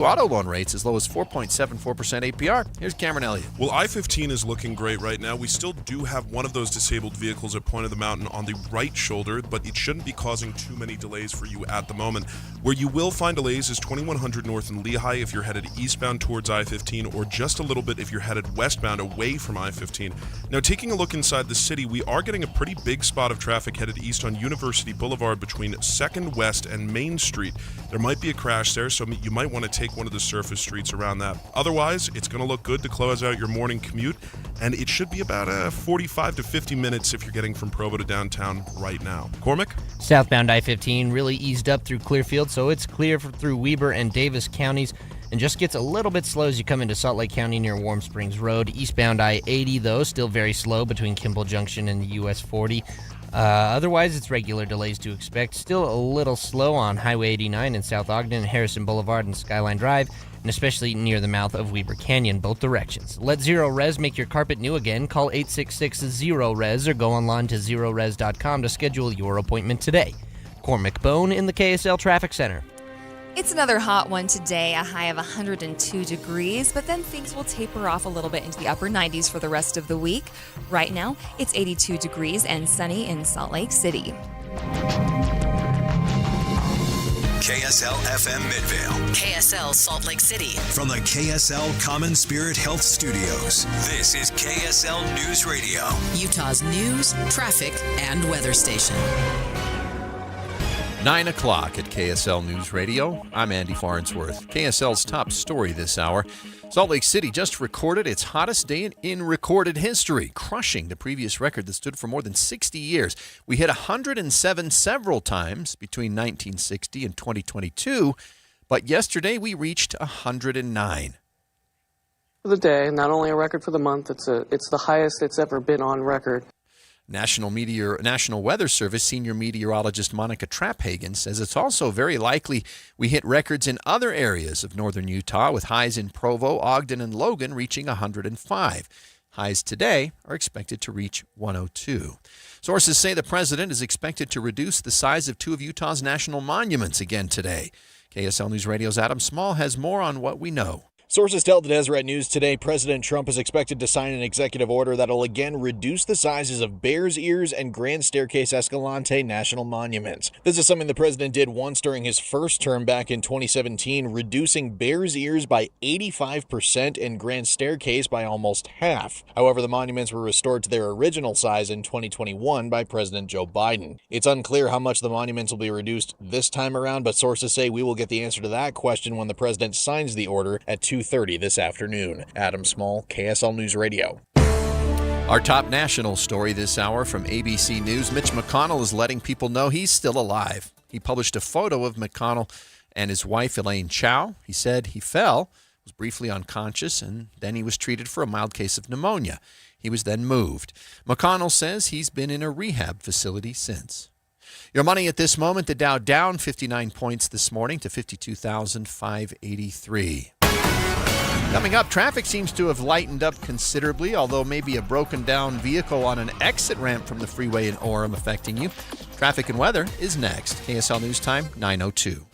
Auto loan rates as low as 4.74% APR. Here's Cameron Elliott. Well, I-15 is looking great right now. We still do have one of those disabled vehicles at Point of the Mountain on the right shoulder, but it shouldn't be causing too many delays for you at the moment. Where you will find delays is 2100 north in Lehigh if you're headed eastbound towards I-15, or just a little bit if you're headed westbound away from I-15. Now, taking a look inside the city, we are getting a pretty big spot of traffic headed east on University Boulevard between 2nd West and Main Street. There might be a crash there, so you might want to take one of the surface streets around that. Otherwise, it's going to look good to close out your morning commute, and it should be about 45 to 50 minutes if you're getting from Provo to downtown right now. Cormac? Southbound I-15 really eased up through Clearfield, so it's clear through Weber and Davis counties, and just gets a little bit slow as you come into Salt Lake County near Warm Springs Road. Eastbound I-80, though, still very slow between Kimball Junction and US 40. Otherwise, it's regular delays to expect. Still a little slow on Highway 89 in South Ogden, Harrison Boulevard, and Skyline Drive, and especially near the mouth of Weber Canyon, both directions. Let Zero Res make your carpet new again. Call 866-ZERO-RES or go online to zerores.com to schedule your appointment today. Cormac Bone in the KSL Traffic Center. It's another hot one today, a high of 102 degrees, but then things will taper off a little bit into the upper 90s for the rest of the week. Right now, it's 82 degrees and sunny in Salt Lake City. KSL FM Midvale. KSL Salt Lake City. From the KSL Common Spirit Health Studios, this is KSL News Radio. Utah's news, traffic, and weather station. 9 o'clock at KSL News Radio. I'm Andy Farnsworth. KSL's top story this hour. Salt Lake City just recorded its hottest day in recorded history, crushing the previous record that stood for more than 60 years. We hit 107 several times between 1960 and 2022, but yesterday we reached 109. For the day, not only a record for the month, it's the highest it's ever been on record. National Weather Service senior meteorologist Monica Trapphagen says it's also very likely we hit records in other areas of northern Utah, with highs in Provo, Ogden, and Logan reaching 105. Highs today are expected to reach 102. Sources say the president is expected to reduce the size of two of Utah's national monuments again today. KSL News Radio's Adam Small has more on what we know. Sources tell the Deseret News today President Trump is expected to sign an executive order that'll again reduce the sizes of Bears Ears and Grand Staircase Escalante national monuments. This is something the president did once during his first term back in 2017, reducing Bears Ears by 85% and Grand Staircase by almost half. However, the monuments were restored to their original size in 2021 by President Joe Biden. It's unclear how much the monuments will be reduced this time around, but sources say we will get the answer to that question when the president signs the order at 2:30 this afternoon. Adam Small, KSL News Radio. Our top national story this hour from ABC News. Mitch McConnell is letting people know he's still alive. He published a photo of McConnell and his wife, Elaine Chao. He said he fell, was briefly unconscious, and then he was treated for a mild case of pneumonia. He was then moved. McConnell says he's been in a rehab facility since. Your money at this moment, the Dow down 59 points this morning to 52,583. Coming up, traffic seems to have lightened up considerably, although maybe a broken down vehicle on an exit ramp from the freeway in Orem affecting you. Traffic and weather is next. KSL News Time, 9:02.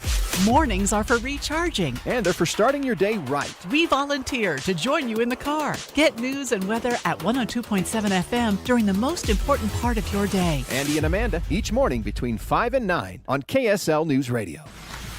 Mornings are for recharging. And they're for starting your day right. We volunteer to join you in the car. Get news and weather at 102.7 FM during the most important part of your day. Andy and Amanda, each morning between 5 and 9 on KSL News Radio.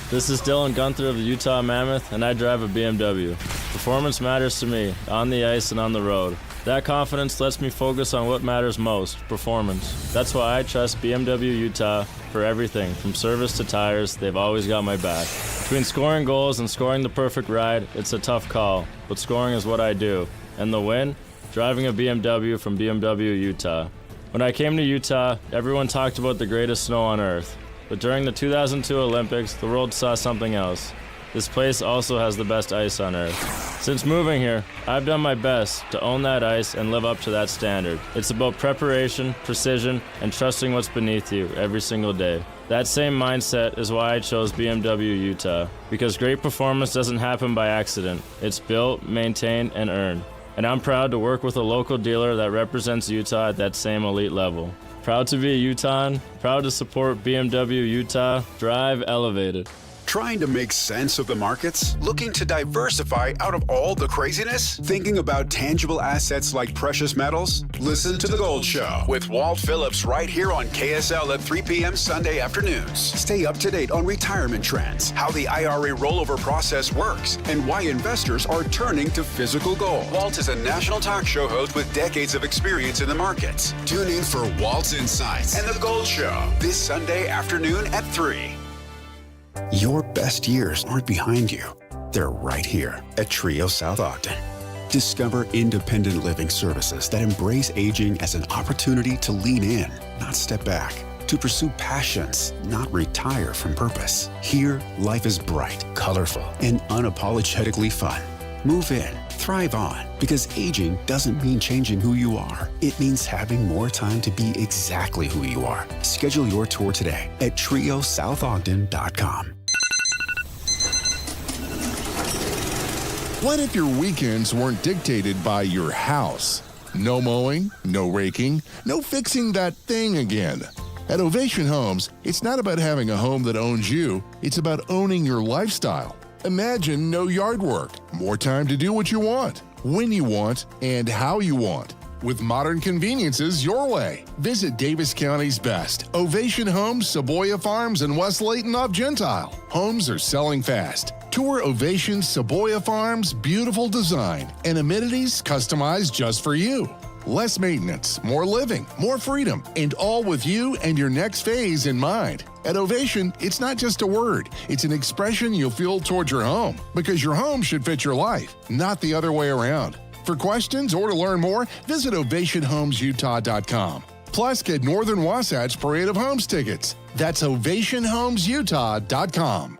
This is Dylan Gunther of the Utah Mammoth, and I drive a BMW. Performance matters to me, on the ice and on the road. That confidence lets me focus on what matters most, performance. That's why I trust BMW Utah for everything, from service to tires. They've always got my back. Between scoring goals and scoring the perfect ride, it's a tough call, but scoring is what I do. And the win? Driving a BMW from BMW Utah. When I came to Utah, everyone talked about the greatest snow on earth. But during the 2002 Olympics, the world saw something else. This place also has the best ice on earth. Since moving here, I've done my best to own that ice and live up to that standard. It's about preparation, precision, and trusting what's beneath you every single day. That same mindset is why I chose BMW Utah, because great performance doesn't happen by accident. It's built, maintained, and earned. And I'm proud to work with a local dealer that represents Utah at that same elite level. Proud to be a Utahn, proud to support BMW Utah. Drive elevated. Trying to make sense of the markets? Looking to diversify out of all the craziness? Thinking about tangible assets like precious metals? Listen to The Gold Show with Walt Phillips right here on KSL at 3 p.m. Sunday afternoons. Stay up to date on retirement trends, how the IRA rollover process works, and why investors are turning to physical gold. Walt is a national talk show host with decades of experience in the markets. Tune in for Walt's Insights and The Gold Show this Sunday afternoon at 3. Your best years aren't behind you. They're right here at Trio South Ogden. Discover independent living services that embrace aging as an opportunity to lean in, not step back. To pursue passions, not retire from purpose. Here, life is bright, colorful, and unapologetically fun. Move in, thrive on, because aging doesn't mean changing who you are. It means having more time to be exactly who you are. Schedule your tour today at triosouthodogden.com. What if your weekends weren't dictated by your house? No mowing, no raking, no fixing that thing again. At Ovation Homes, it's not about having a home that owns you, it's about owning your lifestyle. Imagine no yard work, more time to do what you want, when you want, and how you want. With modern conveniences your way. Visit Davis County's best. Ovation Homes, Seboia Farms, and West Layton off Gentile. Homes are selling fast. Tour Ovation Seboia Farms' beautiful design and amenities customized just for you. Less maintenance, more living, more freedom, and all with you and your next phase in mind. At Ovation, it's not just a word, it's an expression you'll feel towards your home, because your home should fit your life, not the other way around. For questions or to learn more, visit OvationHomesUtah.com. Plus, get Northern Wasatch Parade of Homes tickets. That's OvationHomesUtah.com.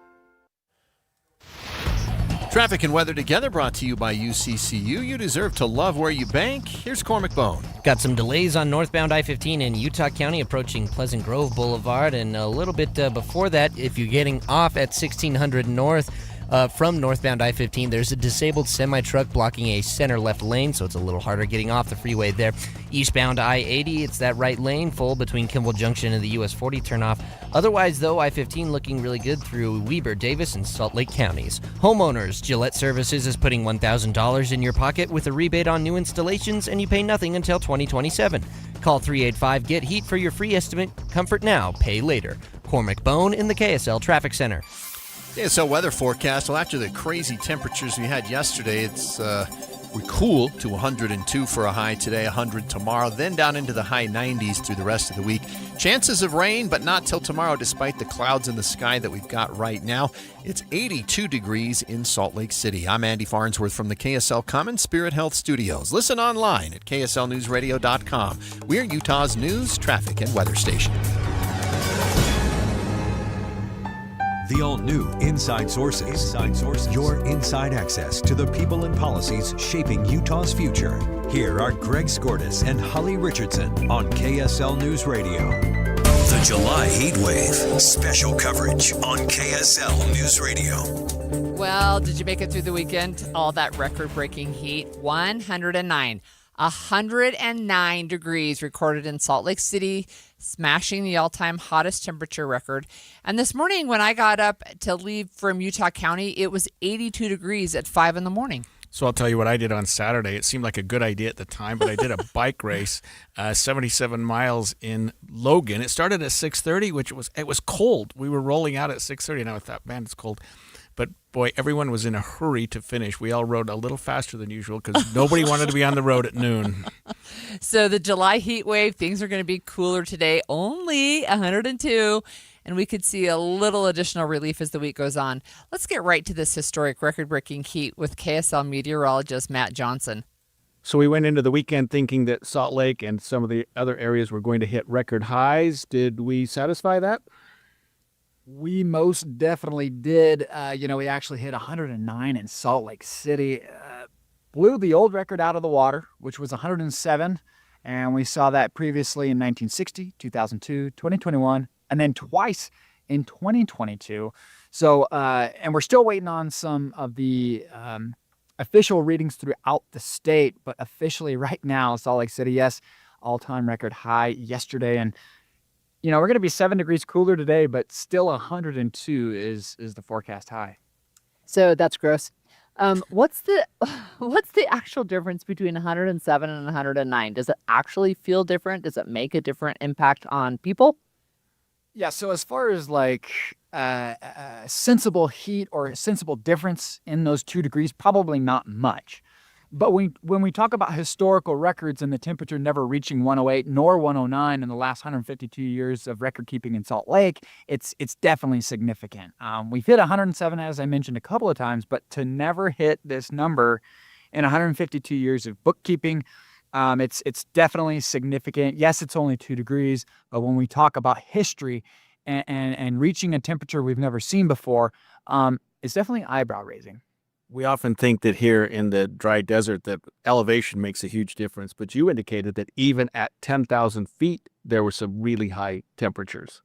Traffic and weather together brought to you by UCCU. You deserve to love where you bank. Here's Cormac Bone. Got some delays on northbound I-15 in Utah County approaching Pleasant Grove Boulevard. And a little bit before that, if you're getting off at 1600 North, from northbound I-15, there's a disabled semi-truck blocking a center left lane, so it's a little harder getting off the freeway there. Eastbound I-80, it's that right lane full between Kimball Junction and the US 40 turnoff. Otherwise, though, I-15 looking really good through Weber, Davis, and Salt Lake counties. Homeowners, Gillette Services is putting $1,000 in your pocket with a rebate on new installations, and you pay nothing until 2027. Call 385-GET-HEAT for your free estimate. Comfort now, pay later. Cormac Bone in the KSL Traffic Center. KSL weather forecast. Well, after the crazy temperatures we had yesterday, we're cool to 102 for a high today, 100 tomorrow, then down into the high 90s through the rest of the week. Chances of rain, but not till tomorrow, despite the clouds in the sky that we've got right now. It's 82 degrees in Salt Lake City. I'm Andy Farnsworth from the KSL Common Spirit Health Studios. Listen online at kslnewsradio.com. We're Utah's news, traffic, and weather station. The all-new Inside Sources. Your inside access to the people and policies shaping Utah's future. Here are Greg Skordas and Holly Richardson on KSL News Radio. The July heat wave. Special coverage on KSL News Radio. Well, did you make it through the weekend? All that record-breaking heat. 109 degrees recorded in Salt Lake City, smashing the all-time hottest temperature record. And this morning when I got up to leave from Utah County, it was 82 degrees at 5 in the morning. So I'll tell you what I did on Saturday. It seemed like a good idea at the time, but I did a bike race, 77 miles in Logan. It started at 6:30, it was cold. We were rolling out at 6:30, and I thought, man, it's cold. But boy, everyone was in a hurry to finish. We all rode a little faster than usual because nobody wanted to be on the road at noon. So the July heat wave, things are going to be cooler today, only 102. And we could see a little additional relief as the week goes on. Let's get right to this historic record-breaking heat with KSL meteorologist Matt Johnson. So we went into the weekend thinking that Salt Lake and some of the other areas were going to hit record highs. Did we satisfy that? We most definitely did. We actually hit 109 in Salt Lake City. Blew the old record out of the water, which was 107. And we saw that previously in 1960, 2002, 2021, and then twice in 2022. So, and we're still waiting on some of the official readings throughout the state. But officially right now, Salt Lake City, yes, all-time record high yesterday. And we're going to be 7 degrees cooler today, but still 102 is the forecast high. So that's gross. What's the actual difference between 107 and 109? Does it actually feel different? Does it make a different impact on people? Yeah, so as far as like sensible heat or sensible difference in those 2 degrees, probably not much. But when we talk about historical records and the temperature never reaching 108 nor 109 in the last 152 years of record keeping in Salt Lake, it's definitely significant. We've hit 107, as I mentioned a couple of times, but to never hit this number in 152 years of bookkeeping, it's definitely significant. Yes, it's only 2 degrees, but when we talk about history and reaching a temperature we've never seen before, it's definitely eyebrow raising. We often think that here in the dry desert that elevation makes a huge difference, but you indicated that even at 10,000 feet, there were some really high temperatures.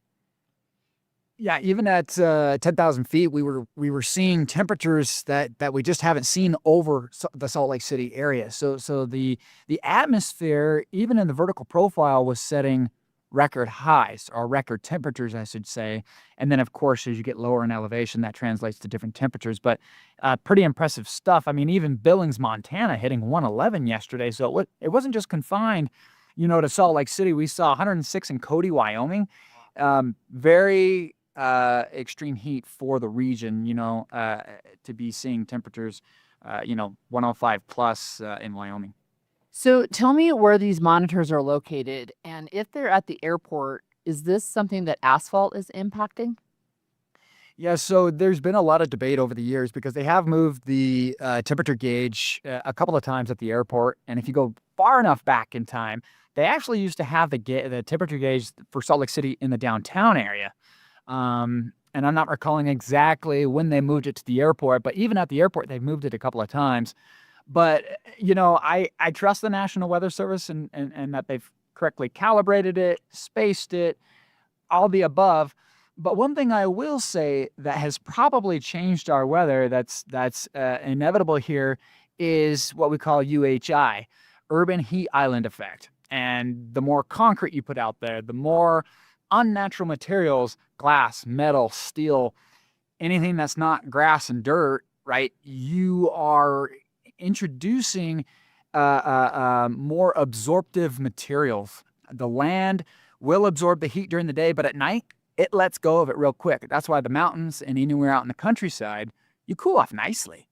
Yeah, even at 10,000 feet, we were seeing temperatures that we just haven't seen over the Salt Lake City area. So the atmosphere, even in the vertical profile, was setting record highs, or record temperatures, I should say. And then, of course, as you get lower in elevation, that translates to different temperatures. But pretty impressive stuff. I mean, even Billings, Montana, hitting 111 yesterday. So it wasn't just confined, to Salt Lake City. We saw 106 in Cody, Wyoming. Very extreme heat for the region, to be seeing temperatures, 105 plus in Wyoming. So tell me where these monitors are located, and if they're at the airport, is this something that asphalt is impacting? Yeah, so there's been a lot of debate over the years because they have moved the temperature gauge a couple of times at the airport. And if you go far enough back in time, they actually used to have the temperature gauge for Salt Lake City in the downtown area. And I'm not recalling exactly when they moved it to the airport, but even at the airport, they've moved it a couple of times. But, I trust the National Weather Service and that they've correctly calibrated it, spaced it, all the above. But one thing I will say that has probably changed our weather that's inevitable here is what we call UHI, Urban Heat Island Effect. And the more concrete you put out there, the more unnatural materials, glass, metal, steel, anything that's not grass and dirt, right? You are introducing more absorptive materials. The land will absorb the heat during the day, but at night, it lets go of it real quick. That's why the mountains and anywhere out in the countryside, you cool off nicely.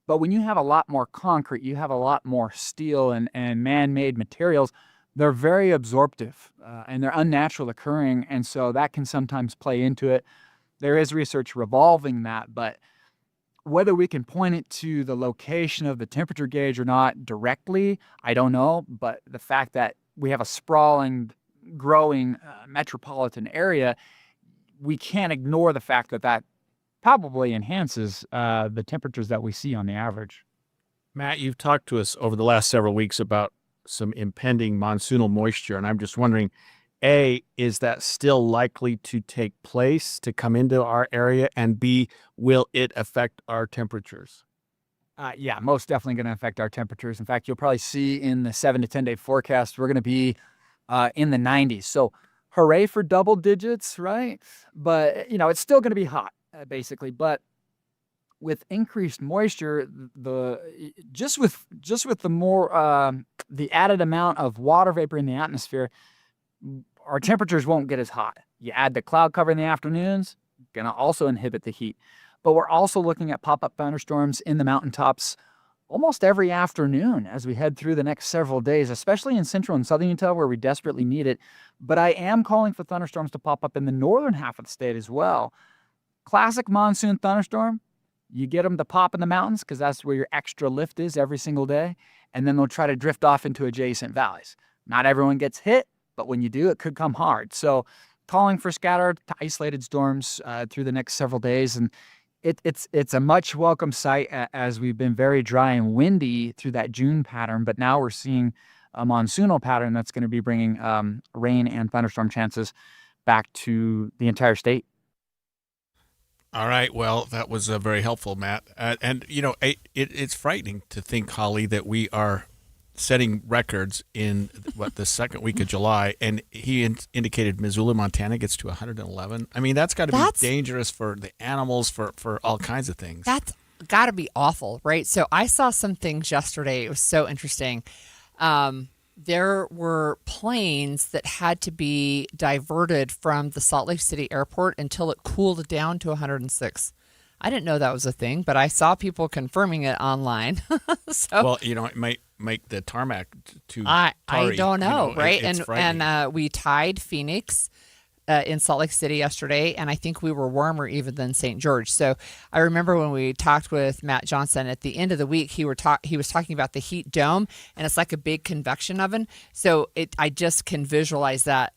But when you have a lot more concrete, you have a lot more steel and man-made materials, they're very absorptive and they're unnatural occurring. And so that can sometimes play into it. There is research revolving that, but whether we can point it to the location of the temperature gauge or not directly, I don't know. But the fact that we have a sprawling, growing metropolitan area, we can't ignore the fact that probably enhances the temperatures that we see on the average. Matt, you've talked to us over the last several weeks about some impending monsoonal moisture, and I'm just wondering, A, is that still likely to take place, to come into our area, and B, will it affect our temperatures? Yeah, most definitely going to affect our temperatures. In fact, you'll probably see in the 7 to 10 day forecast, we're going to be in the 90s. So hooray for double digits, right? But, it's still going to be hot, basically. But with increased moisture, just with the more the added amount of water vapor in the atmosphere, our temperatures won't get as hot. You add the cloud cover in the afternoons, going to also inhibit the heat. But we're also looking at pop-up thunderstorms in the mountaintops almost every afternoon as we head through the next several days, especially in central and southern Utah where we desperately need it. But I am calling for thunderstorms to pop up in the northern half of the state as well. Classic monsoon thunderstorm, you get them to pop in the mountains because that's where your extra lift is every single day. And then they'll try to drift off into adjacent valleys. Not everyone gets hit, but when you do, it could come hard. So calling for scattered to isolated storms through the next several days. And it's a much welcome sight as we've been very dry and windy through that June pattern. But now we're seeing a monsoonal pattern that's going to be bringing rain and thunderstorm chances back to the entire state. All right. Well, that was very helpful, Matt. And, it's frightening to think, Holly, that we are setting records in the second week of July, and he indicated Missoula, Montana gets to 111. I mean, that's got to be dangerous for the animals, for all kinds of things. That's got to be awful, right? So I saw some things yesterday. It was so interesting. There were planes that had to be diverted from the Salt Lake City airport until it cooled down to 106. I didn't know that was a thing, but I saw people confirming it online. Well, it might make the tarmac too I tarry. don't know, right? It's and we tied Phoenix in Salt Lake City yesterday, and I think we were warmer even than St. George. So I remember when we talked with Matt Johnson at the end of the week, he was talking about the heat dome, and it's like a big convection oven. So I just can visualize that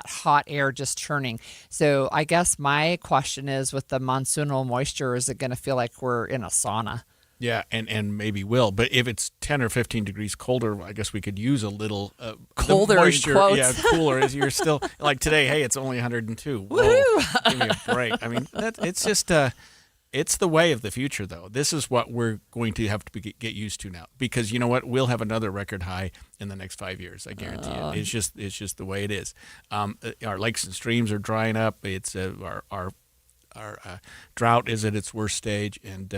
hot air just churning. So I guess my question is, with the monsoonal moisture, is it going to feel like we're in a sauna? Yeah, and maybe will. But if it's 10 or 15 degrees colder, I guess we could use a little colder moisture. Quotes. Yeah, cooler. As you're still like today. Hey, it's only 102. Whoa, give me a break. I mean, it's just it's the way of the future, though. This is what we're going to have to get used to now, because you know what? We'll have another record high in the next 5 years. I guarantee it. It's just the way it is. Our lakes and streams are drying up. It's our drought is at its worst stage, and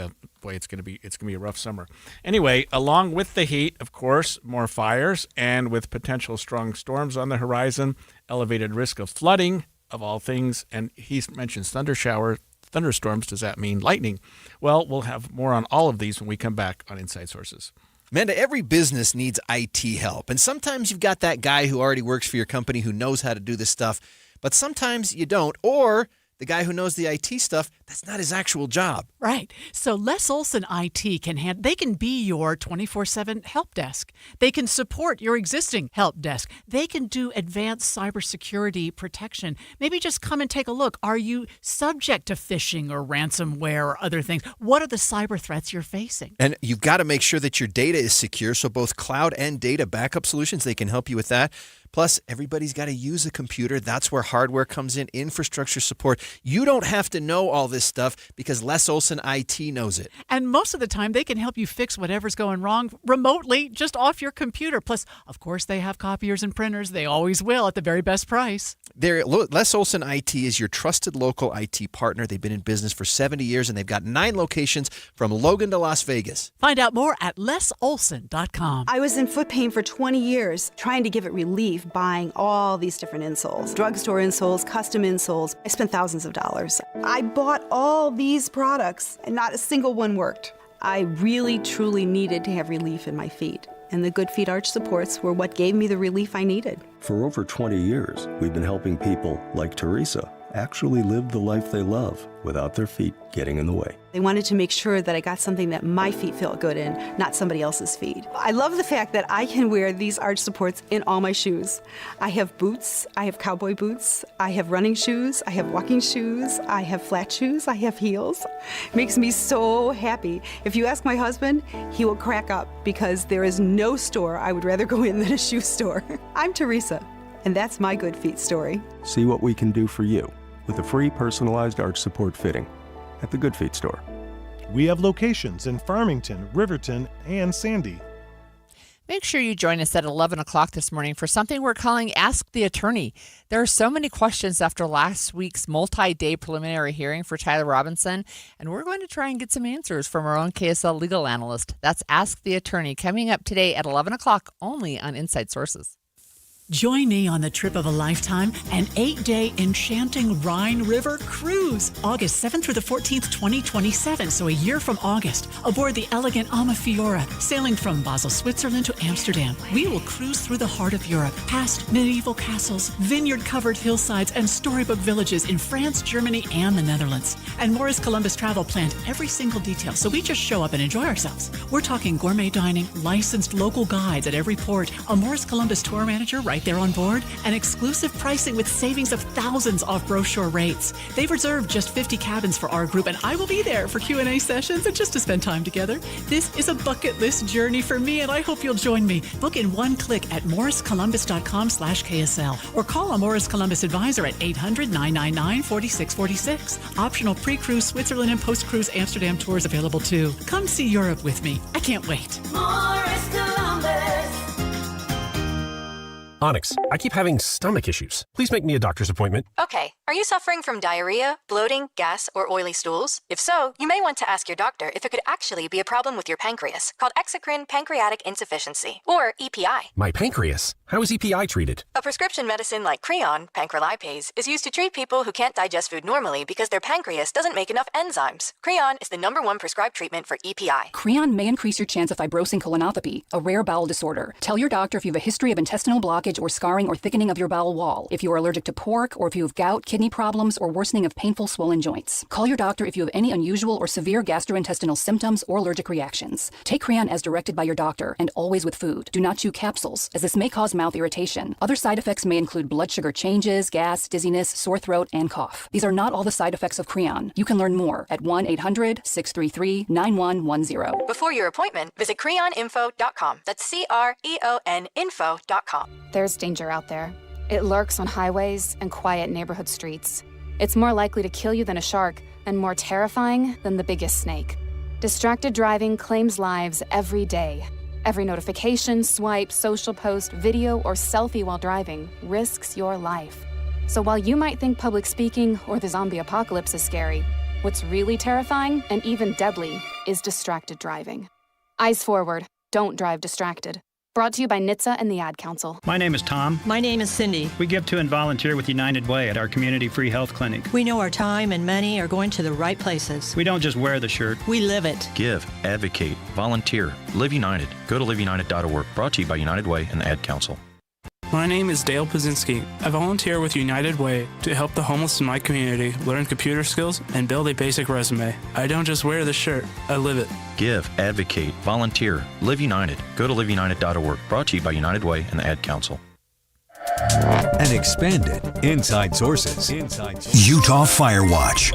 boy, it's gonna be a rough summer. Anyway, along with the heat, of course, more fires, and with potential strong storms on the horizon, elevated risk of flooding of all things. And he mentions thunderstorms. Does that mean lightning? Well, we'll have more on all of these when we come back on Inside Sources. Amanda, every business needs IT help, and sometimes you've got that guy who already works for your company who knows how to do this stuff, but sometimes you don't, or the guy who knows the IT stuff, that's not his actual job. Right. So Les Olson IT they can be your 24/7 help desk. They can support your existing help desk. They can do advanced cybersecurity protection. Maybe just come and take a look. Are you subject to phishing or ransomware or other things? What are the cyber threats you're facing? And you've got to make sure that your data is secure, so both cloud and data backup solutions, they can help you with that. Plus, everybody's got to use a computer. That's where hardware comes in, infrastructure support. You don't have to know all this stuff because Les Olson IT knows it. And most of the time, they can help you fix whatever's going wrong remotely, just off your computer. Plus, of course, they have copiers and printers. They always will at the very best price. Les Olson IT is your trusted local IT partner. They've been in business for 70 years, and they've got 9 locations from Logan to Las Vegas. Find out more at lesolson.com. I was in foot pain for 20 years, trying to give it relief, buying all these different insoles, drugstore insoles, custom insoles. I spent thousands of dollars. I bought all these products and not a single one worked. I really, truly needed to have relief in my feet. And the Good Feet Arch supports were what gave me the relief I needed. For over 20 years, we've been helping people like Teresa actually live the life they love without their feet getting in the way. I wanted to make sure that I got something that my feet felt good in, not somebody else's feet. I love the fact that I can wear these arch supports in all my shoes. I have boots, I have cowboy boots, I have running shoes, I have walking shoes, I have flat shoes, I have heels. It makes me so happy. If you ask my husband, he will crack up because there is no store I would rather go in than a shoe store. I'm Teresa, and that's my Good Feet story. See what we can do for you with a free personalized arch support fitting at the Good Feet store. We have locations in Farmington, Riverton, and Sandy. Make sure you join us at 11 o'clock this morning for something we're calling Ask the Attorney. There are so many questions after last week's multi-day preliminary hearing for Tyler Robinson, and we're going to try and get some answers from our own KSL legal analyst. That's Ask the Attorney, coming up today at 11 o'clock only on Inside Sources. Join me on the trip of a lifetime, an 8-day enchanting Rhine River cruise, August 7th through the 14th, 2027, so a year from August, aboard the elegant Amafiora, sailing from Basel, Switzerland to Amsterdam. We will cruise through the heart of Europe, past medieval castles, vineyard-covered hillsides, and storybook villages in France, Germany, and the Netherlands. And Morris Columbus Travel planned every single detail, so we just show up and enjoy ourselves. We're talking gourmet dining, licensed local guides at every port, a Morris Columbus tour manager right there on board, and exclusive pricing with savings of thousands off brochure rates. They've reserved just 50 cabins for our group, and I will be there for Q&A sessions and just to spend time together. This is a bucket list journey for me, and I hope you'll join me. Book in one click at morriscolumbus.com/KSL or call a Morris Columbus advisor at 800-999-4646. Optional pre-cruise Switzerland and post-cruise Amsterdam tours available too. Come see Europe with me. I can't wait. Morris Columbus. Onyx, I keep having stomach issues. Please make me a doctor's appointment. Okay, are you suffering from diarrhea, bloating, gas, or oily stools? If so, you may want to ask your doctor if it could actually be a problem with your pancreas, called exocrine pancreatic insufficiency, or EPI. My pancreas? How is EPI treated? A prescription medicine like Creon, pancrelipase, is used to treat people who can't digest food normally because their pancreas doesn't make enough enzymes. Creon is the #1 prescribed treatment for EPI. Creon may increase your chance of fibrosing colonopathy, a rare bowel disorder. Tell your doctor if you have a history of intestinal blockage or scarring or thickening of your bowel wall, if you are allergic to pork, or if you have gout, kidney problems, or worsening of painful swollen joints. Call your doctor if you have any unusual or severe gastrointestinal symptoms or allergic reactions. Take Creon as directed by your doctor and always with food. Do not chew capsules, as this may cause mouth irritation. Other side effects may include blood sugar changes, gas, dizziness, sore throat, and cough. These are not all the side effects of Creon. You can learn more at 1-800-633-9110. Before your appointment, visit creoninfo.com. That's CREON info.com. There's danger out there. It lurks on highways and quiet neighborhood streets. It's more likely to kill you than a shark, and more terrifying than the biggest snake. Distracted driving claims lives every day. Every notification, swipe, social post, video, or selfie while driving risks your life. So while you might think public speaking or the zombie apocalypse is scary, what's really terrifying and even deadly is distracted driving. Eyes forward. Don't drive distracted. Brought to you by NHTSA and the Ad Council. My name is Tom. My name is Cindy. We give to and volunteer with United Way at our community free health clinic. We know our time and money are going to the right places. We don't just wear the shirt. We live it. Give, advocate, volunteer, Live United. Go to liveunited.org. Brought to you by United Way and the Ad Council. My name is Dale Pazinski. I volunteer with United Way to help the homeless in my community learn computer skills and build a basic resume. I don't just wear the shirt, I live it. Give, advocate, volunteer, Live United. Go to liveunited.org. Brought to you by United Way and the Ad Council. An expanded Inside Sources. Utah Fire Watch.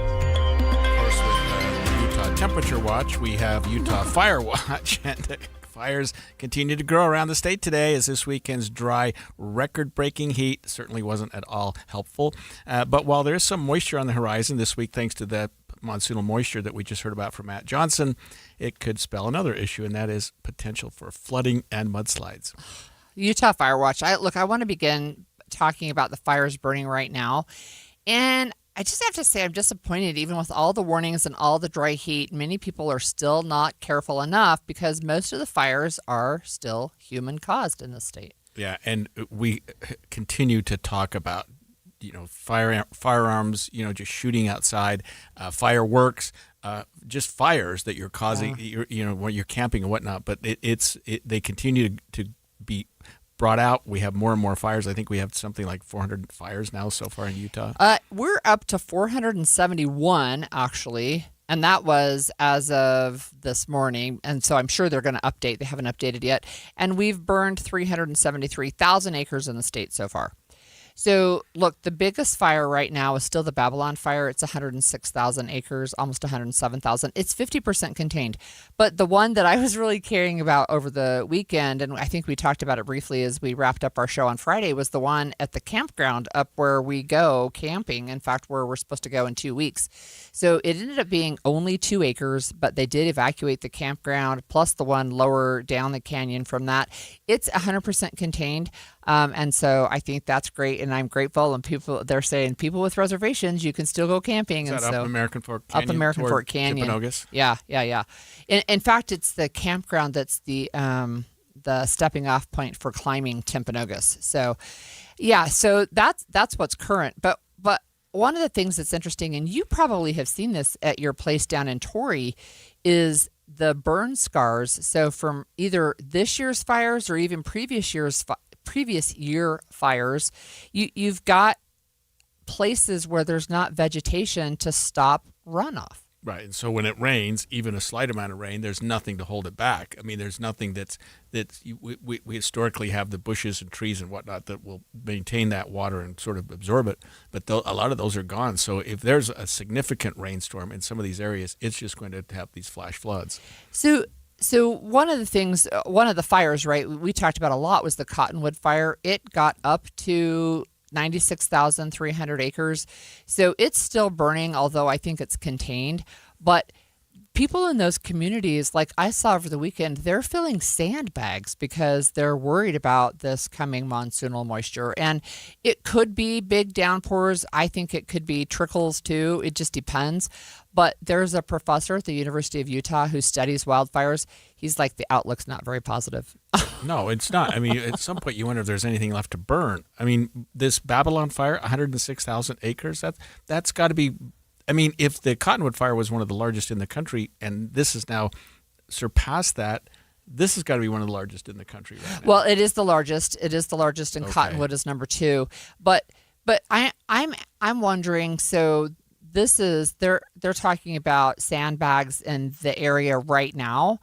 Utah Temperature Watch. We have Utah Fire Watch. And fires continue to grow around the state today as this weekend's dry, record-breaking heat certainly wasn't at all helpful. But while there is some moisture on the horizon this week, thanks to the monsoonal moisture that we just heard about from Matt Johnson, it could spell another issue, and that is potential for flooding and mudslides. Utah Fire Watch. I want to begin talking about the fires burning right now. And I just have to say I'm disappointed, even with all the warnings and all the dry heat. Many people are still not careful enough because most of the fires are still human caused in the state. Yeah, and we continue to talk about, firearms, just shooting outside, fireworks, just fires that you're causing, when you're camping and whatnot. But they continue to be brought out. We have more and more fires. I think we have something like 400 fires now so far in Utah. We're up to 471 actually, and that was as of this morning. And so I'm sure they're going to update. They haven't updated yet. And we've burned 373,000 acres in the state so far. So, look, the biggest fire right now is still the Babylon fire. It's 106,000 acres, almost 107,000. It's 50% contained. But the one that I was really caring about over the weekend, and I think we talked about it briefly as we wrapped up our show on Friday, was the one at the campground up where we go camping, in fact, where we're supposed to go in 2 weeks. So it ended up being only 2 acres, but they did evacuate the campground, plus the one lower down the canyon from that. It's 100% contained. And so I think that's great, and I'm grateful. And they're saying people with reservations, you can still go camping. Is that and up American Fork Canyon? Up American Fork Canyon. Timpanogos? Yeah. In fact, it's the campground that's the stepping off point for climbing Timpanogos. So, yeah. So that's what's current. But one of the things that's interesting, and you probably have seen this at your place down in Torrey, is the burn scars. So from either this year's fires or even previous year fires, you've got places where there's not vegetation to stop runoff. Right, and so when it rains, even a slight amount of rain, there's nothing to hold it back. I mean, there's nothing we historically have the bushes and trees and whatnot that will maintain that water and sort of absorb it, but a lot of those are gone. So if there's a significant rainstorm in some of these areas, it's just going to have these flash floods. So one of the fires, right, we talked about a lot was the Cottonwood fire. It got up to 96,300 acres. So it's still burning, although I think it's contained. But people in those communities, like I saw over the weekend, they're filling sandbags because they're worried about this coming monsoonal moisture. And it could be big downpours. I think it could be trickles too. It just depends. But there's a professor at the University of Utah who studies wildfires. He's like, the outlook's not very positive. No, it's not. I mean, at some point you wonder if there's anything left to burn. I mean, this Babylon fire, 106,000 acres, that's got to be, I mean, if the Cottonwood fire was one of the largest in the country and this has now surpassed that, this has got to be one of the largest in the country right now. Well, it is the largest. It is the largest, and Okay. Cottonwood is number 2. But I'm wondering, so this is they're talking about sandbags in the area right now.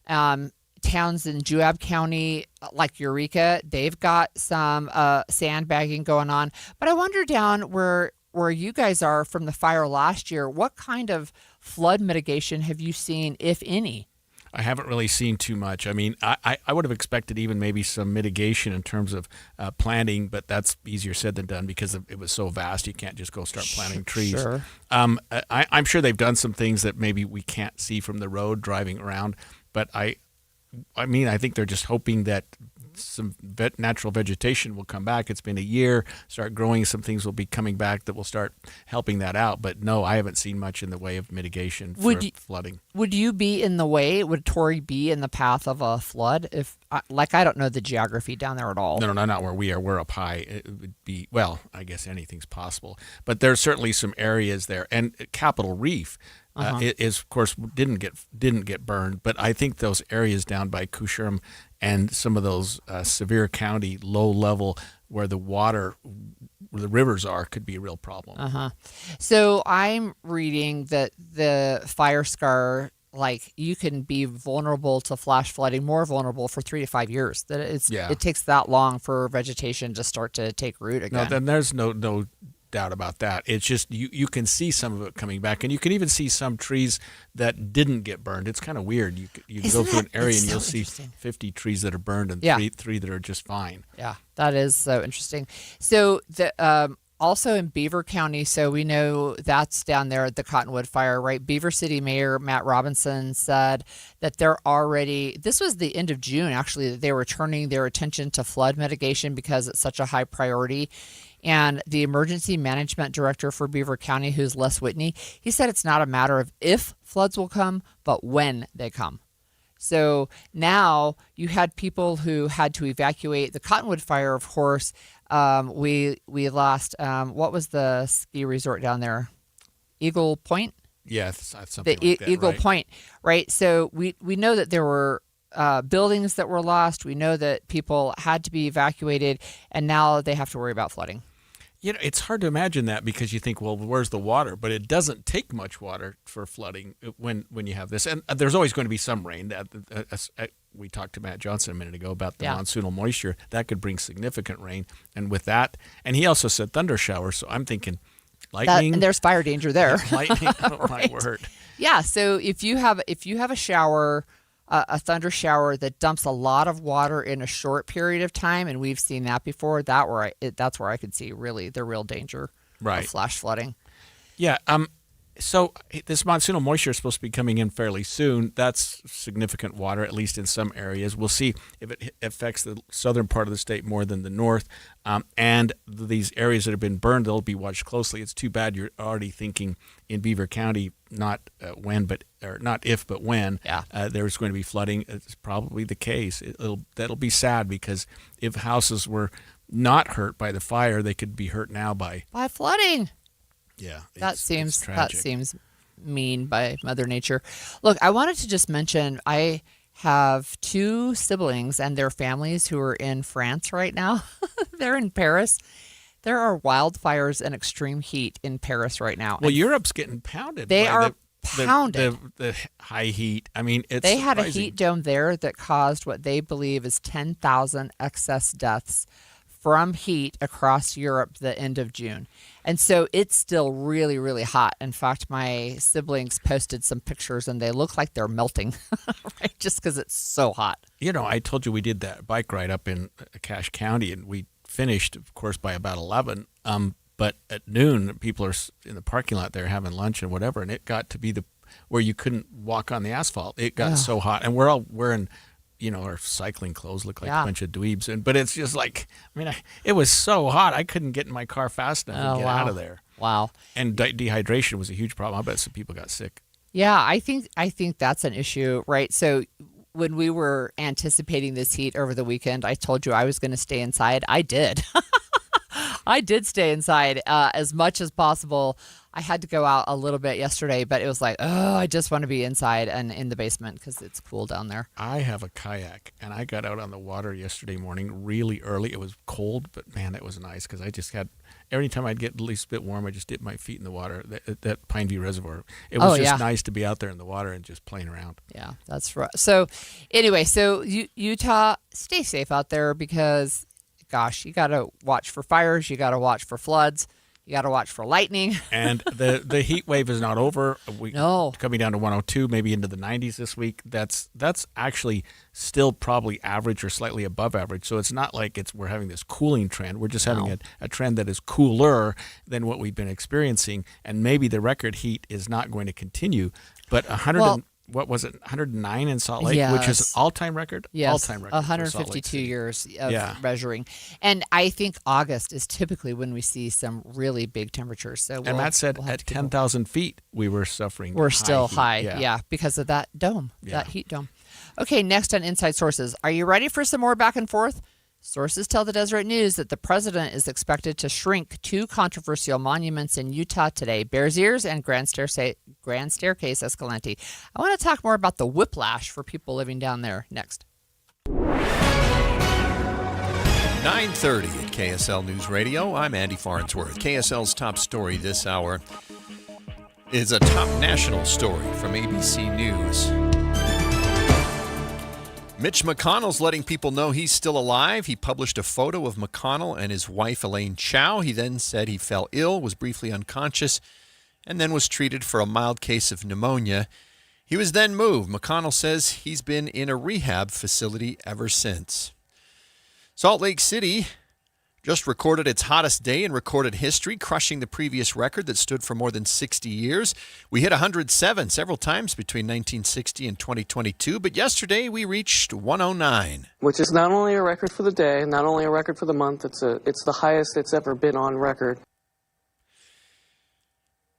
Towns in Juab County, like Eureka, they've got some sandbagging going on. But I wonder down where you guys are from the fire last year, what kind of flood mitigation have you seen, if any? I haven't really seen too much. I mean, I would have expected even maybe some mitigation in terms of planting, but that's easier said than done because it was so vast. You can't just go start planting trees. Sure. I'm sure they've done some things that maybe we can't see from the road driving around, but I mean, I think they're just hoping that some natural vegetation will come back. It's been a year, start growing. Some things will be coming back that will start helping that out. But no, I haven't seen much in the way of mitigation for flooding. Would you be in the way? Would Torrey be in the path of a flood? I don't know the geography down there at all. No, not where we are. We're up high. It would be, well, I guess anything's possible. But there's certainly some areas there. And Capitol Reef is, of course, didn't get burned. But I think those areas down by Cousharam and some of those Sevier County low level where the rivers are could be a real problem. So I'm reading that the fire scar, like you can be vulnerable to flash flooding, more vulnerable for 3 to 5 years. That it takes that long for vegetation to start to take root again. No, then there's no doubt about that. It's just you can see some of it coming back, and you can even see some trees that didn't get burned. It's kind of weird. You can go through an area and you'll see 50 trees that are burned and three that are just fine. Yeah, that is so interesting. So the also in Beaver County, so we know that's down there at the Cottonwood fire, right? Beaver City Mayor Matt Robinson said that this was the end of June actually, that they were turning their attention to flood mitigation because it's such a high priority. And the emergency management director for Beaver County, who's Les Whitney, he said it's not a matter of if floods will come, but when they come. So now you had people who had to evacuate the Cottonwood fire, of course. We lost, what was the ski resort down there? Eagle Point? Yeah, something like that, Eagle right? Point, right? So we know that there were buildings that were lost. We know that people had to be evacuated, and now they have to worry about flooding. You know, it's hard to imagine that because you think, well, where's the water? But it doesn't take much water for flooding when you have this. And there's always going to be some rain. We talked to Matt Johnson a minute ago about the monsoonal moisture. That could bring significant rain. And with that, and he also said thunder showers. So I'm thinking lightning. And there's fire danger there. Lightning, oh my Right. word. Yeah, so if you have a shower, a thunder shower that dumps a lot of water in a short period of time, and we've seen that before, that's where I could see really the real danger of flash flooding. Yeah. So this monsoonal moisture is supposed to be coming in fairly soon. That's significant water, at least in some areas. We'll see if it affects the southern part of the state more than the north. And these areas that have been burned, they'll be watched closely. It's too bad you're already thinking in Beaver County, not if, but when there's going to be flooding. It's probably the case. That'll be sad because if houses were not hurt by the fire, they could be hurt now by flooding. Yeah, that seems tragic. mean by Mother Nature. Look, I wanted to just mention I have 2 siblings and their families who are in France right now. They're in Paris. There are wildfires and extreme heat in Paris right now. Well, Europe's getting pounded. They by are pounded. The high heat. I mean, it's they had surprising. a heat dome there that caused what they believe is 10,000 excess deaths from heat across Europe the end of June. And so it's still really, really hot. In fact, my siblings posted some pictures and they look like they're melting, right? Just because it's so hot. You know, I told you we did that bike ride up in Cache County and we finished, of course, by about 11. But at noon, people are in the parking lot there having lunch and whatever. And it got to be where you couldn't walk on the asphalt. It got so hot, and we're all wearing, our cycling clothes, look like a bunch of dweebs. But it's just like, it was so hot, I couldn't get in my car fast enough to get out of there. Wow. And dehydration was a huge problem. I bet some people got sick. Yeah, I think that's an issue, right? So when we were anticipating this heat over the weekend, I told you I was going to stay inside. I did. I did stay inside as much as possible. I had to go out a little bit yesterday, but it was like, I just want to be inside and in the basement because it's cool down there. I have a kayak, and I got out on the water yesterday morning really early. It was cold, but man, it was nice because I just had, every time I'd get at least a bit warm, I just dipped my feet in the water, that Pine View Reservoir. It was just nice to be out there in the water and just playing around. Yeah, that's right. So anyway, Utah, stay safe out there because, gosh, you got to watch for fires. You got to watch for floods. You got to watch for lightning. And the heat wave is not over. Coming down to 102, maybe into the 90s this week. That's actually still probably average or slightly above average. So it's not like we're having this cooling trend. We're just having a trend that is cooler than what we've been experiencing. And maybe the record heat is not going to continue. But 109 in Salt Lake, which is an all-time record? Yes, all-time record 152 years of measuring. And I think August is typically when we see some really big temperatures. So Matt said at 10,000 feet, we were suffering. We're still high, because of that dome, that heat dome. Okay, next on Inside Sources. Are you ready for some more back and forth? Sources tell the Deseret News that the president is expected to shrink two controversial monuments in Utah today, Bears Ears and Grand Staircase Escalante. I want to talk more about the whiplash for people living down there next. 9:30 at KSL News Radio. I'm Andy Farnsworth. KSL's top story this hour is a top national story from ABC News. Mitch McConnell's letting people know he's still alive. He published a photo of McConnell and his wife, Elaine Chao. He then said he fell ill, was briefly unconscious, and then was treated for a mild case of pneumonia. He was then moved. McConnell says he's been in a rehab facility ever since. Salt Lake City just recorded its hottest day in recorded history, crushing the previous record that stood for more than 60 years. We hit 107 several times between 1960 and 2022, but yesterday we reached 109. Which is not only a record for the day, not only a record for the month, it's the highest it's ever been on record.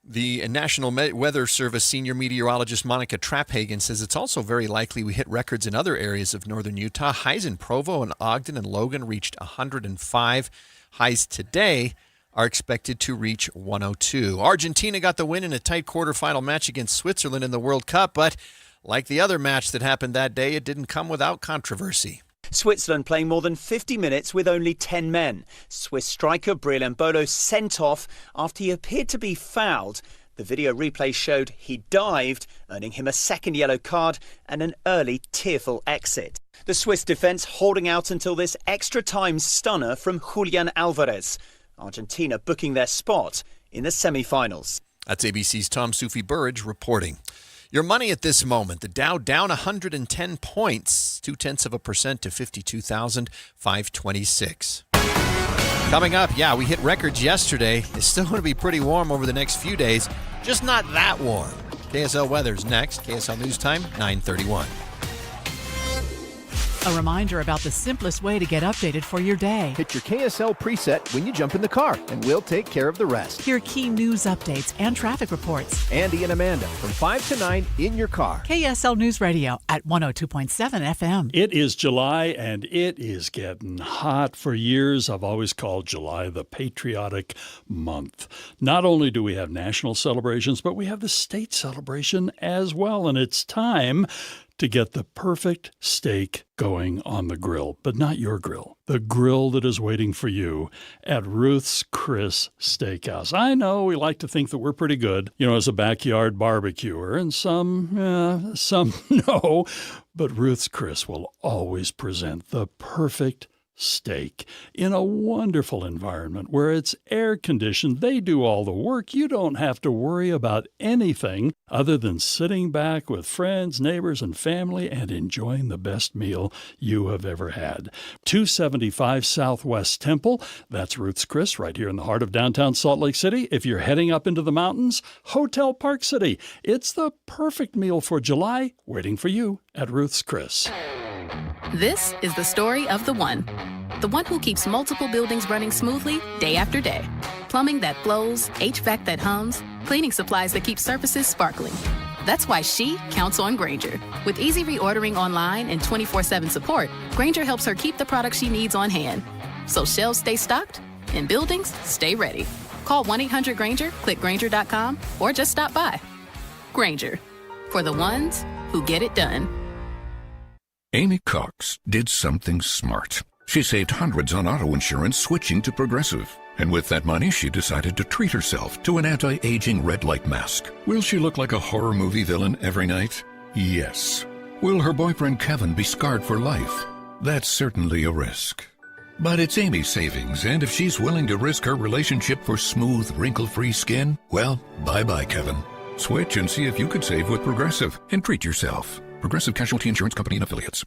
The National Weather Service senior meteorologist Monica Traphagen says it's also very likely we hit records in other areas of northern Utah. Highs in Provo and Ogden and Logan reached 105. Highs today are expected to reach 102. Argentina got the win in a tight quarterfinal match against Switzerland in the World Cup, but like the other match that happened that day, it didn't come without controversy. Switzerland playing more than 50 minutes with only 10 men. Swiss striker Breel Embolo sent off after he appeared to be fouled. The video replay showed he dived, earning him a second yellow card and an early tearful exit. The Swiss defence holding out until this extra time stunner from Julian Alvarez. Argentina booking their spot in the semi-finals. That's ABC's Tom Sufi Burridge reporting. Your money at this moment, the Dow down 110 points, 0.2% to 52,526. Coming up, we hit records yesterday. It's still going to be pretty warm over the next few days, just not that warm. KSL weather's next. KSL News Time, 9:31. A reminder about the simplest way to get updated for your day. Hit your KSL preset when you jump in the car, and we'll take care of the rest. Hear key news updates and traffic reports. Andy and Amanda from 5 to 9 in your car. KSL News Radio at 102.7 FM. It is July, and it is getting hot. For years, I've always called July the patriotic month. Not only do we have national celebrations, but we have the state celebration as well, and it's time to get the perfect steak going on the grill, but not your grill. The grill that is waiting for you at Ruth's Chris Steakhouse. I know we like to think that we're pretty good, as a backyard barbecuer, and some no, but Ruth's Chris will always present the perfect steak in a wonderful environment where it's air conditioned. They do all the work. You don't have to worry about anything other than sitting back with friends, neighbors, and family and enjoying the best meal you have ever had. 275 Southwest Temple. That's Ruth's Chris right here in the heart of downtown Salt Lake City. If you're heading up into the mountains, Hotel Park City. It's the perfect meal for July, waiting for you at Ruth's Chris. This is the story of the one who keeps multiple buildings running smoothly day after day. Plumbing that flows, HVAC that hums, cleaning supplies that keep surfaces sparkling. That's why she counts on Grainger. With easy reordering online and 24/7 support, Grainger helps her keep the products she needs on hand. So shelves stay stocked and buildings stay ready. Call 1-800-GRAINGER, click Grainger.com, or just stop by. Grainger, for the ones who get it done. Amy Cox did something smart. She saved hundreds on auto insurance switching to Progressive. And with that money, she decided to treat herself to an anti-aging red light mask. Will she look like a horror movie villain every night? Yes. Will her boyfriend Kevin be scarred for life? That's certainly a risk. But it's Amy's savings, and if she's willing to risk her relationship for smooth, wrinkle-free skin, well, bye-bye, Kevin. Switch and see if you could save with Progressive and treat yourself. Progressive Casualty Insurance Company and Affiliates.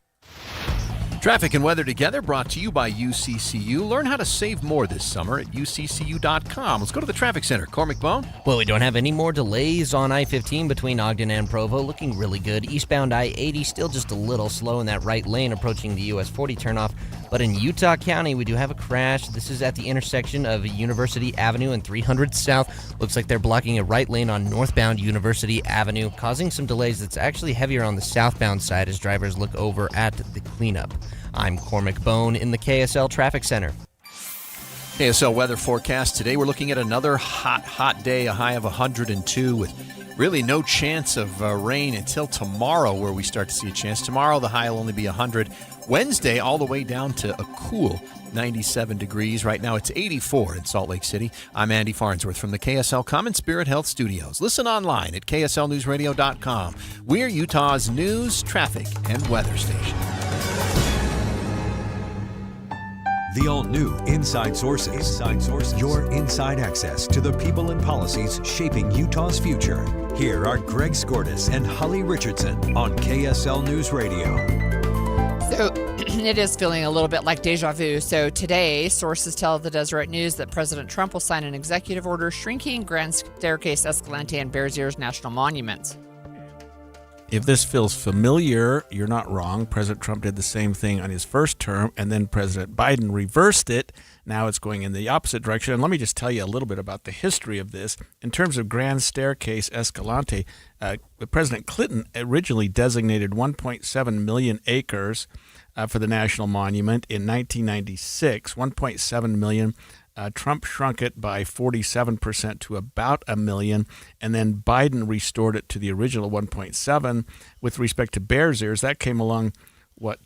Traffic and weather together brought to you by UCCU. Learn how to save more this summer at uccu.com. Let's go to the traffic center. Cormac Bone. Well, we don't have any more delays on I-15 between Ogden and Provo. Looking really good. Eastbound I-80 still just a little slow in that right lane approaching the US 40 turnoff. But in Utah County, we do have a crash. This is at the intersection of University Avenue and 300 South. Looks like they're blocking a right lane on northbound University Avenue, causing some delays. That's actually heavier on the southbound side as drivers look over at the cleanup. I'm Cormac Bone in the KSL Traffic Center. KSL weather forecast today. We're looking at another hot day, a high of 102 with really no chance of rain until tomorrow, where we start to see a chance. Tomorrow, the high will only be 100. Wednesday, all the way down to a cool 97 degrees. Right now, it's 84 in Salt Lake City. I'm Andy Farnsworth from the KSL Common Spirit Health Studios. Listen online at kslnewsradio.com. We're Utah's news, traffic, and weather station. The all-new Inside Sources. Inside Sources. Your inside access to the people and policies shaping Utah's future. Here are Greg Skordas and Holly Richardson on KSL News Radio. So it is feeling a little bit like deja vu. So today, sources tell the Deseret News that President Trump will sign an executive order shrinking Grand Staircase, Escalante, and Bears Ears national monuments. If this feels familiar, you're not wrong. President Trump did the same thing on his first term, and then President Biden reversed it. Now it's going in the opposite direction. And let me just tell you a little bit about the history of this. In terms of Grand Staircase Escalante, President Clinton originally designated 1.7 million acres for the national monument in 1996, 1.7 million. Trump shrunk it by 47% to about 1 million, and then Biden restored it to the original 1.7. With respect to Bears Ears, that came along,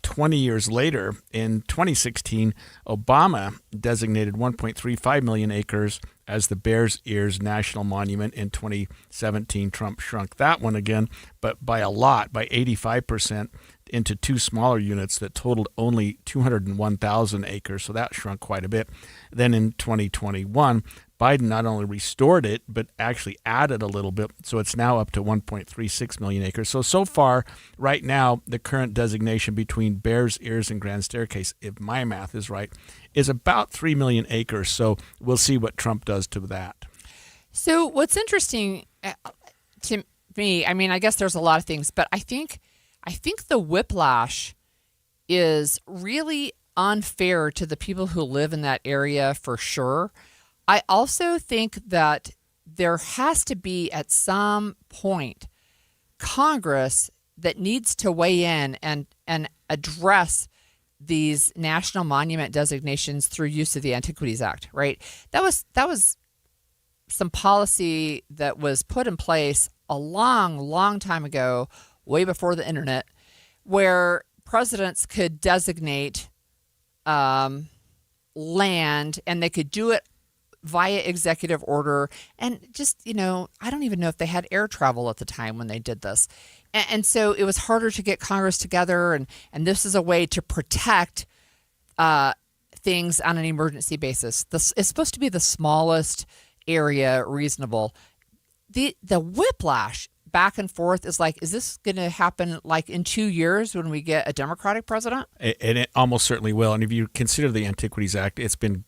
20 years later. In 2016, Obama designated 1.35 million acres as the Bears Ears National Monument. In 2017, Trump shrunk that one again, but by a lot, by 85%, into two smaller units that totaled only 201,000 acres, so that shrunk quite a bit. Then in 2021, Biden not only restored it, but actually added a little bit, so it's now up to 1.36 million acres. So far, right now, the current designation between Bears Ears and Grand Staircase, if my math is right, is about 3 million acres, so we'll see what Trump does to that. So what's interesting to me, I mean, I guess there's a lot of things, but I think the whiplash is really unfair to the people who live in that area for sure. I also think that there has to be at some point Congress that needs to weigh in and address these national monument designations through use of the Antiquities Act, right? That was some policy that was put in place a long time ago, way before the internet, where presidents could designate land and they could do it via executive order. And just, I don't even know if they had air travel at the time when they did this. And so it was harder to get Congress together. And this is a way to protect things on an emergency basis. This is supposed to be the smallest area reasonable. The whiplash back and forth is like, is this going to happen like in 2 years when we get a Democratic president? And it almost certainly will. And if you consider the Antiquities Act, it's been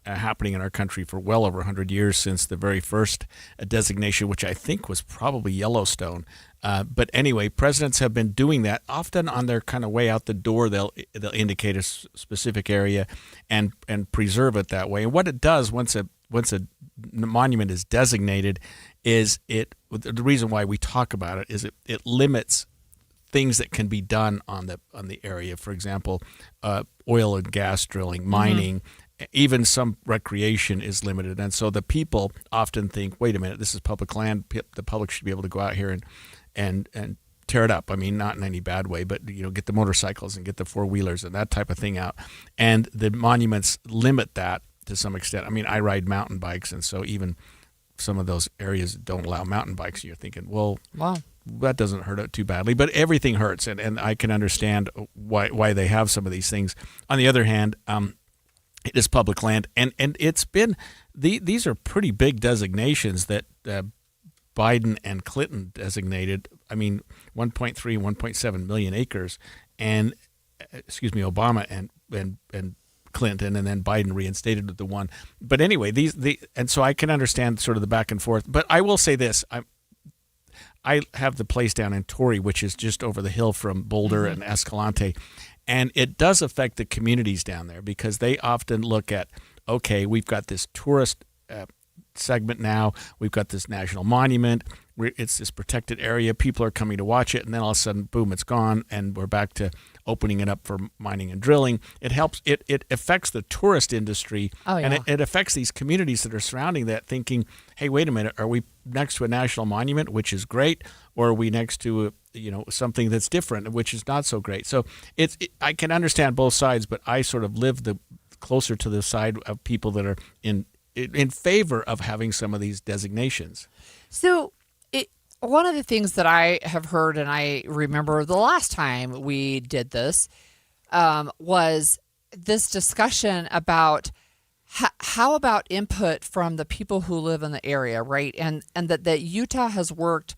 happening in our country for well over 100 years since the very first designation, which I think was probably Yellowstone. But anyway, presidents have been doing that. Often on their kind of way out the door, they'll indicate a specific area and preserve it that way. And what it does once a monument is designated is the reason why we talk about it is it limits things that can be done on the area. For example, oil and gas drilling, mining, even some recreation is limited. And so the people often think, wait a minute, this is public land. The public should be able to go out here and tear it up. I mean, not in any bad way, but get the motorcycles and get the four-wheelers and that type of thing out. And the monuments limit that to some extent. I mean, I ride mountain bikes, and so even some of those areas don't allow mountain bikes. You're thinking, well, wow, that doesn't hurt it too badly, but everything hurts, and I can understand why they have some of these things. On the other hand, it is public land, and it's been these are pretty big designations that Biden and Clinton designated. I mean, 1.3, 1.7 million acres, and Obama and Clinton, and then Biden reinstated the one. But anyway, and so I can understand sort of the back and forth. But I will say this: I have the place down in Torrey, which is just over the hill from Boulder and Escalante, and it does affect the communities down there because they often look at, okay, we've got this tourist segment now, we've got this national monument, it's this protected area, people are coming to watch it, and then all of a sudden, boom, it's gone, and we're back to opening it up for mining and drilling. It helps, it affects the tourist industry, and it affects these communities that are surrounding that, thinking, hey, wait a minute, are we next to a national monument, which is great, or are we next to something that's different, which is not so great? So I can understand both sides, but I sort of live closer to the side of people that are in favor of having some of these designations. So one of the things that I have heard, and I remember the last time we did this, was this discussion about how about input from the people who live in the area, right? And that Utah has worked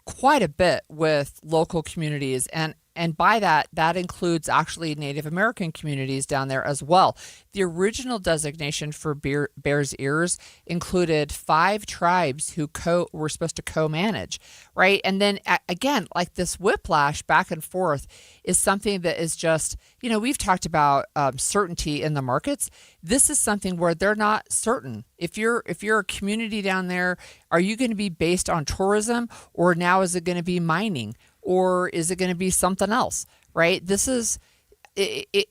quite a bit with local communities, and by that includes actually Native American communities down there as well. The original designation for Bears Ears included 5 tribes who were supposed to co-manage, right? And then again, like this whiplash back and forth is something that is just, we've talked about certainty in the markets. This is something where they're not certain. If you're a community down there, are you going to be based on tourism, or now is it going to be mining? Or is it going to be something else, right? This is,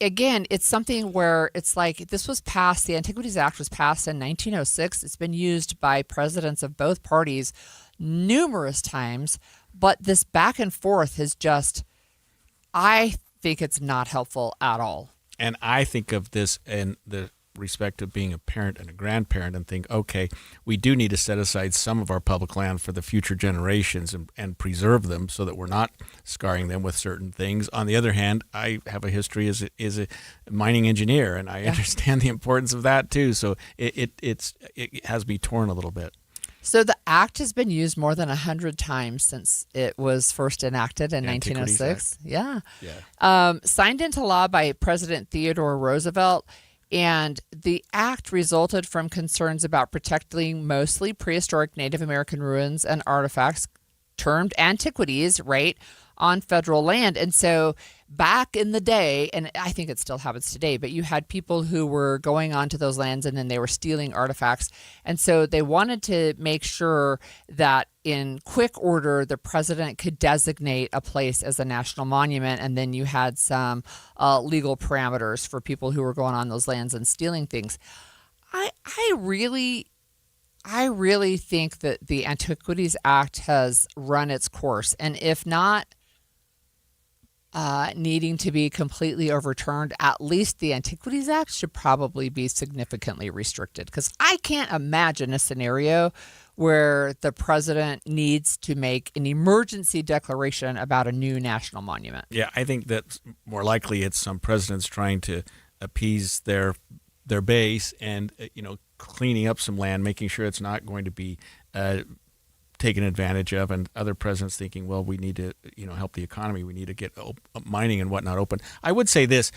again, it's something where it's like this was passed, the Antiquities Act was passed in 1906. It's been used by presidents of both parties numerous times, but this back and forth has just, I think it's not helpful at all. And I think of this in the respect of being a parent and a grandparent and think, okay, we do need to set aside some of our public land for the future generations and preserve them so that we're not scarring them with certain things. On the other hand, I have a history as a mining engineer, and I understand the importance of that too. So it has me torn a little bit. So the act has been used more than 100 times since it was first enacted in 1906. Yeah. Signed into law by President Theodore Roosevelt. And the act resulted from concerns about protecting mostly prehistoric Native American ruins and artifacts termed antiquities, right, on federal land. And so back in the day, and I think it still happens today, but you had people who were going onto those lands and then they were stealing artifacts. And so they wanted to make sure that in quick order, the president could designate a place as a national monument. And then you had some legal parameters for people who were going on those lands and stealing things. I really think that the Antiquities Act has run its course. And if not needing to be completely overturned, at least the Antiquities Act should probably be significantly restricted, because I can't imagine a scenario where the president needs to make an emergency declaration about a new national monument. Yeah, I think that's more likely it's some presidents trying to appease their base, and cleaning up some land, making sure it's not going to be taken advantage of, and other presidents thinking, well, we need to help the economy, we need to get mining and whatnot open. I would say this: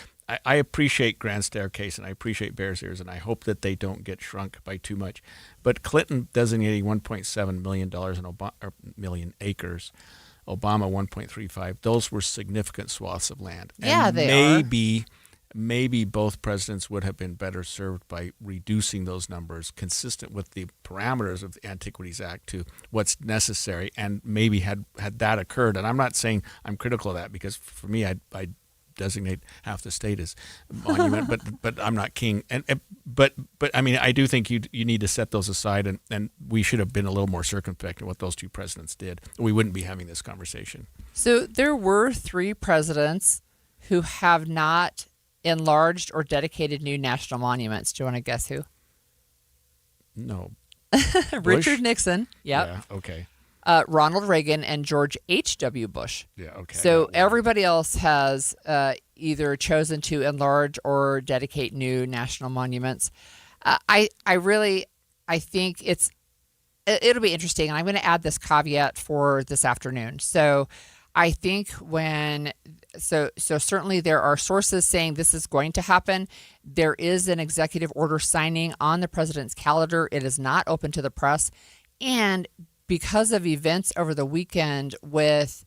I appreciate Grand Staircase and I appreciate Bears Ears, and I hope that they don't get shrunk by too much. But Clinton designating $1.7 million in million acres, Obama 1.35. Those were significant swaths of land. Yeah, and maybe both presidents would have been better served by reducing those numbers consistent with the parameters of the Antiquities Act to what's necessary, and maybe had that occurred. And I'm not saying I'm critical of that, because for me, I designate half the state as monument, but I'm not king. But I mean, I do think you need to set those aside, and we should have been a little more circumspect in what those two presidents did. We wouldn't be having this conversation. So there were 3 presidents who have not enlarged or dedicated new national monuments. Do you want to guess who? No. Richard Nixon. Yep. Yeah. Okay. Ronald Reagan and George H.W. Bush. Yeah, okay. So everybody else has either chosen to enlarge or dedicate new national monuments. I think it'll be interesting, and I'm going to add this caveat for this afternoon. So I think so certainly there are sources saying this is going to happen. There is an executive order signing on the president's calendar. It is not open to the press, and because of events over the weekend with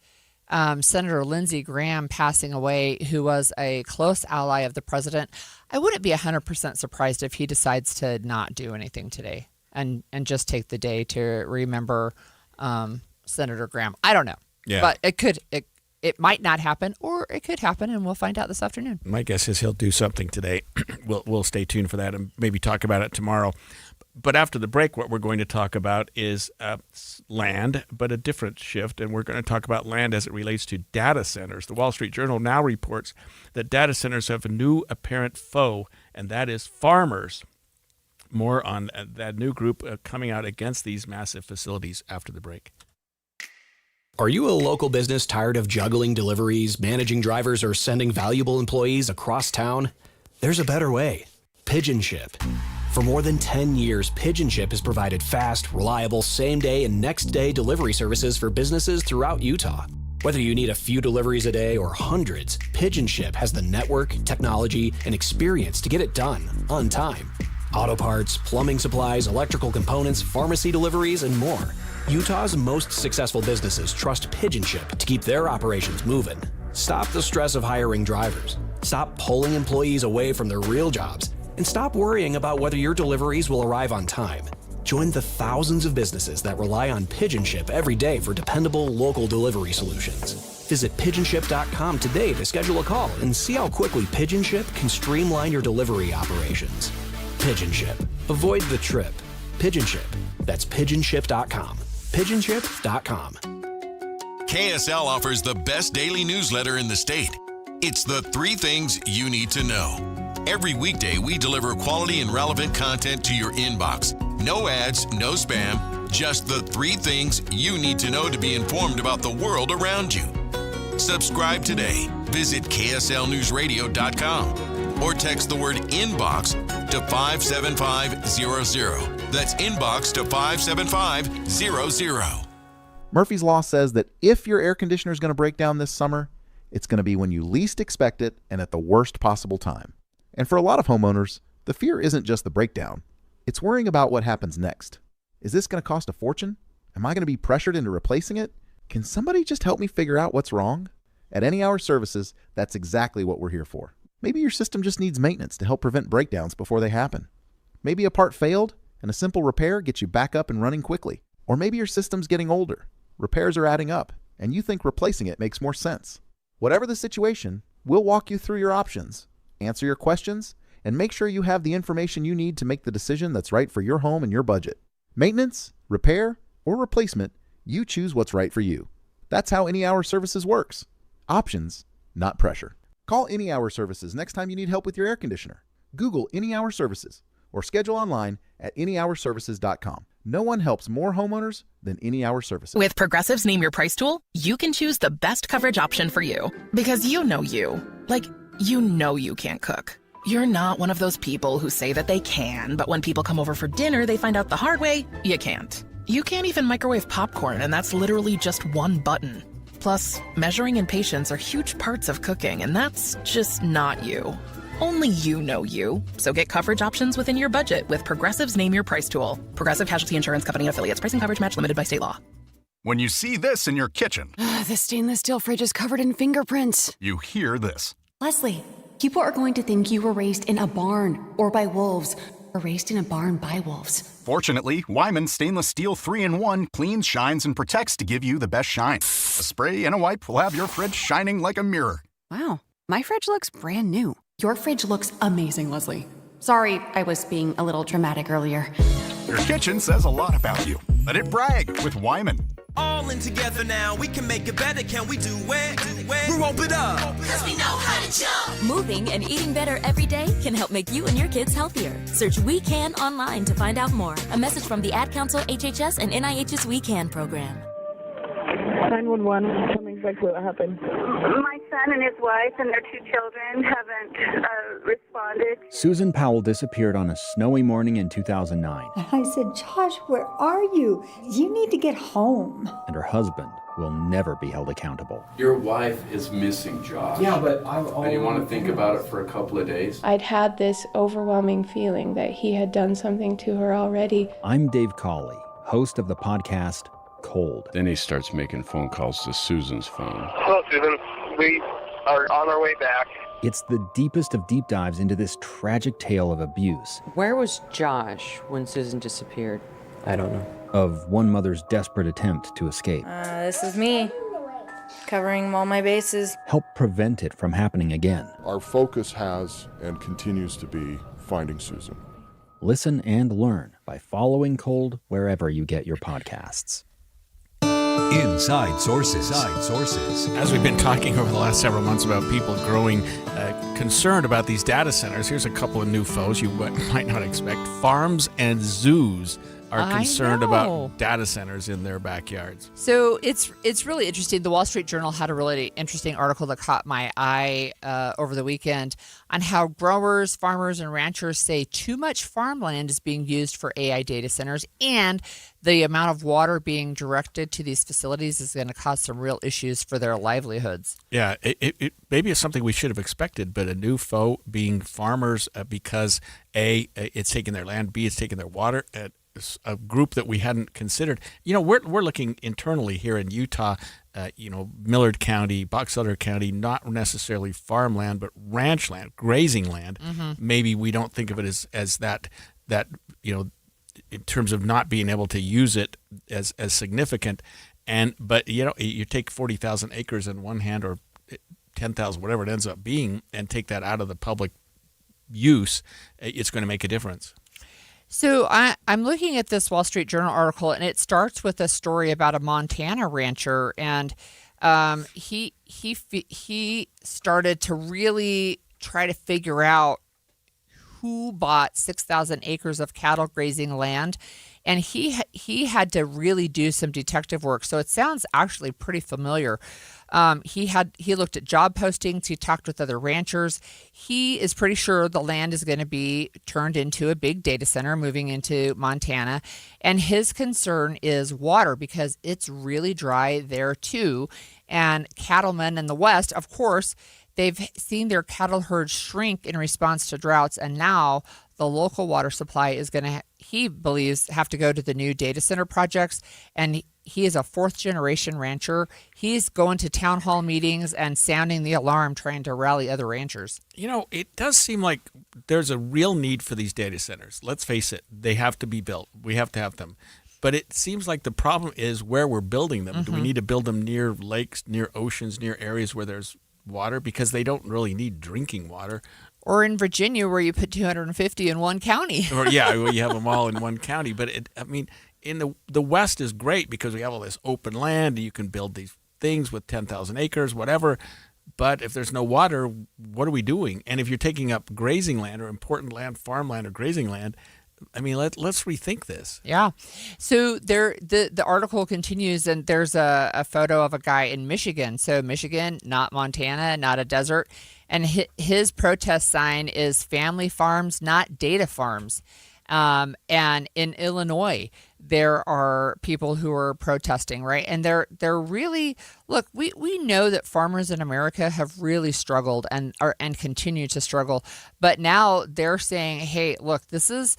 Senator Lindsey Graham passing away, who was a close ally of the president, I wouldn't be 100% surprised if he decides to not do anything today and just take the day to remember Senator Graham. I don't know. Yeah. But it might not happen, or it could happen, and we'll find out this afternoon. My guess is he'll do something today. We'll stay tuned for that and maybe talk about it tomorrow. But after the break, what we're going to talk about is land, but a different shift. And we're going to talk about land as it relates to data centers. The Wall Street Journal now reports that data centers have a new apparent foe, and that is farmers. More on that new group coming out against these massive facilities after the break. Are you a local business tired of juggling deliveries, managing drivers, or sending valuable employees across town? There's a better way. Pigeon Ship. For more than 10 years, Pigeon Ship has provided fast, reliable, same-day and next-day delivery services for businesses throughout Utah. Whether you need a few deliveries a day or hundreds, Pigeon Ship has the network, technology, and experience to get it done on time. Auto parts, plumbing supplies, electrical components, pharmacy deliveries, and more. Utah's most successful businesses trust Pigeon Ship to keep their operations moving. Stop the stress of hiring drivers. Stop pulling employees away from their real jobs. And stop worrying about whether your deliveries will arrive on time. Join the thousands of businesses that rely on Pigeon Ship every day for dependable local delivery solutions. Visit pigeonship.com today to schedule a call and see how quickly Pigeon Ship can streamline your delivery operations. Pigeon Ship. Avoid the trip. Pigeon Ship. That's pigeonship.com. Pigeonship.com. KSL offers the best daily newsletter in the state. It's the 3 things you need to know. Every weekday, we deliver quality and relevant content to your inbox. No ads, no spam, just the 3 things you need to know to be informed about the world around you. Subscribe today. Visit KSLNewsRadio.com or text the word inbox to 57500. That's inbox to 57500. Murphy's Law says that if your air conditioner is going to break down this summer, it's going to be when you least expect it and at the worst possible time. And for a lot of homeowners, the fear isn't just the breakdown. It's worrying about what happens next. Is this going to cost a fortune? Am I going to be pressured into replacing it? Can somebody just help me figure out what's wrong? At Any Hour Services, that's exactly what we're here for. Maybe your system just needs maintenance to help prevent breakdowns before they happen. Maybe a part failed, and a simple repair gets you back up and running quickly. Or maybe your system's getting older, repairs are adding up, and you think replacing it makes more sense. Whatever the situation, we'll walk you through your options, answer your questions, and make sure you have the information you need to make the decision that's right for your home and your budget. Maintenance, repair, or replacement, you choose what's right for you. That's how Any Hour Services works. Options, not pressure. Call Any Hour Services next time you need help with your air conditioner. Google Any Hour Services or schedule online at anyhourservices.com. No one helps more homeowners than Any Hour Services. With Progressive's Name Your Price tool, you can choose the best coverage option for you. Because you know you. Like, you know you can't cook. You're not one of those people who say that they can, but when people come over for dinner, they find out the hard way, you can't. You can't even microwave popcorn, and that's literally just one button. Plus, measuring and patience are huge parts of cooking, and that's just not you. Only you know you. So get coverage options within your budget with Progressive's Name Your Price tool. Progressive Casualty Insurance Company and Affiliates. Price and coverage match limited by state law. When you see this in your kitchen, The stainless steel fridge is covered in fingerprints. you hear this. Leslie, people are going to think you were raised in a barn or by wolves or raised in a barn by wolves. Fortunately, Wyman Stainless Steel 3-in-1 cleans, shines, and protects to give you the best shine. A spray and a wipe will have your fridge shining like a mirror. Wow, my fridge looks brand new. Your fridge looks amazing, Leslie. Sorry, I was being a little dramatic earlier. Your kitchen says a lot about you. Let it brag with Wyman. All in together now, we can make it better. Can we do it? We rope it up. Cause we know how to jump. Moving and eating better every day can help make you and your kids healthier. Search We Can online to find out more. A message from the Ad Council, HHS, and NIH's We Can program. 911, tell me exactly what happened. My son and his wife and their 2 children haven't responded. Susan Powell disappeared on a snowy morning in 2009. I said, Josh, where are you? You need to get home. And her husband will never be held accountable. Your wife is missing, Josh. Yeah, but And you want to think about it for a couple of days? I'd had this overwhelming feeling that he had done something to her already. I'm Dave Cawley, host of the podcast Cold. Then he starts making phone calls to Susan's phone. Hello, Susan. We are on our way back. It's the deepest of deep dives into this tragic tale of abuse. Where was Josh when Susan disappeared? I don't know. Of one mother's desperate attempt to escape. This is me, covering all my bases. Help prevent it from happening again. Our focus has and continues to be finding Susan. Listen and learn by following Cold wherever you get your podcasts. Inside Sources. As we've been talking over the last several months about people growing concerned about these data centers, here's a couple of new foes you might not expect. Farms and zoos are concerned about data centers in their backyards. So it's really interesting. The Wall Street Journal had a really interesting article that caught my eye over the weekend on how growers, farmers, and ranchers say too much farmland is being used for AI data centers, and the amount of water being directed to these facilities is going to cause some real issues for their livelihoods. Yeah, it maybe it's something we should have expected, but a new foe being farmers because A, it's taking their land, B, it's taking their water, a group that we hadn't considered. You know, we're looking internally here in Utah, Millard County, Box Elder County, not necessarily farmland, but ranch land, grazing land. Mm-hmm. Maybe we don't think of it as that, in terms of not being able to use it as significant. But you take 40,000 acres in one hand or 10,000, whatever it ends up being, and take that out of the public use, it's going to make a difference. So I'm looking at this Wall Street Journal article, and it starts with a story about a Montana rancher, and he started to really try to figure out who bought 6,000 acres of cattle grazing land, and he had to really do some detective work. So it sounds actually pretty familiar. He looked at job postings. He talked with other ranchers. He is pretty sure the land is going to be turned into a big data center moving into Montana. And his concern is water because it's really dry there too. And cattlemen in the West, of course, they've seen their cattle herds shrink in response to droughts. And now the local water supply is going to, he believes, have to go to the new data center projects. And he is a 4th-generation rancher. He's going to town hall meetings and sounding the alarm, trying to rally other ranchers. It does seem like there's a real need for these data centers. Let's face it, they have to be built. We have to have them. But it seems like the problem is where we're building them. Mm-hmm. Do we need to build them near lakes, near oceans, near areas where there's water? Because they don't really need drinking water. Or in Virginia, where you put 250 in one county. Or you have them all in one county. But in the West is great because we have all this open land and you can build these things with 10,000 acres, whatever. But if there's no water, what are we doing? And if you're taking up grazing land or important land, farmland or grazing land, let's rethink this. Yeah. So the article continues, and there's a photo of a guy in Michigan. So Michigan, not Montana, not a desert. And his protest sign is family farms, not data farms. And in Illinois, there are people who are protesting, right? And they're really, look, we know that farmers in America have really struggled and continue to struggle. But now they're saying, hey, look, this is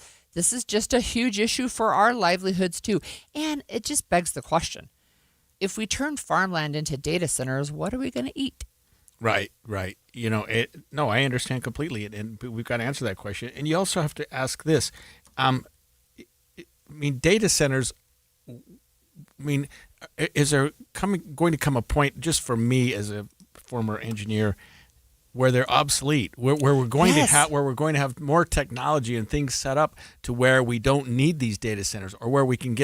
just a huge issue for our livelihoods too. And it just begs the question. If we turn farmland into data centers, what are we going to eat? Right. No, I understand completely, and we've got to answer that question. And you also have to ask this. Data centers. Is there going to come a point, just for me as a former engineer, where they're obsolete, where we're going to have more technology and things set up to where we don't need these data centers, or where we can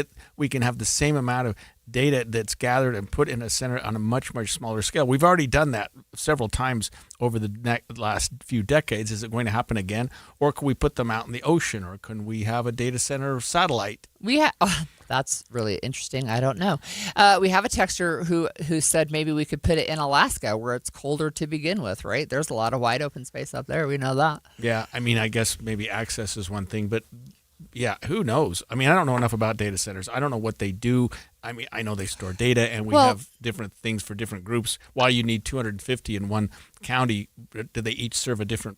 have the same amount of data that's gathered and put in a center on a much, much smaller scale. We've already done that several times over the last few decades. Is it going to happen again? Or can we put them out in the ocean? Or can we have a data center satellite? That's really interesting. I don't know. We have a texter who said maybe we could put it in Alaska where it's colder to begin with, right? There's a lot of wide open space up there. We know that. Yeah. I guess maybe access is one thing, but yeah, who knows? I don't know enough about data centers. I don't know what they do. I know they store data, and we have different things for different groups. Why you need 250 in one county? Do they each serve a different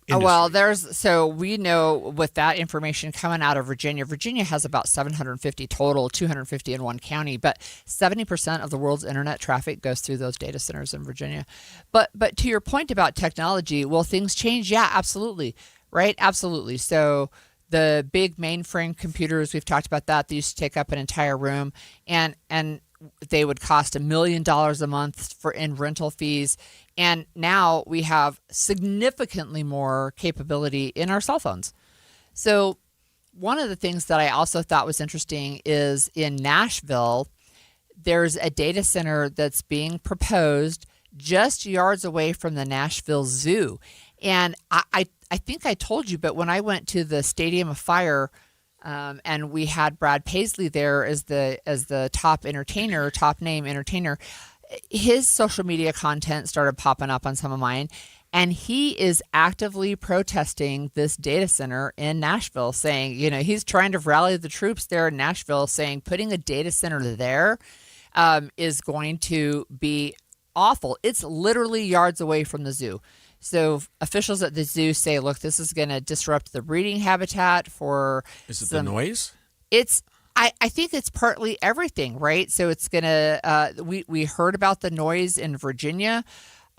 industry? So we know with that information coming out of Virginia. Virginia has about 750 total, 250 in one county, but 70% of the world's internet traffic goes through those data centers in Virginia. But to your point about technology, will things change? Yeah, absolutely. Right? Absolutely. So the big mainframe computers, we've talked about that. They used to take up an entire room, and they would cost $1 million a month in rental fees. And now we have significantly more capability in our cell phones. So one of the things that I also thought was interesting is in Nashville, there's a data center that's being proposed just yards away from the Nashville Zoo. And I think I told you, but when I went to the Stadium of Fire, and we had Brad Paisley there as the top name entertainer, his social media content started popping up on some of mine, and he is actively protesting this data center in Nashville, saying, he's trying to rally the troops there in Nashville, saying putting a data center there is going to be awful. It's literally yards away from the zoo. So officials at the zoo say, look, this is going to disrupt the breeding habitat for... Is it the noise? I think it's partly everything, right? So it's going to... we heard about the noise in Virginia.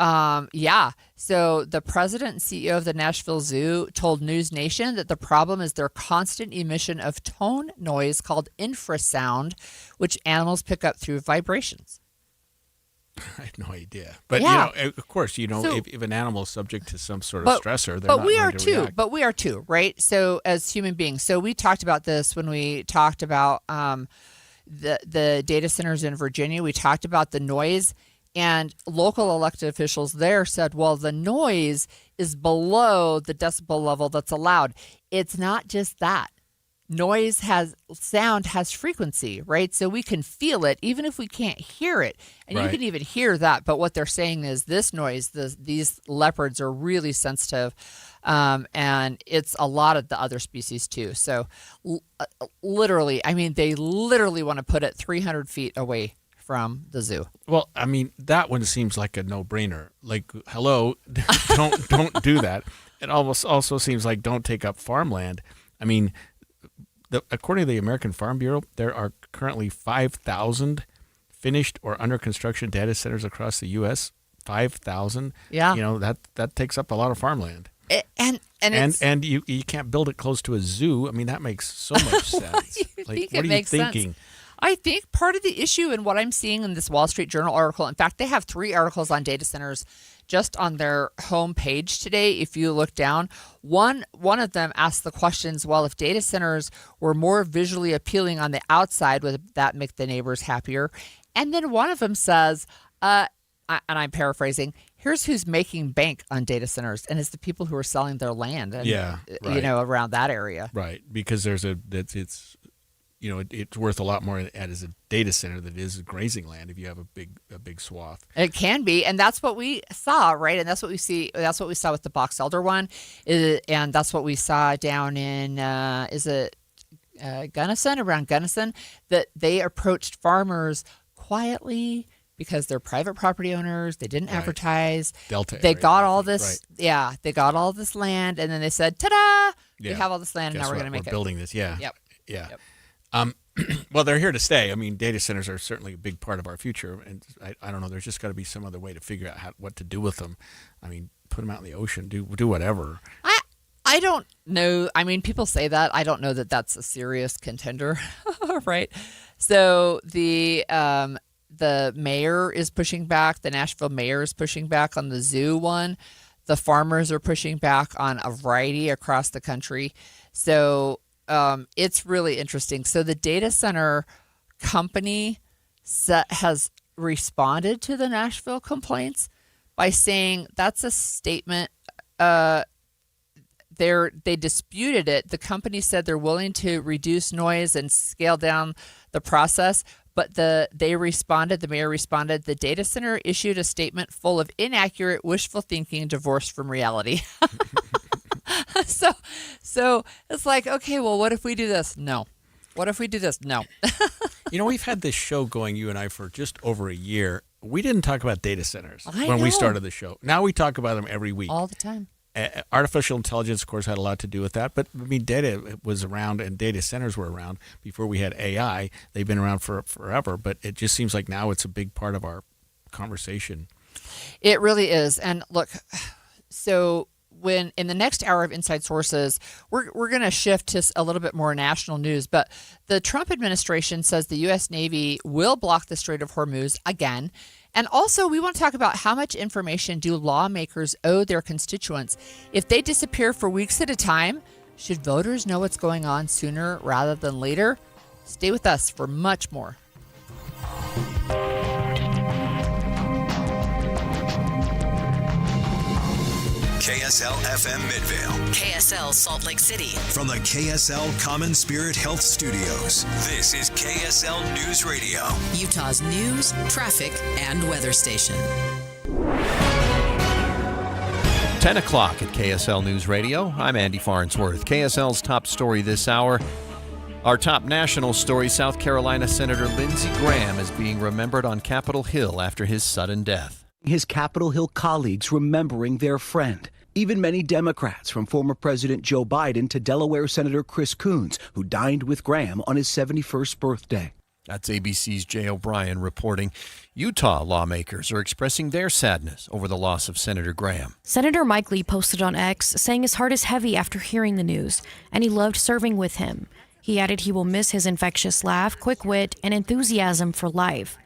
Yeah. So the president and CEO of the Nashville Zoo told News Nation that the problem is their constant emission of tone noise called infrasound, which animals pick up through vibrations. I had no idea. But, of course, if an animal is subject to some sort of stressor, they're not going to react. But we are too, right? So as human beings. So we talked about this when we talked about the data centers in Virginia. We talked about the noise, and local elected officials there said, well, the noise is below the decibel level that's allowed. It's not just that. Sound has frequency, right? So we can feel it even if we can't hear it. And you can even hear that. But what they're saying is this noise, these leopards are really sensitive. And it's a lot of the other species too. So literally, they literally want to put it 300 feet away from the zoo. Well, that one seems like a no-brainer. Like, hello, don't do that. It almost also seems like don't take up farmland. According to the American Farm Bureau, there are currently 5,000 finished or under construction data centers across the U.S. 5,000. Yeah. That takes up a lot of farmland. And you can't build it close to a zoo. That makes so much sense. What are you thinking? Sense? I think part of the issue and what I'm seeing in this Wall Street Journal article, in fact, they have 3 articles on data centers just on their homepage today. If you look down, one of them asks the questions, well, if data centers were more visually appealing on the outside, would that make the neighbors happier? And then one of them says, and I'm paraphrasing, here's who's making bank on data centers, and it's the people who are selling their land and, around that area. Right, because it's worth a lot more as a data center than it is grazing land if you have a big swath. It can be, and that's what we saw, right? And that's what we see. That's what we saw with the Box Elder one, and that's what we saw down in Gunnison, around Gunnison, that they approached farmers quietly because they're private property owners. They didn't advertise. Delta. They area, got all this. Right. Yeah, they got all this land, and then they said, "Ta-da! We Yeah. have all this land, and Guess now we're what? going to make We're it." building this. Yeah. Yep. Yeah. Yep. Well, they're here to stay. I mean, data centers are certainly a big part of our future, and I don't know. There's just got to be some other way to figure out what to do with them. I mean, put them out in the ocean. Do whatever. I don't know. I mean, people say that. I don't know that that's a serious contender, right? So the mayor is pushing back. The Nashville mayor is pushing back on the zoo one. The farmers are pushing back on a variety across the country. So it's really interesting. So the data center company has responded to the Nashville complaints by saying that's a statement. They disputed it. The company said they're willing to reduce noise and scale down the process, but the mayor responded, the data center issued a statement full of inaccurate, wishful thinking, divorced from reality. So it's like, okay, well, what if we do this? No. What if we do this? No. We've had this show going, you and I, for just over a year. We didn't talk about data centers I when know. we started the show. Now we talk about them every week. All the time. Artificial intelligence, of course, had a lot to do with that. But, I mean, data was around and data centers were around before we had AI. They've been around for forever. But it just seems like now it's a big part of our conversation. It really is. And look, so when in the next hour of Inside Sources, we're going to shift to a little bit more national news. But the Trump administration says the U.S. Navy will block the Strait of Hormuz again. And also, we want to talk about how much information do lawmakers owe their constituents. If they disappear for weeks at a time, should voters know what's going on sooner rather than later? Stay with us for much more. KSL FM Midvale. KSL Salt Lake City. From the KSL Common Spirit Health Studios, this is KSL News Radio. Utah's news, traffic, and weather station. 10 o'clock at KSL News Radio. I'm Andy Farnsworth. KSL's top story this hour. Our top national story, South Carolina Senator Lindsey Graham is being remembered on Capitol Hill after his sudden death. His Capitol Hill colleagues remembering their friend. Even many Democrats, from former President Joe Biden to Delaware Senator Chris Coons, who dined with Graham on his 71st birthday. That's ABC's Jay O'Brien reporting. Utah lawmakers are expressing their sadness over the loss of Senator Graham. Senator Mike Lee posted on X saying his heart is heavy after hearing the news, and he loved serving with him. He added he will miss his infectious laugh, quick wit, and enthusiasm for life.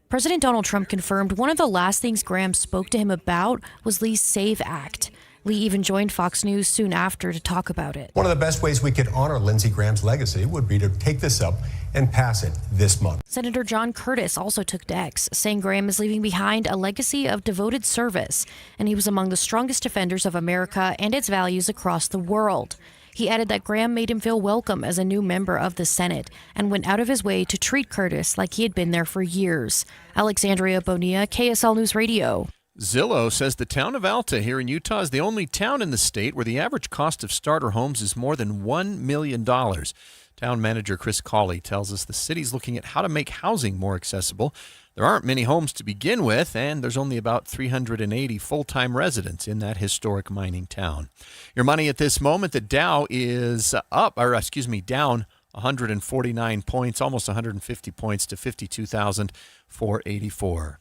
President Donald Trump confirmed one of the last things Graham spoke to him about was Lee's SAVE Act. Lee even joined Fox News soon after to talk about it. One of the best ways we could honor Lindsey Graham's legacy would be to take this up and pass it this month. Senator John Curtis also took to X, saying Graham is leaving behind a legacy of devoted service, and he was among the strongest defenders of America and its values across the world. He added that Graham made him feel welcome as a new member of the Senate and went out of his way to treat Curtis like he had been there for years. Alexandria Bonilla, KSL News Radio. Zillow says the town of Alta here in Utah is the only town in the state where the average cost of starter homes is more than $1 million. Town manager Chris Cawley tells us the city's looking at how to make housing more accessible. There aren't many homes to begin with, and there's only about 380 full-time residents in that historic mining town. Your money at this moment, the Dow is down 149 points, almost 150 points to 52,484.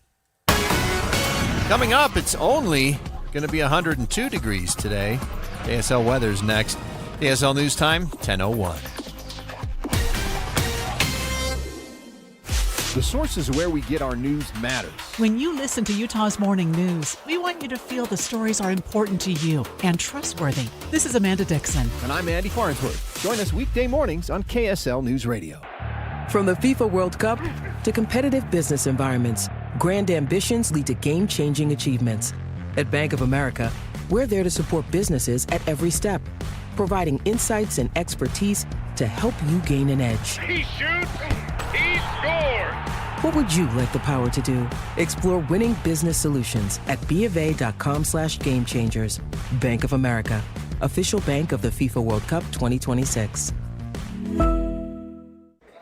Coming up, it's only going to be 102 degrees today. KSL weather's next. KSL News Time, 10:01. The sources where we get our news matters. When you listen to Utah's Morning News, we want you to feel the stories are important to you and trustworthy. This is Amanda Dixon. And I'm Andy Farnsworth. Join us weekday mornings on KSL News Radio. From the FIFA World Cup to competitive business environments, grand ambitions lead to game-changing achievements. At Bank of America, we're there to support businesses at every step. providing insights and expertise to help you gain an edge. He shoots, he scores! What would you like the power to do? Explore winning business solutions at BofA.com/gamechangers. Bank of America, official bank of the FIFA World Cup 2026.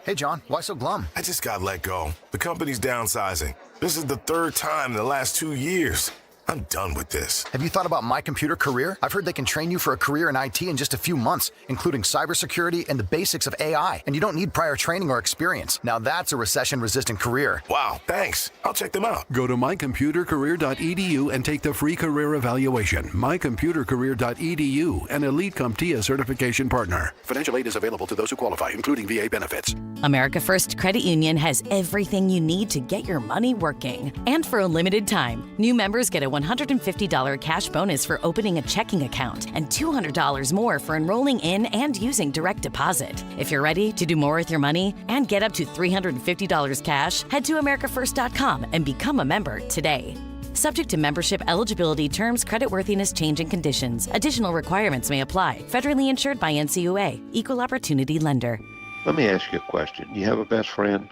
Hey, John, why so glum? I just got let go. The company's downsizing. This is the third time in the last 2 years. I'm done with this. Have you thought about My Computer Career? I've heard they can train you for a career in IT in just a few months, including cybersecurity and the basics of AI. And you don't need prior training or experience. Now that's a recession-resistant career. Wow, thanks. I'll check them out. Go to mycomputercareer.edu and take the free career evaluation. Mycomputercareer.edu, an Elite CompTIA certification partner. Financial aid is available to those who qualify, including VA benefits. America First Credit Union has everything you need to get your money working. And for a limited time, new members get a $150 cash bonus for opening a checking account and $200 more for enrolling in and using direct deposit. If you're ready to do more with your money and get up to $350 cash, head to americafirst.com and become a member today. Subject to membership eligibility terms, creditworthiness, change and conditions. Additional requirements may apply. Federally insured by NCUA. Equal Opportunity Lender. Let me ask you a question. You have a best friend?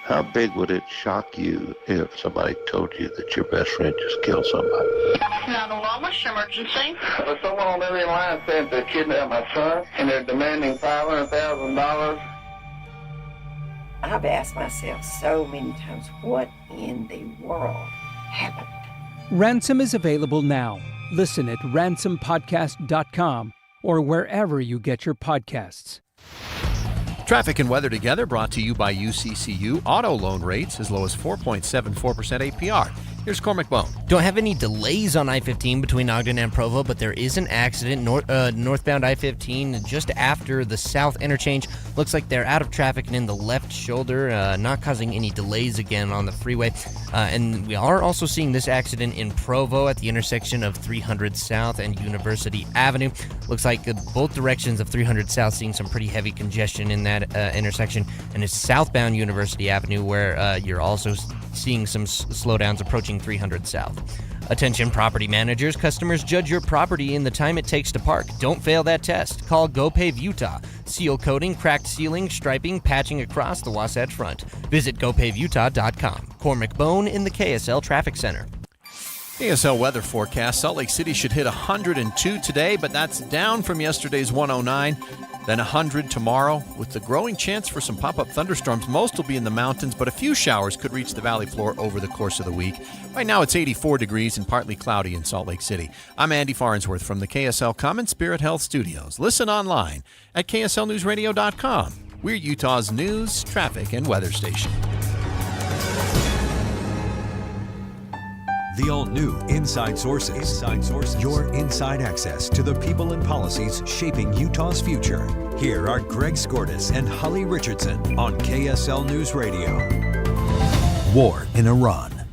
How big would it shock you if somebody told you that your best friend just killed somebody? 911, what's your emergency? Someone on every line said they kidnapped my son, and they're demanding $500,000. I've asked myself so many times, what in the world happened? Ransom is available now. Listen at ransompodcast.com or wherever you get your podcasts. Traffic and weather together brought to you by UCCU. Auto loan rates as low as 4.74% APR. Here's Cormac Bone. Don't have any delays on I-15 between Ogden and Provo, but there is an accident northbound I-15 just after the south interchange. Looks like they're out of traffic and in the left shoulder, not causing any delays again on the freeway. And we are also seeing this accident in Provo at the intersection of 300 South and University Avenue. Looks like both directions of 300 South seeing some pretty heavy congestion in that intersection. And it's southbound University Avenue where you're also seeing some slowdowns approaching 300 South. Attention property managers, customers judge your property in the time it takes to park. Don't fail that test. Call GoPave Utah. Seal coating, cracked ceiling, striping, patching across the Wasatch Front. Visit GoPaveUtah.com. Cormac Bone in the KSL Traffic Center. KSL weather forecast. Salt Lake City should hit 102 today, but that's down from yesterday's 109. Then 100 tomorrow, with the growing chance for some pop-up thunderstorms. Most will be in the mountains, but a few showers could reach the valley floor over the course of the week. Right now it's 84 degrees and partly cloudy in Salt Lake City. I'm Andy Farnsworth from the KSL Common Spirit Health Studios. Listen online at KSLNewsRadio.com. We're Utah's news, traffic, and weather station. The all-new Inside Sources. Your inside access to the people and policies shaping Utah's future. Here are Greg Skordas and Holly Richardson on KSL News Radio. War in Iran.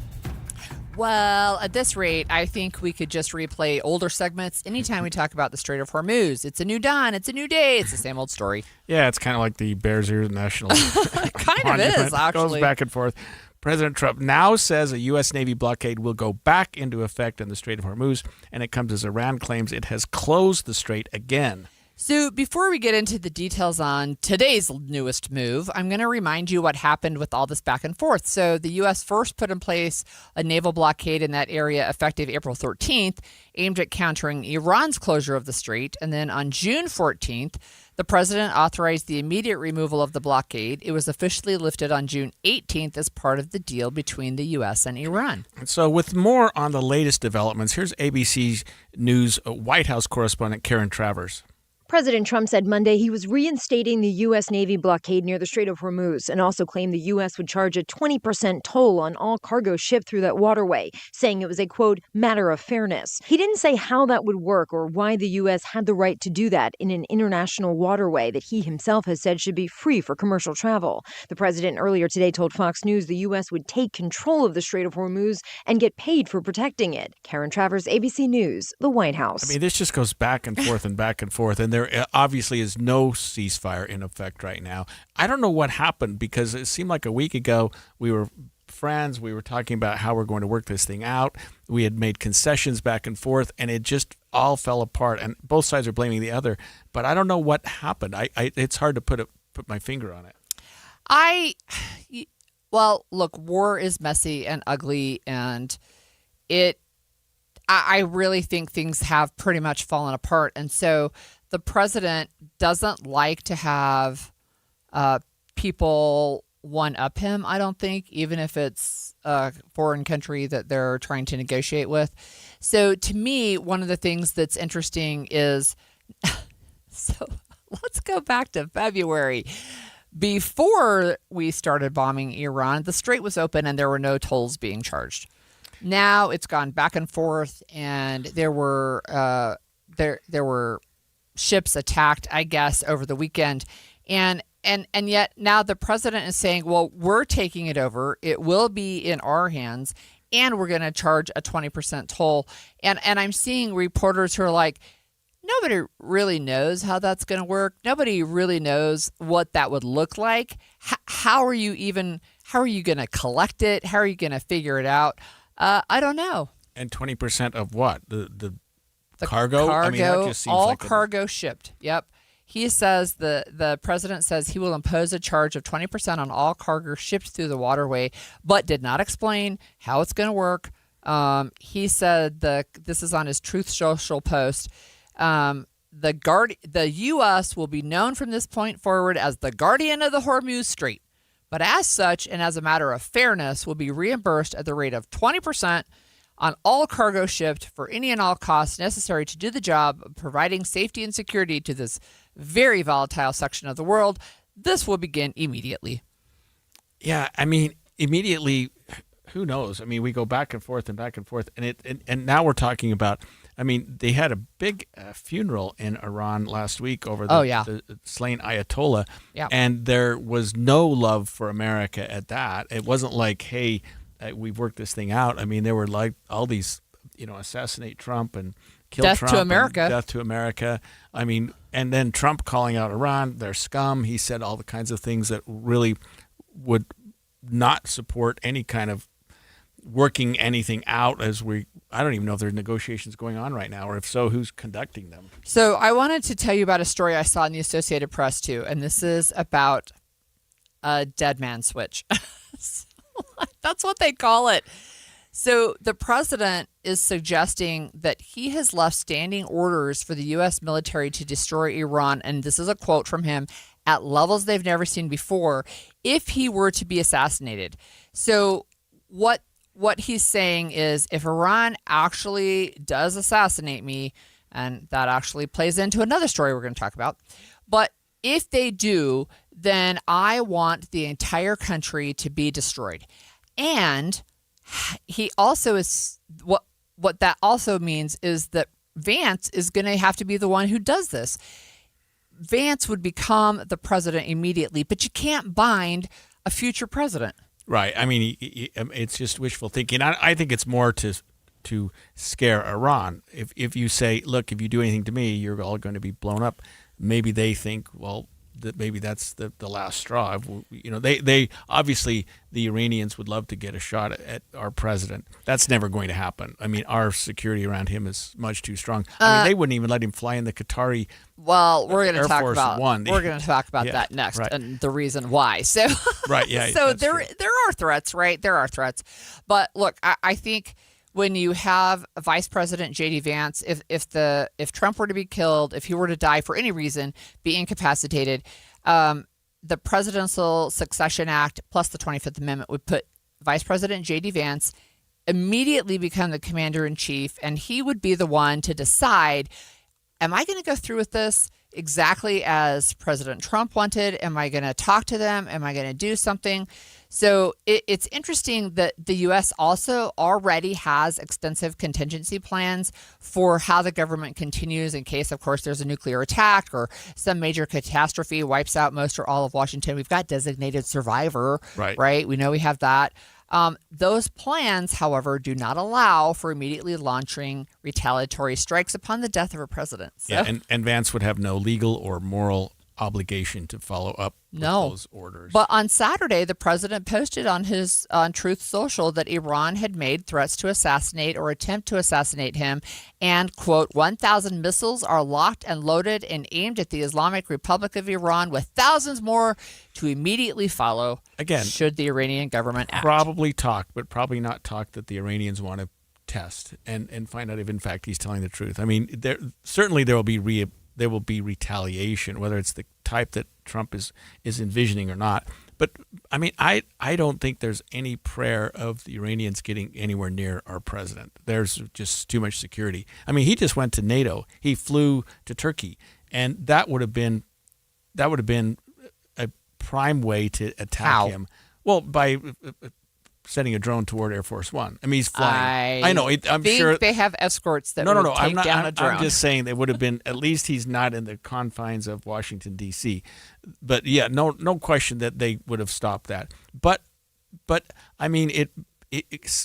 Well, at this rate, I think we could just replay older segments anytime we talk about the Strait of Hormuz. It's a new dawn. It's a new day. It's the same old story. Yeah, it's kind of like the Bears Ears National. Kind of is, actually. It goes back and forth. President Trump now says a U.S. Navy blockade will go back into effect in the Strait of Hormuz, and it comes as Iran claims it has closed the strait again. So before we get into the details on today's newest move, I'm going to remind you what happened with all this back and forth. So the U.S. first put in place a naval blockade in that area effective April 13th, aimed at countering Iran's closure of the strait. And then on June 14th, the president authorized the immediate removal of the blockade. It was officially lifted on June 18th as part of the deal between the U.S. and Iran. So with more on the latest developments, here's ABC News White House correspondent Karen Travers. President Trump said Monday he was reinstating the U.S. Navy blockade near the Strait of Hormuz and also claimed the U.S. would charge a 20% toll on all cargo shipped through that waterway, saying it was a, quote, matter of fairness. He didn't say how that would work or why the U.S. had the right to do that in an international waterway that he himself has said should be free for commercial travel. The president earlier today told Fox News the U.S. would take control of the Strait of Hormuz and get paid for protecting it. Karen Travers, ABC News, the White House. I mean, this just goes back and forth and back and forth, and there obviously is no ceasefire in effect right now. I don't know what happened because it seemed like a week ago we were friends. We were talking about how we're going to work this thing out. We had made concessions back and forth, and it just all fell apart. And both sides are blaming the other. But I don't know what happened. It's hard to put my finger on it. Well, look, war is messy and ugly, and I really think things have pretty much fallen apart. And so the president doesn't like to have people one-up him, I don't think, even if it's a foreign country that they're trying to negotiate with. So to me, one of the things that's interesting is, so let's go back to February. Before we started bombing Iran, the strait was open and there were no tolls being charged. Now it's gone back and forth, and there were ships attacked, I guess, over the weekend, and yet now the president is saying, well, we're taking it over. It will be in our hands, and we're going to charge a 20% toll. And I'm seeing reporters who are like, nobody really knows how that's going to work. Nobody really knows what that would look like. How are you going to collect it? How are you going to figure it out? I don't know. And 20% of what? The cargo? I mean, that just seems all like cargo shipped. Yep. He says the president says he will impose a charge of 20% on all cargo shipped through the waterway, but did not explain how it's going to work. He said this is on his Truth Social post. The U.S. will be known from this point forward as the guardian of the Hormuz Strait, but as such and as a matter of fairness will be reimbursed at the rate of 20% on all cargo shipped for any and all costs necessary to do the job of providing safety and security to this very volatile section of the world. This will begin immediately. Yeah, I mean, immediately, who knows? I mean, we go back and forth, and now we're talking about, I mean, they had a big funeral in Iran last week over the slain Ayatollah, and there was no love for America at that. It wasn't like, hey, we've worked this thing out. I mean, there were like all these, assassinate Trump and kill Death Trump. to America. Death to America. I mean, and then Trump calling out Iran, they're scum. He said all the kinds of things that really would not support any kind of working anything out I don't even know if there's negotiations going on right now, or if so, who's conducting them. So I wanted to tell you about a story I saw in the Associated Press too, and this is about a dead man switch. That's what they call it. So the president is suggesting that he has left standing orders for the U.S. military to destroy Iran, and this is a quote from him, at levels they've never seen before, if he were to be assassinated. So what he's saying is, if Iran actually does assassinate me, and that actually plays into another story we're going to talk about, but if they do, then I want the entire country to be destroyed. And he also is what that also means is that Vance is going to have to be the one who does this. Vance would become the president immediately, but you can't bind a future president. Right. I mean, it's just wishful thinking. I think it's more to scare Iran. If you say, look, if you do anything to me, you're all going to be blown up. Maybe they think, well, that maybe that's the last straw. They obviously, the Iranians would love to get a shot at our president. That's never going to happen. I mean, our security around him is much too strong. I mean, they wouldn't even let him fly in the Qatari. Well, we're going Air to talk Force about One. We're going to talk about that next, and the reason why. So right, yeah. So there are threats, right? There are threats, but look, I think when you have Vice President J.D. Vance, if Trump were to be killed, if he were to die for any reason, be incapacitated, the Presidential Succession Act plus the 25th Amendment would put Vice President J.D. Vance immediately become the commander-in-chief, and he would be the one to decide, am I going to go through with this exactly as President Trump wanted? Am I going to talk to them? Am I going to do something? So it's interesting that the U.S. also already has extensive contingency plans for how the government continues in case, of course, there's a nuclear attack or some major catastrophe wipes out most or all of Washington. We've got designated survivor, right? We know we have that. Those plans, however, do not allow for immediately launching retaliatory strikes upon the death of a president. So. Yeah, and Vance would have no legal or moral obligation to follow up with No. those orders. But on Saturday, the president posted on his Truth Social that Iran had made threats to assassinate or attempt to assassinate him, and, quote, 1,000 missiles are locked and loaded and aimed at the Islamic Republic of Iran, with thousands more to immediately follow. Again, should the Iranian government act. Probably talk, but probably not talk that the Iranians want to test and find out if in fact he's telling the truth. I mean, there will be retaliation, whether it's the type that Trump is envisioning or not. But I mean, I don't think there's any prayer of the Iranians getting anywhere near our president. There's just too much security. I mean, he just went to NATO. He flew to Turkey, and that would have been a prime way to attack him. Well, by sending a drone toward Air Force One. I mean, he's flying. I know. I'm think sure they have escorts that no. would take down a drone. I'm just saying they would have been. At least he's not in the confines of Washington D.C. But yeah, no question that they would have stopped that. But I mean, it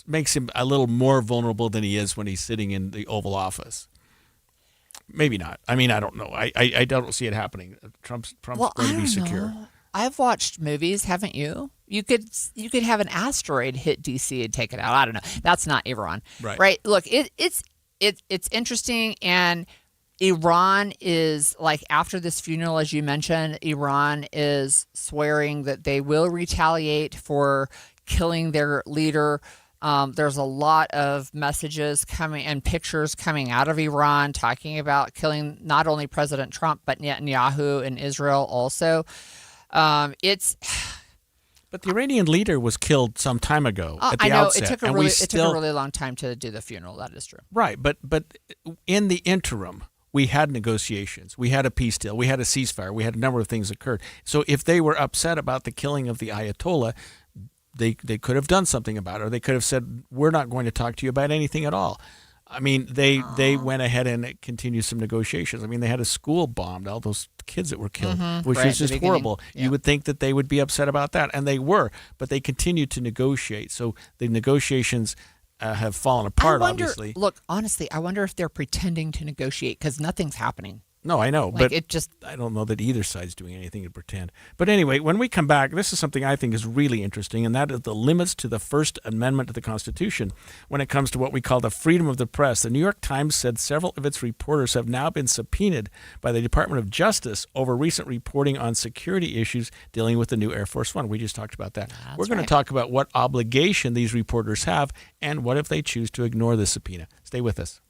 makes him a little more vulnerable than he is when he's sitting in the Oval Office. Maybe not. I mean, I don't know. I don't see it happening. Trump's going to be secure. I've watched movies, haven't you? You could have an asteroid hit DC and take it out. I don't know. That's not Iran, right? Look, it's interesting, and Iran is, like, after this funeral, as you mentioned, Iran is swearing that they will retaliate for killing their leader. There's a lot of messages coming and pictures coming out of Iran talking about killing not only President Trump but Netanyahu in Israel also. But the Iranian leader was killed some time ago at the I know outset. it took a really long time to do the funeral. That is true. Right, but in the interim, we had negotiations. We had a peace deal. We had a ceasefire. We had a number of things occurred. So if they were upset about the killing of the Ayatollah, they could have done something about it, or they could have said, we're not going to talk to you about anything at all. I mean, they went ahead and continued some negotiations. I mean, they had a school bombed, all those kids that were killed, which was just horrible. Yeah. You would think that they would be upset about that, and they were, but they continued to negotiate. So the negotiations have fallen apart, obviously. Look, honestly, I wonder if they're pretending to negotiate because nothing's happening. No, I know, like but I don't know that either side's doing anything to pretend. But anyway, when we come back, this is something I think is really interesting, and that is the limits to the First Amendment to the Constitution when it comes to what we call the freedom of the press. The New York Times said several of its reporters have now been subpoenaed by the Department of Justice over recent reporting on security issues dealing with the new Air Force One. We just talked about that. We're going to talk about what obligation these reporters have and what if they choose to ignore the subpoena. Stay with us.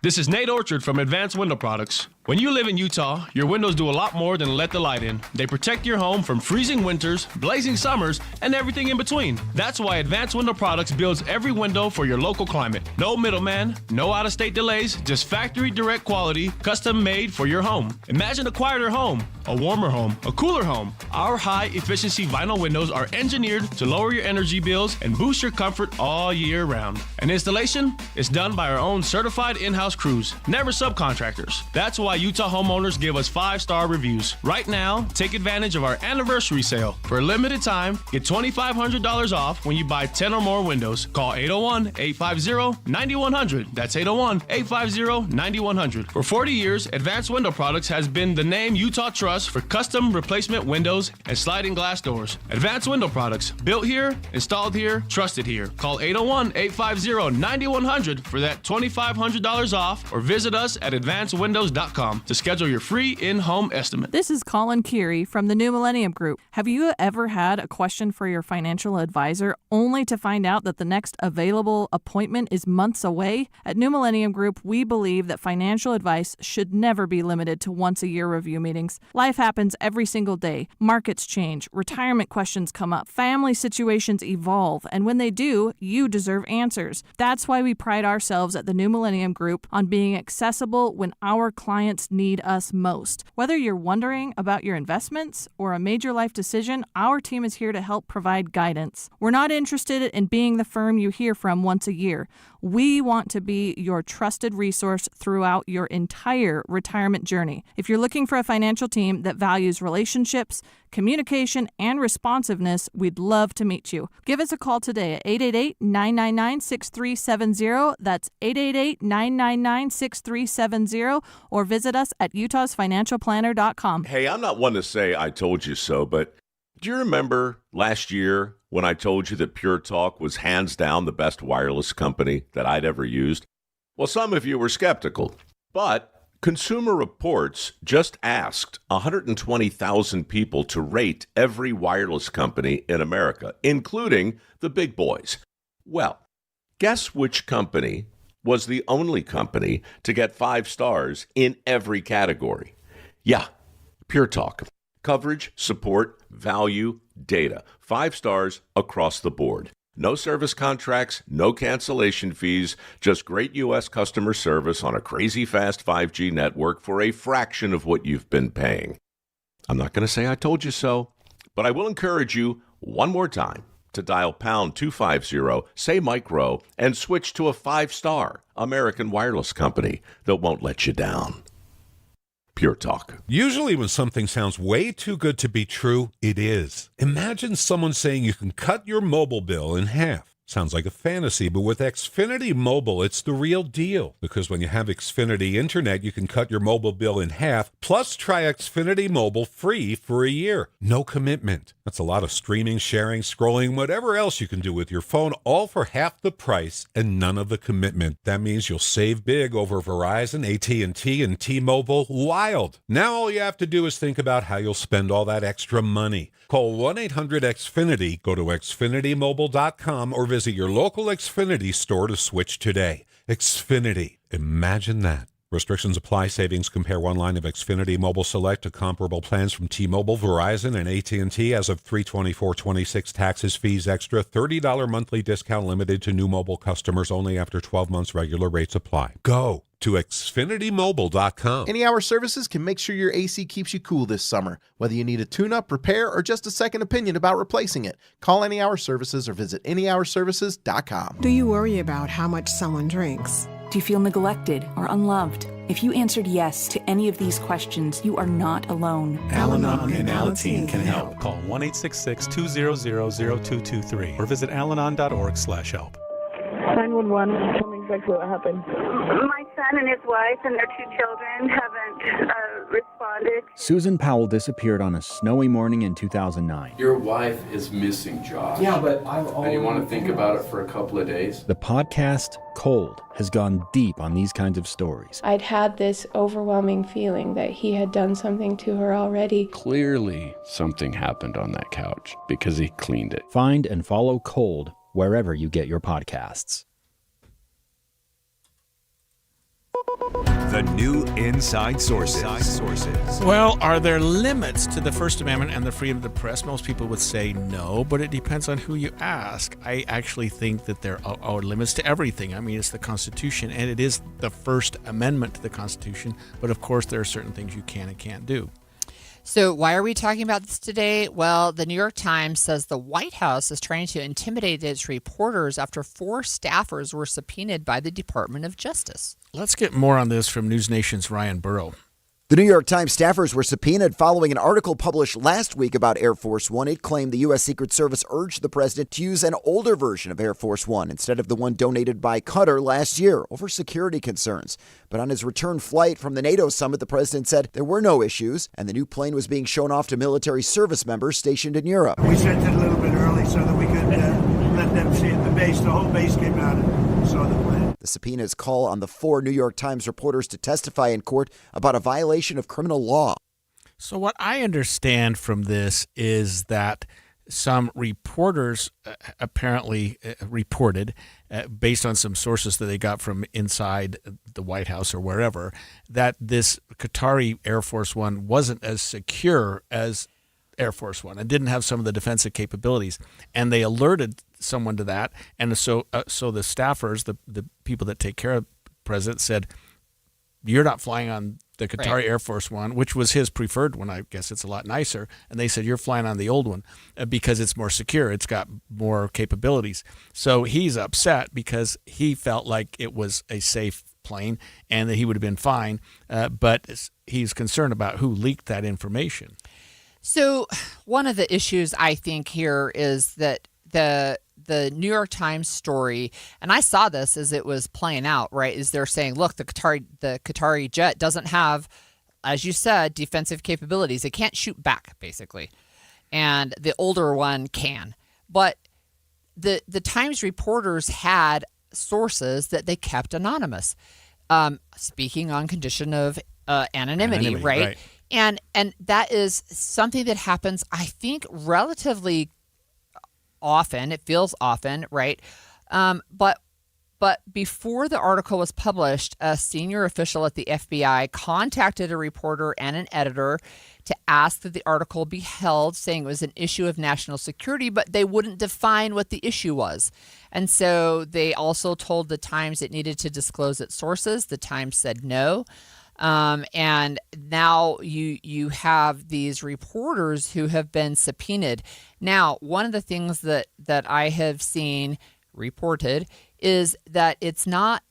This is Nate Orchard from Advanced Window Products. When you live in Utah, your windows do a lot more than let the light in. They protect your home from freezing winters, blazing summers, and everything in between. That's why Advanced Window Products builds every window for your local climate. No middleman, no out-of-state delays, just factory direct quality, custom made for your home. Imagine a quieter home, a warmer home, a cooler home. Our high-efficiency vinyl windows are engineered to lower your energy bills and boost your comfort all year round. And installation is done by our own certified in-house crews, never subcontractors. That's why Utah homeowners give us 5-star reviews. Right now, take advantage of our anniversary sale. For a limited time, get $2,500 off when you buy 10 or more windows. Call 801-850-9100. That's 801-850-9100. For 40 years, Advanced Window Products has been the name Utah trusts for custom replacement windows and sliding glass doors. Advanced Window Products, built here, installed here, trusted here. Call 801-850-9100 for that $2,500 off, or visit us at advancedwindows.com to schedule your free in-home estimate. This is Colin Keary from the New Millennium Group. Have you ever had a question for your financial advisor only to find out that the next available appointment is months away? At New Millennium Group, we believe that financial advice should never be limited to once-a-year review meetings. Life happens every single day. Markets change, retirement questions come up, family situations evolve, and when they do, you deserve answers. That's why we pride ourselves at the New Millennium Group on being accessible when our clients need us most. Whether you're wondering about your investments or a major life decision, our team is here to help provide guidance. We're not interested in being the firm you hear from once a year. We want to be your trusted resource throughout your entire retirement journey. If you're looking for a financial team that values relationships, communication, and responsiveness, we'd love to meet you. Give us a call today at 888-999-6370. That's 888-999-6370, or visit us at utahsfinancialplanner.com. Hey, I'm not one to say I told you so, but do you remember last year when I told you that Pure Talk was hands down the best wireless company that I'd ever used? Well, some of you were skeptical, but Consumer Reports just asked 120,000 people to rate every wireless company in America, including the big boys. Well, guess which company was the only company to get 5 stars in every category? Yeah, Pure Talk. Coverage, support, value, data. 5 stars across the board. No service contracts, no cancellation fees, just great U.S. customer service on a crazy fast 5G network for a fraction of what you've been paying. I'm not going to say I told you so, but I will encourage you one more time to dial pound 250, say micro, and switch to a 5-star American wireless company that won't let you down. Pure Talk. Usually when something sounds way too good to be true, it is. Imagine someone saying you can cut your mobile bill in half. Sounds like a fantasy, but with Xfinity Mobile, it's the real deal. Because when you have Xfinity Internet, you can cut your mobile bill in half, plus try Xfinity Mobile free for a year. No commitment. That's a lot of streaming, sharing, scrolling, whatever else you can do with your phone, all for half the price and none of the commitment. That means you'll save big over Verizon, AT&T, and T-Mobile. Wild. Now all you have to do is think about how you'll spend all that extra money. Call 1-800-XFINITY, go to xfinitymobile.com, or visit your local Xfinity store to switch today. Xfinity. Imagine that. Restrictions apply. Savings compare one line of Xfinity Mobile Select to comparable plans from T-Mobile, Verizon, and AT&T as of 3/24/26. Taxes, fees extra. $30 monthly discount limited to new mobile customers only after 12 months. Regular rates apply. Go to xfinitymobile.com. Any Hour Services can make sure your AC keeps you cool this summer, whether you need a tune-up, repair, or just a second opinion about replacing it. Call Any Hour Services or visit anyhourservices.com. Do you worry about how much someone drinks? Do you feel neglected or unloved? If you answered yes to any of these questions, you are not alone. Al-Anon and Alateen can help. Call 1-866-200-0223 or visit alanon.org/help. 911, tell me exactly what happened. My son and his wife and their 2 children haven't responded. Susan Powell disappeared on a snowy morning in 2009. Your wife is missing, Josh. Yeah, but I've And you want to think about it for a couple of days? The podcast, Cold, has gone deep on these kinds of stories. I'd had this overwhelming feeling that he had done something to her already. Clearly, something happened on that couch because he cleaned it. Find and follow Cold wherever you get your podcasts. The new Inside Sources. Well, are there limits to the First Amendment and the freedom of the press? Most people would say no, but it depends on who you ask. I actually think that there are limits to everything. I mean, it's the Constitution, and it is the First Amendment to the Constitution, but of course there are certain things you can and can't do. So why are we talking about this today? Well, the New York Times says the White House is trying to intimidate its reporters after 4 staffers were subpoenaed by the Department of Justice. Let's get more on this from News Nation's Ryan Burrow. The New York Times staffers were subpoenaed following an article published last week about Air Force One. It claimed the U.S. Secret Service urged the president to use an older version of Air Force One instead of the one donated by Qatar last year over security concerns. But on his return flight from the NATO summit, the president said there were no issues, and the new plane was being shown off to military service members stationed in Europe. We sent it a little bit early so that we could let them see it. The whole base came out and saw the plane. The subpoenas call on the 4 New York Times reporters to testify in court about a violation of criminal law. So what I understand from this is that some reporters apparently reported, based on some sources that they got from inside the White House or wherever, that this Qatari Air Force One wasn't as secure as Air Force One and didn't have some of the defensive capabilities. And they alerted someone to that. And so the staffers, the people that take care of the president, said, you're not flying on the Qatari Air Force One, which was his preferred one. I guess it's a lot nicer. And they said, you're flying on the old one because it's more secure. It's got more capabilities. So he's upset because he felt like it was a safe plane and that he would have been fine. But he's concerned about who leaked that information. So one of the issues I think here is that the New York Times story, and I saw this as it was playing out, right, is they're saying, look, the Qatari jet doesn't have, as you said, defensive capabilities. It can't shoot back, basically. And the older one can. But the Times reporters had sources that they kept anonymous, speaking on condition of anonymity, right? And that is something that happens, I think, relatively often. It feels often, right? But before the article was published, a senior official at the FBI contacted a reporter and an editor to ask that the article be held, saying it was an issue of national security, but they wouldn't define what the issue was. And so they also told the Times it needed to disclose its sources. The Times said no. And now you have these reporters who have been subpoenaed. Now, one of the things that I have seen reported is that it's not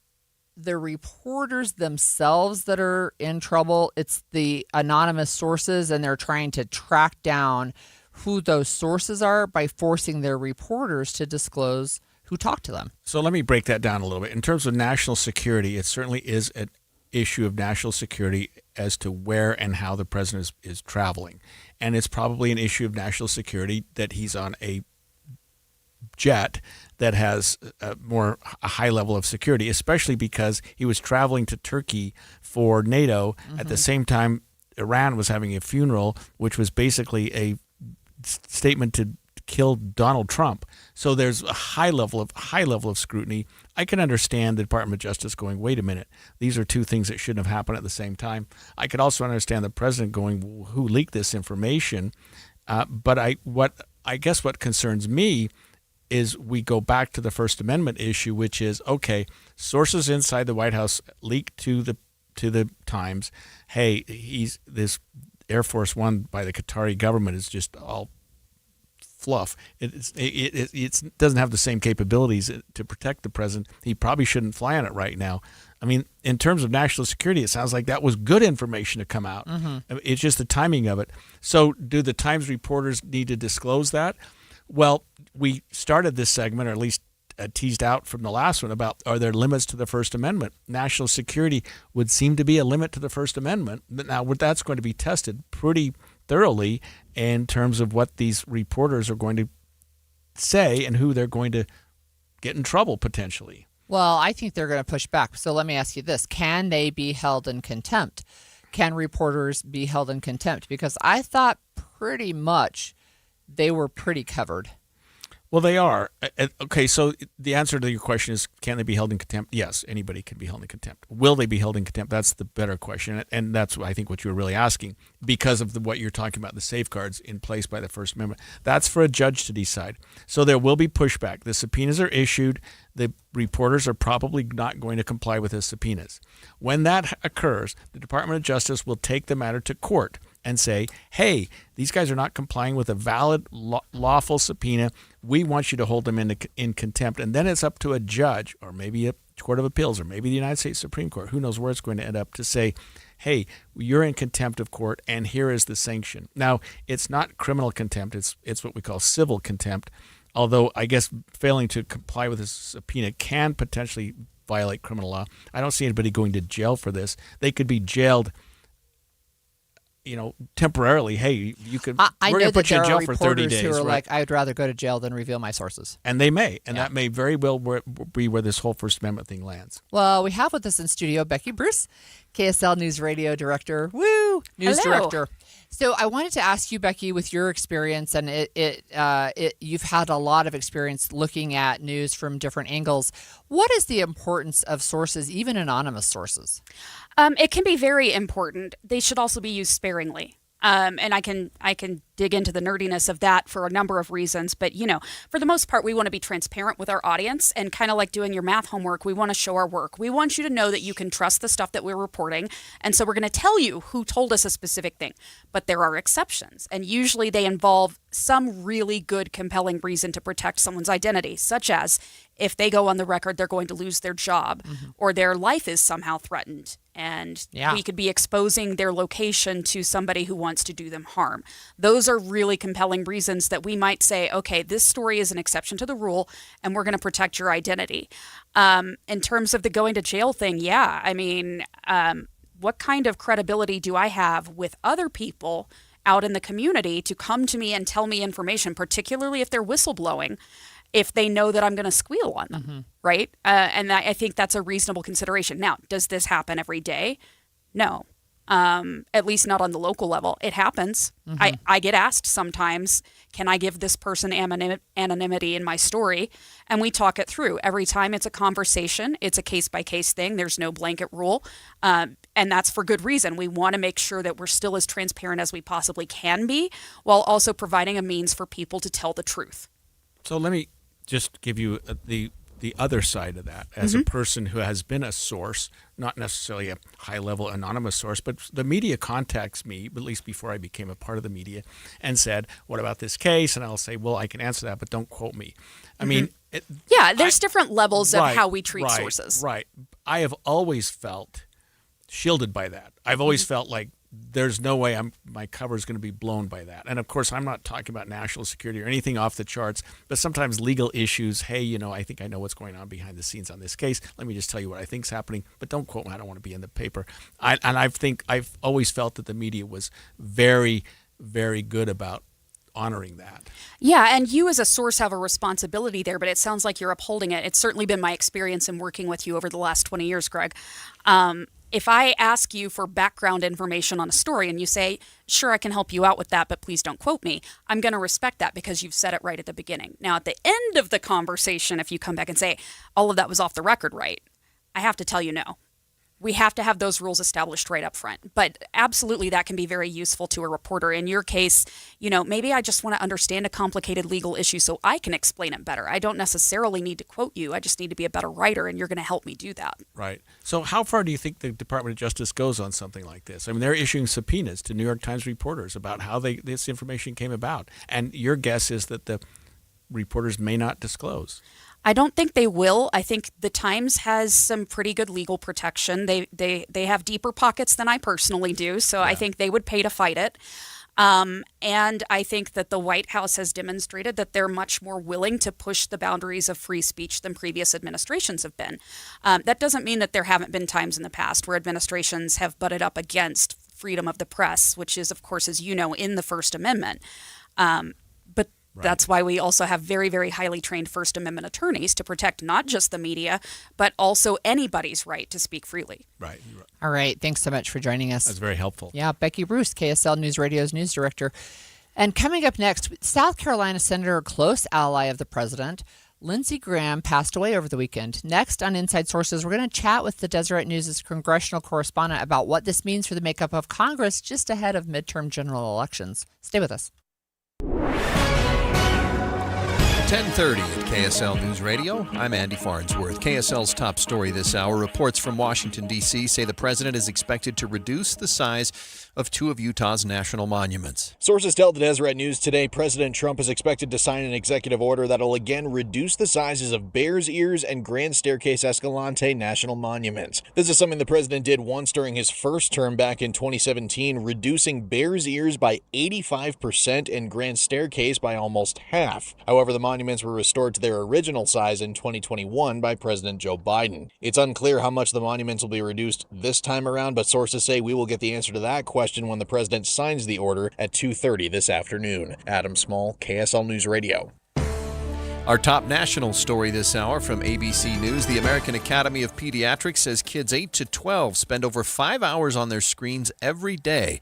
the reporters themselves that are in trouble. It's the anonymous sources, and they're trying to track down who those sources are by forcing their reporters to disclose who talked to them. So let me break that down a little bit. In terms of national security, it certainly is an issue of national security as to where and how the president is traveling. And it's probably an issue of national security that he's on a jet that has a high level of security, especially because he was traveling to Turkey for NATO at the same time Iran was having a funeral, which was basically a statement to kill Donald Trump. So there's a high level of scrutiny. I can understand the Department of Justice going, wait a minute, these are two things that shouldn't have happened at the same time. I could also understand the president going, who leaked this information? But I guess what concerns me is we go back to the First Amendment issue, which is, okay, sources inside the White House leaked to the Times, hey, this Air Force One by the Qatari government is just all fluff. It doesn't have the same capabilities to protect the president. He probably shouldn't fly on it right now. I mean, in terms of national security, it sounds like that was good information to come out. It's just the timing of it. So do the Times reporters need to disclose that? Well, we started this segment, or at least teased out from the last one, about are there limits to the First Amendment? National security would seem to be a limit to the First Amendment. Now, that's going to be tested pretty thoroughly in terms of what these reporters are going to say and who they're going to get in trouble potentially. Well, I think they're going to push back. So let me ask you this. Can they be held in contempt? Can reporters be held in contempt? Because I thought pretty much they were pretty covered. Well, they are. Okay, so the answer to your question is, can they be held in contempt? Yes, anybody can be held in contempt. Will they be held in contempt? That's the better question, and that's, I think, what you're really asking because of what you're talking about, the safeguards in place by the First Amendment. That's for a judge to decide. So there will be pushback. The subpoenas are issued. The reporters are probably not going to comply with the subpoenas. When that occurs, the Department of Justice will take the matter to court and say, hey, these guys are not complying with a valid, lawful subpoena. We want you to hold them in contempt. And then it's up to a judge, or maybe a court of appeals, or maybe the United States Supreme Court, who knows where it's going to end up, to say, hey, you're in contempt of court, and here is the sanction. Now, it's not criminal contempt. It's what we call civil contempt, although I guess failing to comply with a subpoena can potentially violate criminal law. I don't see anybody going to jail for this. They could be jailed temporarily. Hey, you could. We're going to put you in jail for 30 days. Who are right? like, I'd rather go to jail than reveal my sources. And they may, and that may very well be where this whole First Amendment thing lands. Well, we have with us in studio Becky Bruce, KSL News Radio Director. Woo! News Hello. Director. So I wanted to ask you, Becky, with your experience, and you've had a lot of experience looking at news from different angles. What is the importance of sources, even anonymous sources? It can be very important. They should also be used sparingly. And I can dig into the nerdiness of that for a number of reasons. But, for the most part, we want to be transparent with our audience, and kind of like doing your math homework, we want to show our work. We want you to know that you can trust the stuff that we're reporting. And so we're going to tell you who told us a specific thing. But there are exceptions. And usually they involve some really good, compelling reason to protect someone's identity, such as if they go on the record, they're going to lose their job or their life is somehow threatened. And we could be exposing their location to somebody who wants to do them harm. Those are really compelling reasons that we might say, okay, this story is an exception to the rule and we're going to protect your identity. In terms of the going to jail thing, what kind of credibility do I have with other people out in the community to come to me and tell me information, particularly if they're whistleblowing, if they know that I'm going to squeal on them, right? And I think that's a reasonable consideration. Now, does this happen every day? No, at least not on the local level. It happens. I get asked sometimes, can I give this person anonymity in my story? And we talk it through. Every time it's a conversation, it's a case-by-case thing. There's no blanket rule. And that's for good reason. We want to make sure that we're still as transparent as we possibly can be, while also providing a means for people to tell the truth. So let me just give you the other side of that as a person who has been a source, not necessarily a high-level anonymous source, but the media contacts me, at least before I became a part of the media, and said, what about this case? And I'll say, well, I can answer that, but don't quote me. I mean... there's different levels of how we treat sources. Right. I have always felt shielded by that. I've always felt like there's no way my cover is going to be blown by that. And of course, I'm not talking about national security or anything off the charts, but sometimes legal issues. Hey, I think I know what's going on behind the scenes on this case. Let me just tell you what I think is happening, but don't quote me. I don't want to be in the paper. I've always felt that the media was very, very good about honoring that. Yeah, and you as a source have a responsibility there, but it sounds like you're upholding it. It's certainly been my experience in working with you over the last 20 years, Greg. If I ask you for background information on a story and you say, sure, I can help you out with that, but please don't quote me, I'm going to respect that because you've said it right at the beginning. Now, at the end of the conversation, if you come back and say, all of that was off the record, right? I have to tell you no. We have to have those rules established right up front. But absolutely, that can be very useful to a reporter. In your case, maybe I just want to understand a complicated legal issue so I can explain it better. I don't necessarily need to quote you. I just need to be a better writer, and you're going to help me do that. Right. So how far do you think the Department of Justice goes on something like this? I mean, they're issuing subpoenas to New York Times reporters about how this information came about. And your guess is that the reporters may not disclose. I don't think they will. I think the Times has some pretty good legal protection. They have deeper pockets than I personally do, so I think they would pay to fight it. And I think that the White House has demonstrated that they're much more willing to push the boundaries of free speech than previous administrations have been. That doesn't mean that there haven't been times in the past where administrations have butted up against freedom of the press, which is, of course, as you know, in the First Amendment. That's why we also have very, very highly trained First Amendment attorneys to protect not just the media, but also anybody's right to speak freely. Right. All right. Thanks so much for joining us. That's very helpful. Yeah. Becky Bruce, KSL News Radio's news director. And coming up next, South Carolina Senator, a close ally of the president, Lindsey Graham, passed away over the weekend. Next on Inside Sources, we're going to chat with the Deseret News' congressional correspondent about what this means for the makeup of Congress just ahead of midterm general elections. Stay with us. 10:30 at KSL News Radio. I'm Andy Farnsworth. KSL's top story this hour. Reports from Washington, D.C. say the president is expected to reduce the size of two of Utah's national monuments. Sources tell the Deseret News today President Trump is expected to sign an executive order that'll again reduce the sizes of Bears Ears and Grand Staircase Escalante national monuments. This is something the president did once during his first term back in 2017, reducing Bears Ears by 85% and Grand Staircase by almost half. However, the monuments were restored to their original size in 2021 by President Joe Biden. It's unclear how much the monuments will be reduced this time around, but sources say we will get the answer to that question when the president signs the order at 2:30 this afternoon. Adam Small, KSL News Radio. Our top national story this hour from ABC News. The American Academy of Pediatrics says kids 8 to 12 spend over 5 hours on their screens every day.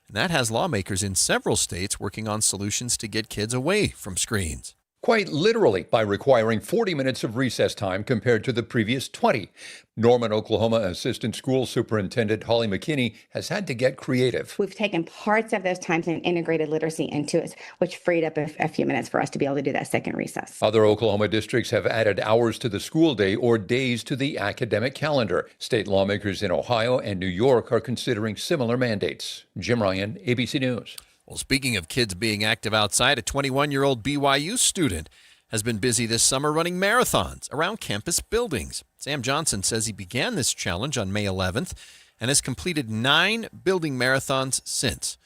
And that has lawmakers in several states working on solutions to get kids away from screens. quite literally by requiring 40 minutes of recess time compared to the previous 20. Norman, Oklahoma Assistant School Superintendent Holly McKinney has had to get creative. We've taken parts of those times and integrated literacy into it, which freed up a few minutes for us to be able to do that second recess. Other Oklahoma districts have added hours to the school day or days to the academic calendar. State lawmakers in Ohio and New York are considering similar mandates. Jim Ryan, ABC News. Well, speaking of kids being active outside, a 21-year-old BYU student has been busy this summer running marathons around campus buildings. Sam Johnson says he began this challenge on May 11th and has completed 9 building marathons since.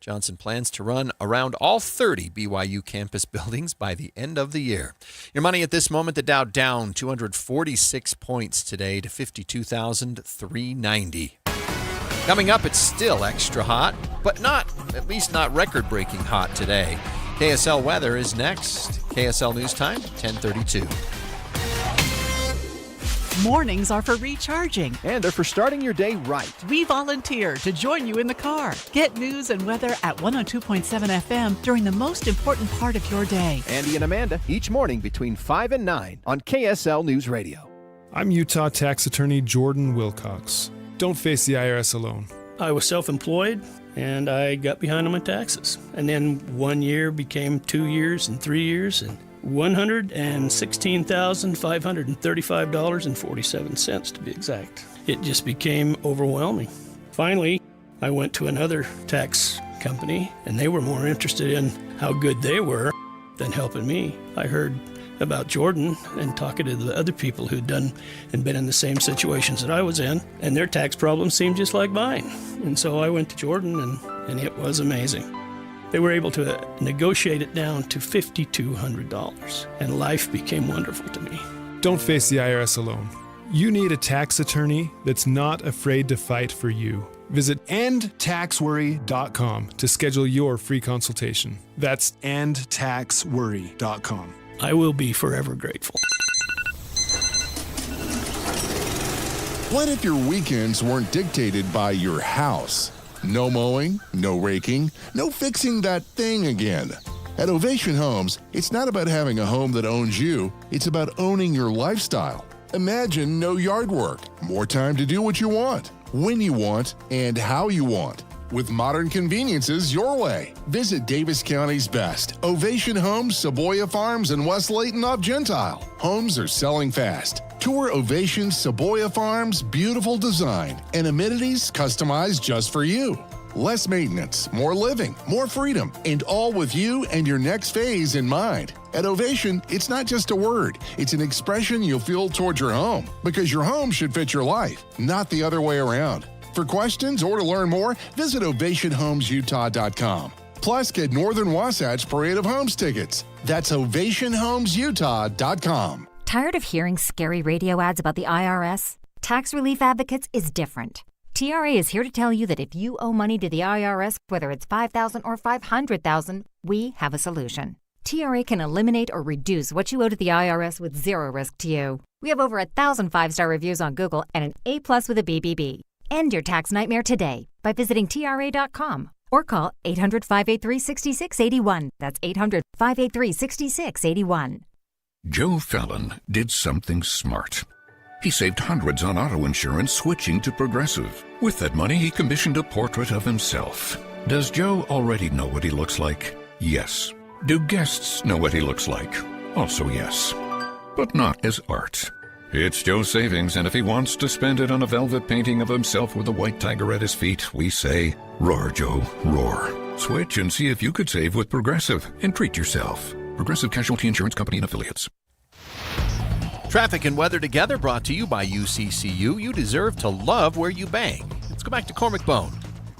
Johnson plans to run around all 30 BYU campus buildings by the end of the year. Your money at this moment, the Dow down 246 points today to 52,390. Coming up, it's still extra hot, but at least not record-breaking hot today. KSL weather is next. KSL News Time, 10:32. Mornings are for recharging. And they're for starting your day right. We volunteer to join you in the car. Get news and weather at 102.7 FM during the most important part of your day. Andy and Amanda, each morning between 5 and 9 on KSL News Radio. I'm Utah tax attorney Jordan Wilcox. Don't face the IRS alone. I was self-employed, and I got behind on my taxes. And then 1 year became 2 years and 3 years, and $116,535.47 to be exact. It just became overwhelming. Finally, I went to another tax company, and they were more interested in how good they were than helping me. I heard about Jordan and talking to the other people who'd done and been in the same situations that I was in, and their tax problems seemed just like mine. And so I went to Jordan, and it was amazing. They were able to negotiate it down to $5,200, and life became wonderful to me. Don't face the IRS alone. You need a tax attorney that's not afraid to fight for you. Visit endtaxworry.com to schedule your free consultation. That's endtaxworry.com. I will be forever grateful. What if your weekends weren't dictated by your house? No mowing, no raking, no fixing that thing again. At Ovation Homes, it's not about having a home that owns you, it's about owning your lifestyle. Imagine no yard work, more time to do what you want, when you want, and how you want. With modern conveniences your way. Visit Davis County's best. Ovation Homes, Seboia Farms, and West Layton off Gentile. Homes are selling fast. Tour Ovation Seboia Farms' beautiful design and amenities customized just for you. Less maintenance, more living, more freedom, and all with you and your next phase in mind. At Ovation, it's not just a word, it's an expression you'll feel towards your home, because your home should fit your life, not the other way around. For questions or to learn more, visit OvationHomesUtah.com. Plus, get Northern Wasatch Parade of Homes tickets. That's OvationHomesUtah.com. Tired of hearing scary radio ads about the IRS? Tax Relief Advocates is different. TRA is here to tell you that if you owe money to the IRS, whether it's $5,000 or $500,000, we have a solution. TRA can eliminate or reduce what you owe to the IRS with zero risk to you. We have over 1,000 5-star reviews on Google and an A+ with a BBB. End your tax nightmare today by visiting TRA.com or call 800-583-6681. That's 800-583-6681. Joe Fallon did something smart. He saved hundreds on auto insurance switching to Progressive. With that money, he commissioned a portrait of himself. Does Joe already know what he looks like? Yes. Do guests know what he looks like? Also yes. But not as art. It's Joe's savings, and if he wants to spend it on a velvet painting of himself with a white tiger at his feet, we say, roar, Joe, roar. Switch and see if you could save with Progressive and treat yourself. Progressive Casualty Insurance Company and Affiliates. Traffic and weather together brought to you by UCCU. You deserve to love where you bang. Let's go back to Cormac Bone.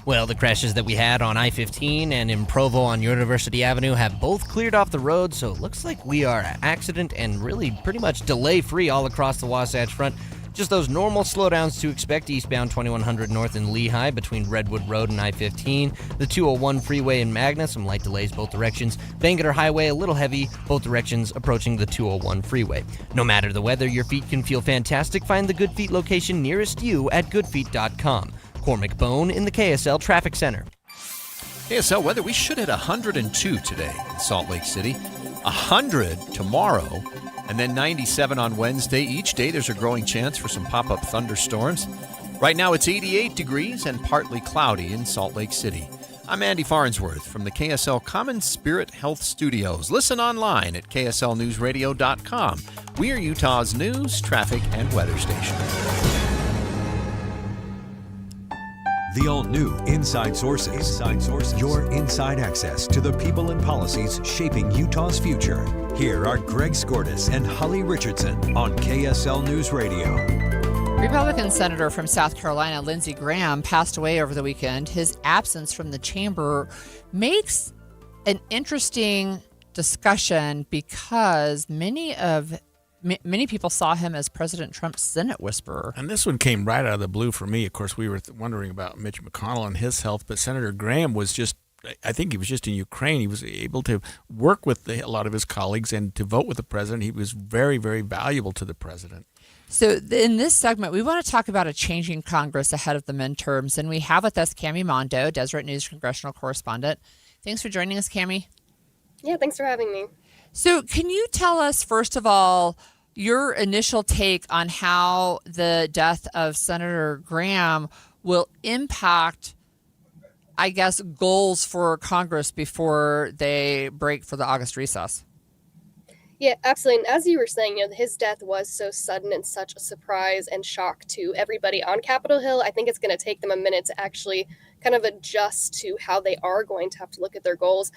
Well, the crashes that we had on I-15 and in Provo on University Avenue have both cleared off the road, so it looks like we are accident and really pretty much delay-free all across the Wasatch Front. Just those normal slowdowns to expect eastbound 2100 north in Lehigh between Redwood Road and I-15. The 201 freeway in Magna, some light delays both directions. Bangerter Highway, a little heavy, both directions approaching the 201 freeway. No matter the weather, your feet can feel fantastic. Find the Good Feet location nearest you at goodfeet.com. Cormac Bone in the KSL Traffic Center. KSL weather, we should hit 102 today in Salt Lake City. 100 tomorrow, and then 97 on Wednesday. Each day there's a growing chance for some pop-up thunderstorms. Right now it's 88 degrees and partly cloudy in Salt Lake City. I'm Andy Farnsworth from the KSL Common Spirit Health Studios. Listen online at kslnewsradio.com. We are Utah's news, traffic, and weather station. The all-new Inside Sources. Inside Sources. Your inside access to the people and policies shaping Utah's future. Here are Greg Skordas and Holly Richardson on KSL News Radio. Republican Senator from South Carolina, Lindsey Graham, passed away over the weekend. His absence from the chamber makes an interesting discussion because many people saw him as President Trump's Senate whisperer. And this one came right out of the blue for me. Of course, we were wondering about Mitch McConnell and his health, but Senator Graham was just, I think he was just in Ukraine. He was able to work with a lot of his colleagues and to vote with the president. He was very, very valuable to the president. So in this segment, we want to talk about a changing Congress ahead of the midterms. And we have with us Cami Mondo, Deseret News congressional correspondent. Thanks for joining us, Cami. Yeah, thanks for having me. So can you tell us, first of all, your initial take on how the death of Senator Graham will impact, I guess, goals for Congress before they break for the August recess? Yeah, absolutely. And as you were saying, his death was so sudden and such a surprise and shock to everybody on Capitol Hill. I think it's going to take them a minute to actually kind of adjust to how they are going to have to look at their goals.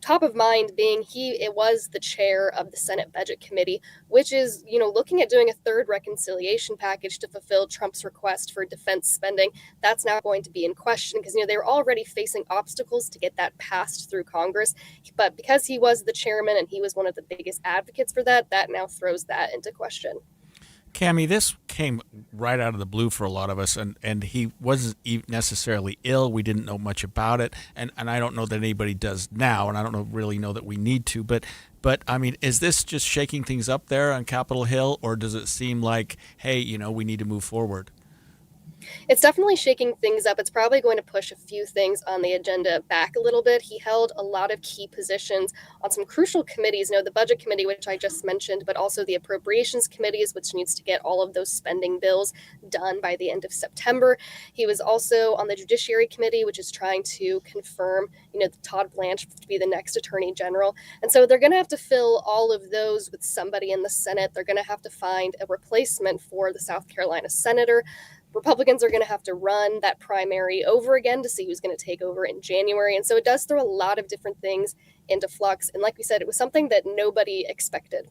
Top of mind being it was the chair of the Senate Budget Committee, which is, looking at doing a third reconciliation package to fulfill Trump's request for defense spending. That's now going to be in question because, they were already facing obstacles to get that passed through Congress. But because he was the chairman and he was one of the biggest advocates for that now throws that into question. Cami, this came right out of the blue for a lot of us, and he wasn't necessarily ill. We didn't know much about it, and I don't know that anybody does now, and I don't really know that we need to. But I mean, is this just shaking things up there on Capitol Hill, or does it seem like, hey, we need to move forward? It's definitely shaking things up. It's probably going to push a few things on the agenda back a little bit. He held a lot of key positions on some crucial committees, the Budget Committee, which I just mentioned, but also the Appropriations Committees, which needs to get all of those spending bills done by the end of September. He was also on the Judiciary Committee, which is trying to confirm, Todd Blanche to be the next Attorney General. And so they're going to have to fill all of those with somebody in the Senate. They're going to have to find a replacement for the South Carolina senator. Republicans are going to have to run that primary over again to see who's going to take over in January. And so it does throw a lot of different things into flux. And like we said, it was something that nobody expected.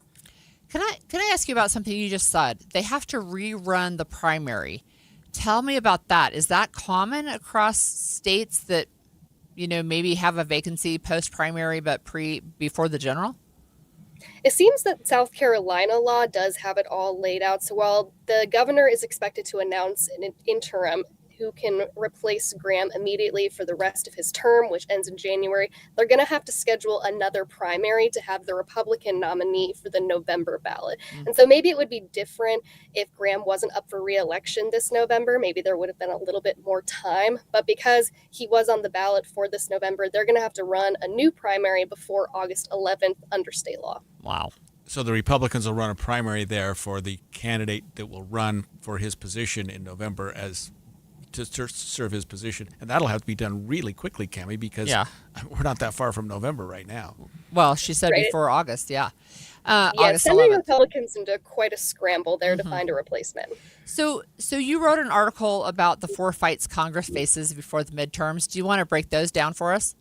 Can I ask you about something you just said? They have to rerun the primary. Tell me about that. Is that common across states that, maybe have a vacancy post-primary but before the general? It seems that South Carolina law does have it all laid out. So while the governor is expected to announce an interim who can replace Graham immediately for the rest of his term, which ends in January, they're going to have to schedule another primary to have the Republican nominee for the November ballot. And so maybe it would be different if Graham wasn't up for re-election this November. Maybe there would have been a little bit more time. But because he was on the ballot for this November, they're going to have to run a new primary before August 11th under state law. Wow. So the Republicans will run a primary there for the candidate that will run for his position in November to serve his position. And that'll have to be done really quickly, Cami, because we're not that far from November right now. Well, she said before August, August sending 11th. Republicans into quite a scramble there to find a replacement. So you wrote an article about the 4 fights Congress faces before the midterms. Do you want to break those down for us?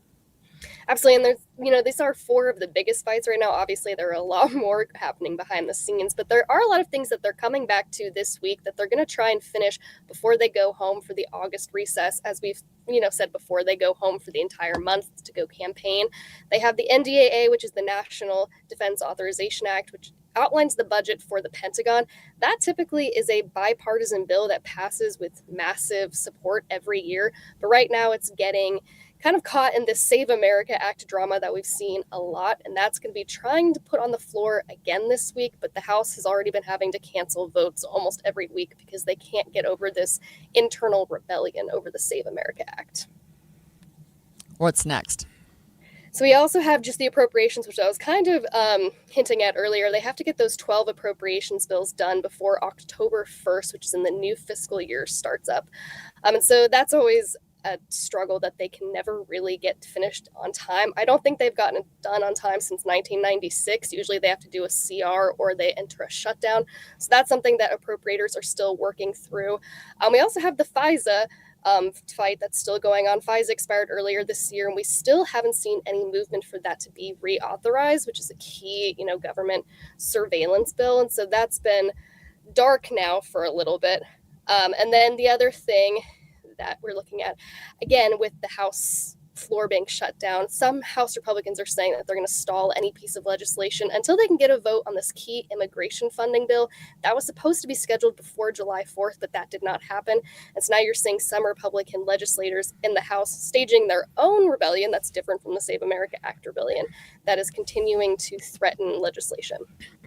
Absolutely. And there's, these are 4 of the biggest fights right now. Obviously, there are a lot more happening behind the scenes, but there are a lot of things that they're coming back to this week that they're going to try and finish before they go home for the August recess. As we've, said before, they go home for the entire month to go campaign. They have the NDAA, which is the National Defense Authorization Act, which outlines the budget for the Pentagon. That typically is a bipartisan bill that passes with massive support every year. But right now it's getting kind of caught in this Save America Act drama that we've seen a lot. And that's going to be trying to put on the floor again this week. But the House has already been having to cancel votes almost every week because they can't get over this internal rebellion over the Save America Act. What's next? So we also have just the appropriations, which I was kind of hinting at earlier. They have to get those 12 appropriations bills done before October 1st, which is when the new fiscal year starts up. And so that's always a struggle that they can never really get finished on time. I don't think they've gotten it done on time since 1996. Usually they have to do a CR or they enter a shutdown. So that's something that appropriators are still working through. We also have the FISA fight that's still going on. FISA expired earlier this year, and we still haven't seen any movement for that to be reauthorized, which is a key, government surveillance bill. And so that's been dark now for a little bit. And then the other thing that we're looking at, again, with the House floor being shut down, some House Republicans are saying that they're going to stall any piece of legislation until they can get a vote on this key immigration funding bill. That was supposed to be scheduled before July 4th, but that did not happen. And so now you're seeing some Republican legislators in the House staging their own rebellion that's different from the Save America Act rebellion that is continuing to threaten legislation.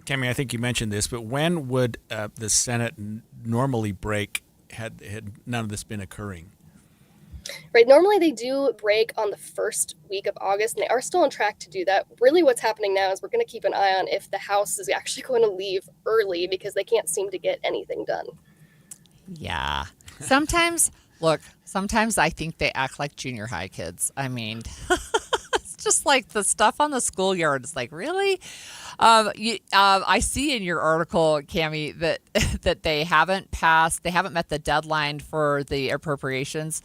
Cami, I think you mentioned this, but when would the Senate normally break had none of this been occurring? Right. Normally they do break on the first week of August, and they are still on track to do that. Really what's happening now is we're going to keep an eye on if the House is actually going to leave early because they can't seem to get anything done. Yeah. Sometimes I think they act like junior high kids. I mean, it's just like the stuff on the schoolyard. It's like, really? I see in your article, Cami, that they haven't met the deadline for the appropriations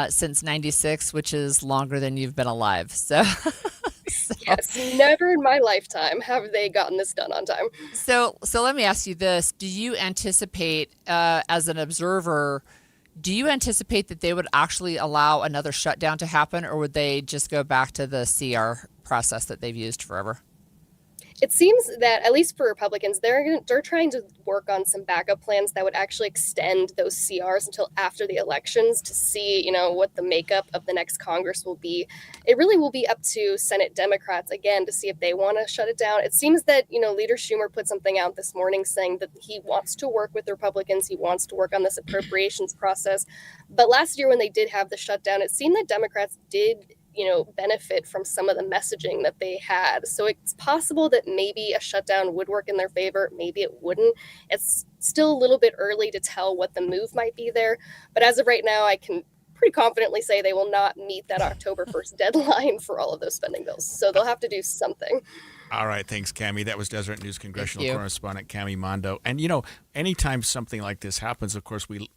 since 96, which is longer than you've been alive. So Yes, never in my lifetime have they gotten this done on time. So let me ask you this. Do you anticipate, as an observer, do you anticipate that they would actually allow another shutdown to happen, or would they just go back to the CR process that they've used forever? It seems that, at least for Republicans, they're trying to work on some backup plans that would actually extend those CRs until after the elections to see, what the makeup of the next Congress will be. It really will be up to Senate Democrats, again, to see if they want to shut it down. It seems that, Leader Schumer put something out this morning saying that he wants to work with the Republicans. He wants to work on this appropriations process. But last year when they did have the shutdown, it seemed that Democrats did benefit from some of the messaging that they had. So it's possible that maybe a shutdown would work in their favor. Maybe it wouldn't. It's still a little bit early to tell what the move might be there. But as of right now, I can pretty confidently say they will not meet that October 1st deadline for all of those spending bills. So they'll have to do something. All right. Thanks, Cami. That was Deseret News congressional correspondent Cami Mondo. And, anytime something like this happens, of course, we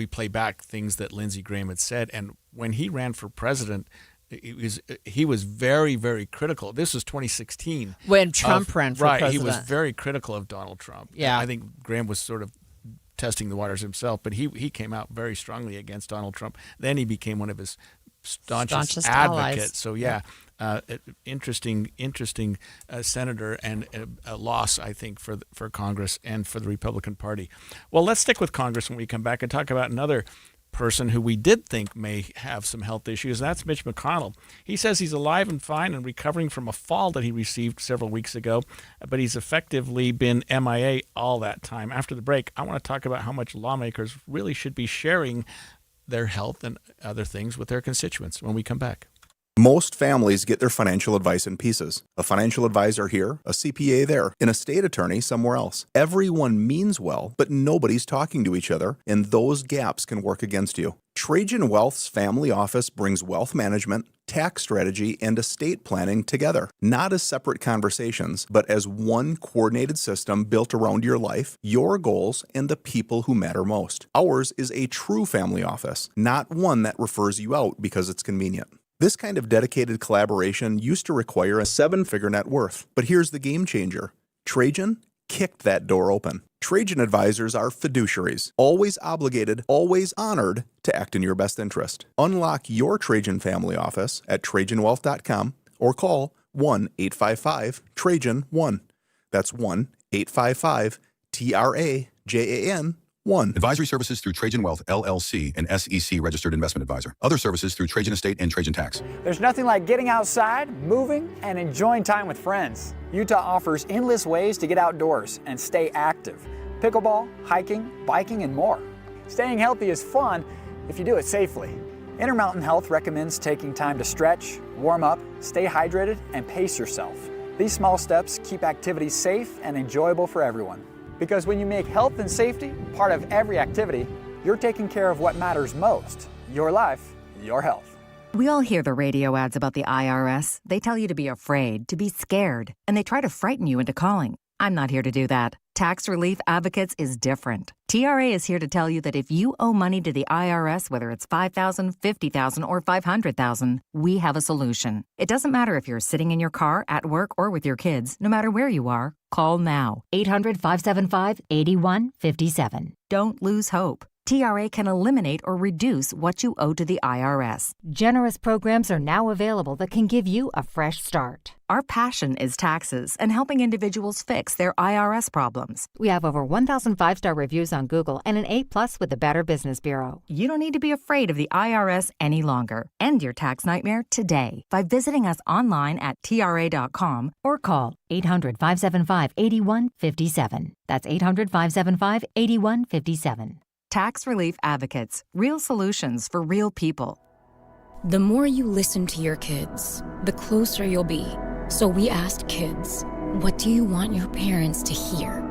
play back things that Lindsey Graham had said. And when he ran for president, he was very, very critical. This was 2016. When Trump ran for president. He was very critical of Donald Trump. Yeah. I think Graham was sort of testing the waters himself, but he came out very strongly against Donald Trump. Then he became one of his staunchest advocates. Allies. So, interesting senator, and a loss, I think, for Congress and for the Republican Party. Well, let's stick with Congress when we come back and talk about another person who we did think may have some health issues. That's Mitch McConnell. He says he's alive and fine and recovering from a fall that he received several weeks ago, but he's effectively been MIA all that time. After the break, I want to talk about how much lawmakers really should be sharing their health and other things with their constituents when we come back. Most families get their financial advice in pieces. A financial advisor here, a CPA there, an estate attorney somewhere else. Everyone means well, but nobody's talking to each other, and those gaps can work against you. Trajan Wealth's family office brings wealth management, tax strategy, and estate planning together, not as separate conversations, but as one coordinated system built around your life, your goals, and the people who matter most. Ours is a true family office, not one that refers you out because it's convenient. This kind of dedicated collaboration used to require a 7-figure net worth, but here's the game changer. Trajan kicked that door open. Trajan advisors are fiduciaries, always obligated, always honored to act in your best interest. Unlock your Trajan family office at TrajanWealth.com or call 1-855-TRAJAN-1. That's 1-855-TRAJAN-1. Advisory services through Trajan Wealth, LLC, an SEC registered investment advisor. Other services through Trajan Estate and Trajan Tax. There's nothing like getting outside, moving, and enjoying time with friends. Utah offers endless ways to get outdoors and stay active. Pickleball, hiking, biking, and more. Staying healthy is fun if you do it safely. Intermountain Health recommends taking time to stretch, warm up, stay hydrated, and pace yourself. These small steps keep activities safe and enjoyable for everyone. Because when you make health and safety part of every activity, you're taking care of what matters most: your life, your health. We all hear the radio ads about the IRS. They tell you to be afraid, to be scared, and they try to frighten you into calling. I'm not here to do that. Tax Relief Advocates is different. TRA is here to tell you that if you owe money to the IRS, whether it's $5,000, $50,000, or $500,000, we have a solution. It doesn't matter if you're sitting in your car, at work, or with your kids. No matter where you are, call now. 800-575-8157. Don't lose hope. TRA can eliminate or reduce what you owe to the IRS. Generous programs are now available that can give you a fresh start. Our passion is taxes and helping individuals fix their IRS problems. We have over 1,000 5-star reviews on Google and an A+ with the Better Business Bureau. You don't need to be afraid of the IRS any longer. End your tax nightmare today by visiting us online at TRA.com or call 800-575-8157. That's 800-575-8157. Tax Relief Advocates. Real solutions for real people. The more you listen to your kids, the closer you'll be. So we asked kids, what do you want your parents to hear?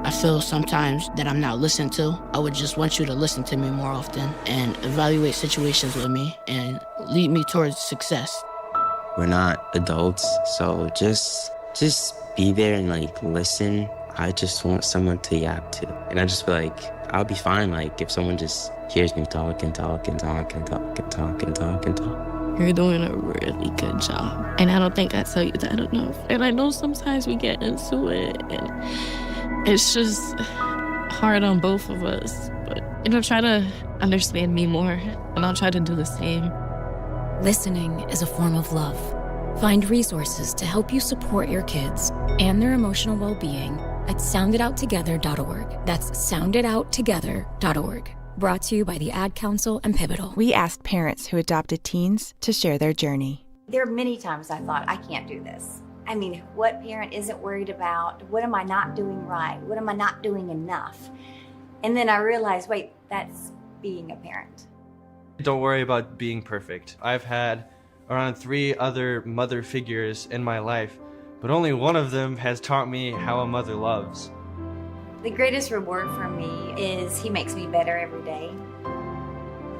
I feel sometimes that I'm not listened to. I would just want you to listen to me more often and evaluate situations with me and lead me towards success. We're not adults, so just be there and listen. I just want someone to yap to. And I just feel like I'll be fine, if someone just hears me talk and talk and talk and talk and talk and talk and talk. You're doing a really good job. And I don't think I tell you that enough. And I know sometimes we get into it and it's just hard on both of us. But try to understand me more and I'll try to do the same. Listening is a form of love. Find resources to help you support your kids and their emotional well-being at sounditouttogether.org. That's sounditouttogether.org. Brought to you by the Ad Council and Pivotal. We asked parents who adopted teens to share their journey. There are many times I thought, I can't do this. I mean, what parent isn't worried about? What am I not doing right? What am I not doing enough? And then I realized, wait, that's being a parent. Don't worry about being perfect. I've had around 3 other mother figures in my life, but only one of them has taught me how a mother loves. The greatest reward for me is he makes me better every day.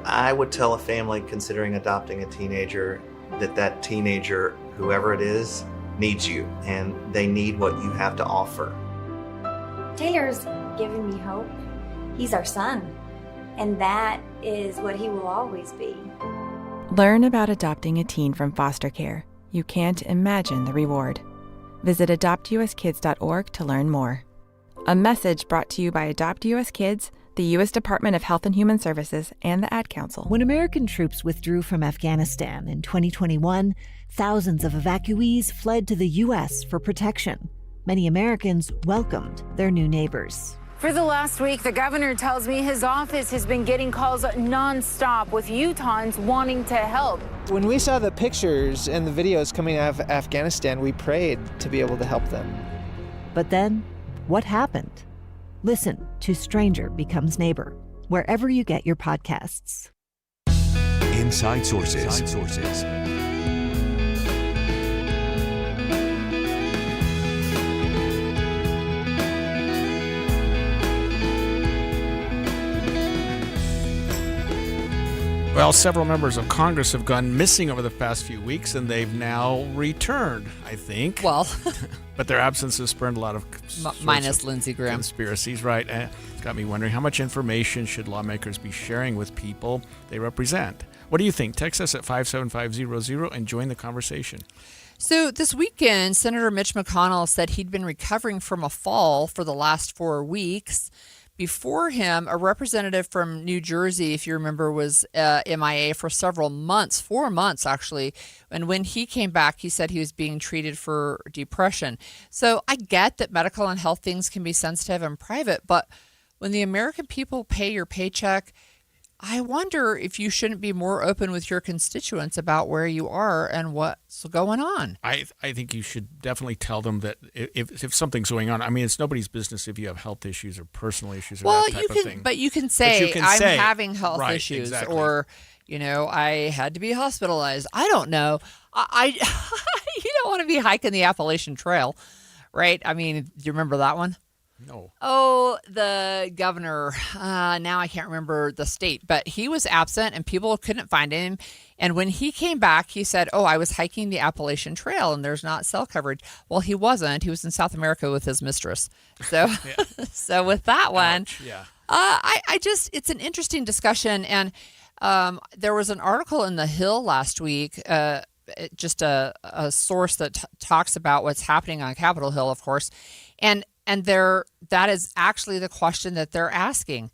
I would tell a family considering adopting a teenager that teenager, whoever it is, needs you, and they need what you have to offer. Taylor's giving me hope. He's our son, and that is what he will always be. Learn about adopting a teen from foster care. You can't imagine the reward. Visit adoptuskids.org to learn more. A message brought to you by Adopt US Kids, the U.S. Department of Health and Human Services, and the Ad Council. When American troops withdrew from Afghanistan in 2021, thousands of evacuees fled to the U.S. for protection. Many Americans welcomed their new neighbors. For the last week, the governor tells me his office has been getting calls nonstop with Utahns wanting to help. When we saw the pictures and the videos coming out of Afghanistan, we prayed to be able to help them. But then, what happened? Listen to Stranger Becomes Neighbor, wherever you get your podcasts. Inside Sources. Well, several members of Congress have gone missing over the past few weeks, and they've now returned, I think. Well. But their absence has spurned a lot of minus Lindsey Graham conspiracies, right? It's got me wondering, how much information should lawmakers be sharing with people they represent? What do you think? Text us at 57500 and join the conversation. So this weekend, Senator Mitch McConnell said he'd been recovering from a fall for the last 4 weeks. Before him, a representative from New Jersey, if you remember, was MIA for several months, 4 months actually. And when he came back, he said he was being treated for depression. So I get that medical and health things can be sensitive and private, but when the American people pay your paycheck, I wonder if you shouldn't be more open with your constituents about where you are and what's going on. I think you should definitely tell them that if something's going on, I mean, it's nobody's business if you have health issues or personal issues or that type of thing. But you can say, I'm having health issues, exactly. Or, I had to be hospitalized. I don't know. I you don't want to be hiking the Appalachian Trail, right? I mean, do you remember that one? No. Oh, the governor. Now I can't remember the state, but he was absent and people couldn't find him. And when he came back, he said, I was hiking the Appalachian Trail and there's not cell coverage. Well, he wasn't. He was in South America with his mistress. So, so with that one, it's an interesting discussion. And there was an article in The Hill last week, just a source that talks about what's happening on Capitol Hill, of course. And that is actually the question that they're asking.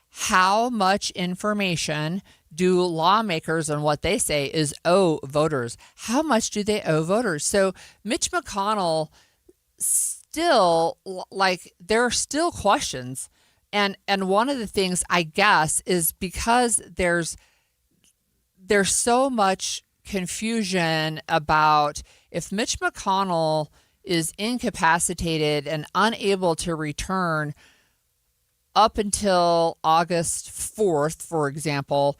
How much information do lawmakers and what they say is owe voters? How much do they owe voters? So Mitch McConnell still, there are still questions. And one of the things, I guess, is because there's so much confusion about if Mitch McConnell is incapacitated and unable to return up until August 4th, for example,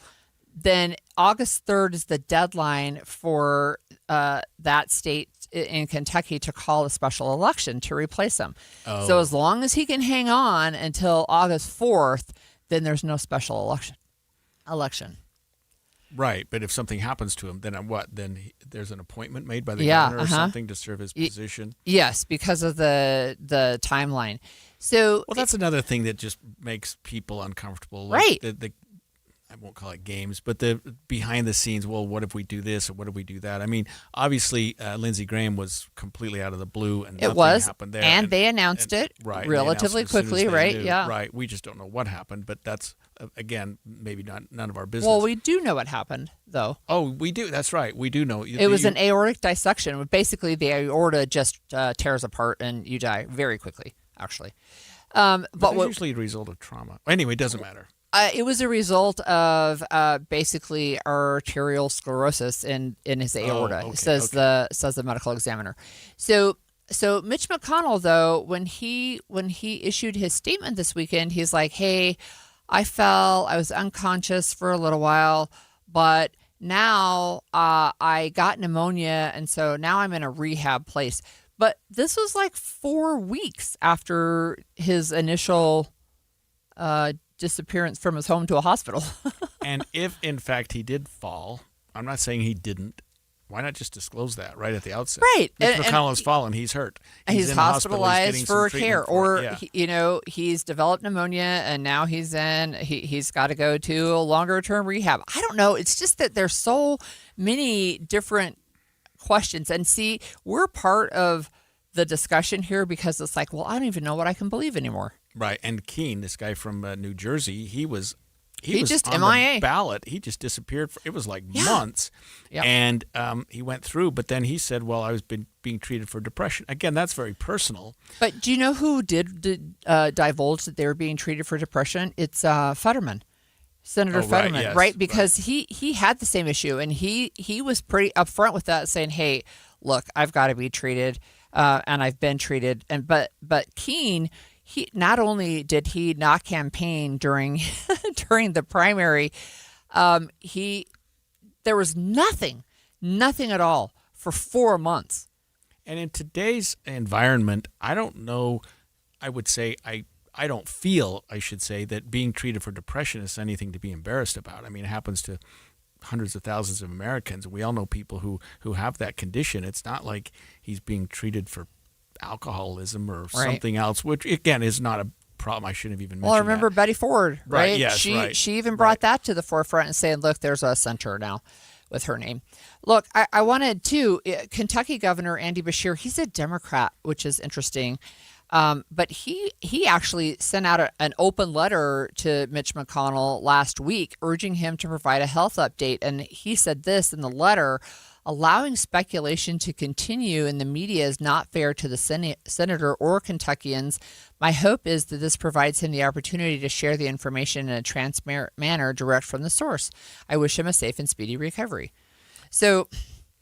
then August 3rd is the deadline for that state in Kentucky to call a special election to replace him. Oh. So as long as he can hang on until August 4th, then there's no special election. Right, but if something happens to him, then what? Then there's an appointment made by the governor or something to serve his position? Yes, because of the timeline. So, well, that's another thing that just makes people uncomfortable. Right. I won't call it games, but the behind the scenes, well, what if we do this or what if we do that? I mean, obviously, Lindsey Graham was completely out of the blue and nothing happened there. And they announced it relatively quickly, right? Yeah. Right. We just don't know what happened, but that's, again, maybe none of our business. Well, we do know what happened, though. Oh, we do. That's right. We do know. It was an aortic dissection. Basically, the aorta just tears apart and you die very quickly, actually. But it's usually a result of trauma. Anyway, it doesn't matter. It was a result of basically arterial sclerosis in his aorta, says the medical examiner. So Mitch McConnell, though, when he issued his statement this weekend, he's like, "Hey, I was unconscious for a little while, but now I got pneumonia, and so now I'm in a rehab place." But this was like 4 weeks after his initial disappearance from his home to a hospital. And if, in fact, he did fall, I'm not saying he didn't, why not just disclose that right at the outset? Right. Mitch McConnell has fallen. He's hurt. He's in hospitalized for care. Or, he's developed pneumonia and now he's got to go to a longer term rehab. I don't know. It's just that there's so many different questions. And see, we're part of the discussion here because it's like, well, I don't even know what I can believe anymore. Right. And Keene, this guy from New Jersey, he was just on MIA. the ballot. He just disappeared. It was like months. Yep. And he went through, but then he said, well, I was being treated for depression. Again, that's very personal. But do you know who did divulge that they were being treated for depression? It's Fetterman. Senator Fetterman, yes, right? Because he had the same issue, and he was pretty upfront with that, saying, hey, look, I've got to be treated, and I've been treated. But Keene, he not only did he not campaign during the primary, there was nothing at all for 4 months. And in today's environment, I don't know. I would say I don't feel, I should say, that being treated for depression is anything to be embarrassed about. I mean, it happens to hundreds of thousands of Americans. We all know people who have that condition. It's not like he's being treated for alcoholism or something else, which, again, is not a problem. I shouldn't have even mentioned Well, I remember that. Betty Ford, right? Yes, she even brought that to the forefront and saying, look, there's a center now with her name. Look, I wanted to, Kentucky Governor Andy Beshear, he's a Democrat, which is interesting. But he actually sent out an open letter to Mitch McConnell last week urging him to provide a health update. And he said this in the letter: allowing speculation to continue in the media is not fair to the senator or Kentuckians. My hope is that this provides him the opportunity to share the information in a transparent manner direct from the source. I wish him a safe and speedy recovery. So,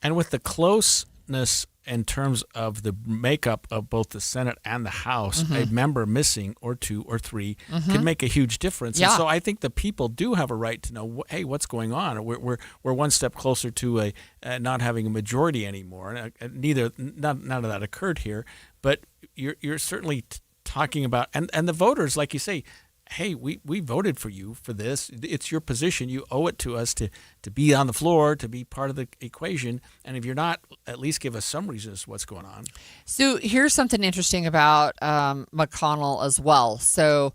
and with the closeness in terms of the makeup of both the Senate and the House, a member missing or 2 or 3 can make a huge difference. Yeah. And so I think the people do have a right to know, hey, what's going on? We're one step closer to not having a majority anymore. None of that occurred here, but you're certainly talking about, and the voters, like you say, hey, we voted for you for this. It's your position. You owe it to us to be on the floor, to be part of the equation. And if you're not, at least give us some reason as to what's going on. So here's something interesting about McConnell as well. So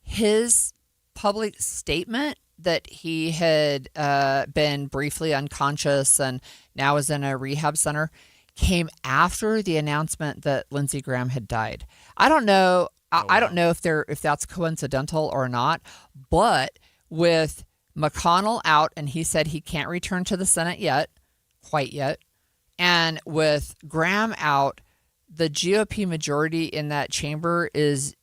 his public statement that he had been briefly unconscious and now is in a rehab center came after the announcement that Lindsey Graham had died. I don't know. I don't know if that's coincidental or not, but with McConnell out and he said he can't return to the Senate quite yet, and with Graham out, the GOP majority in that chamber is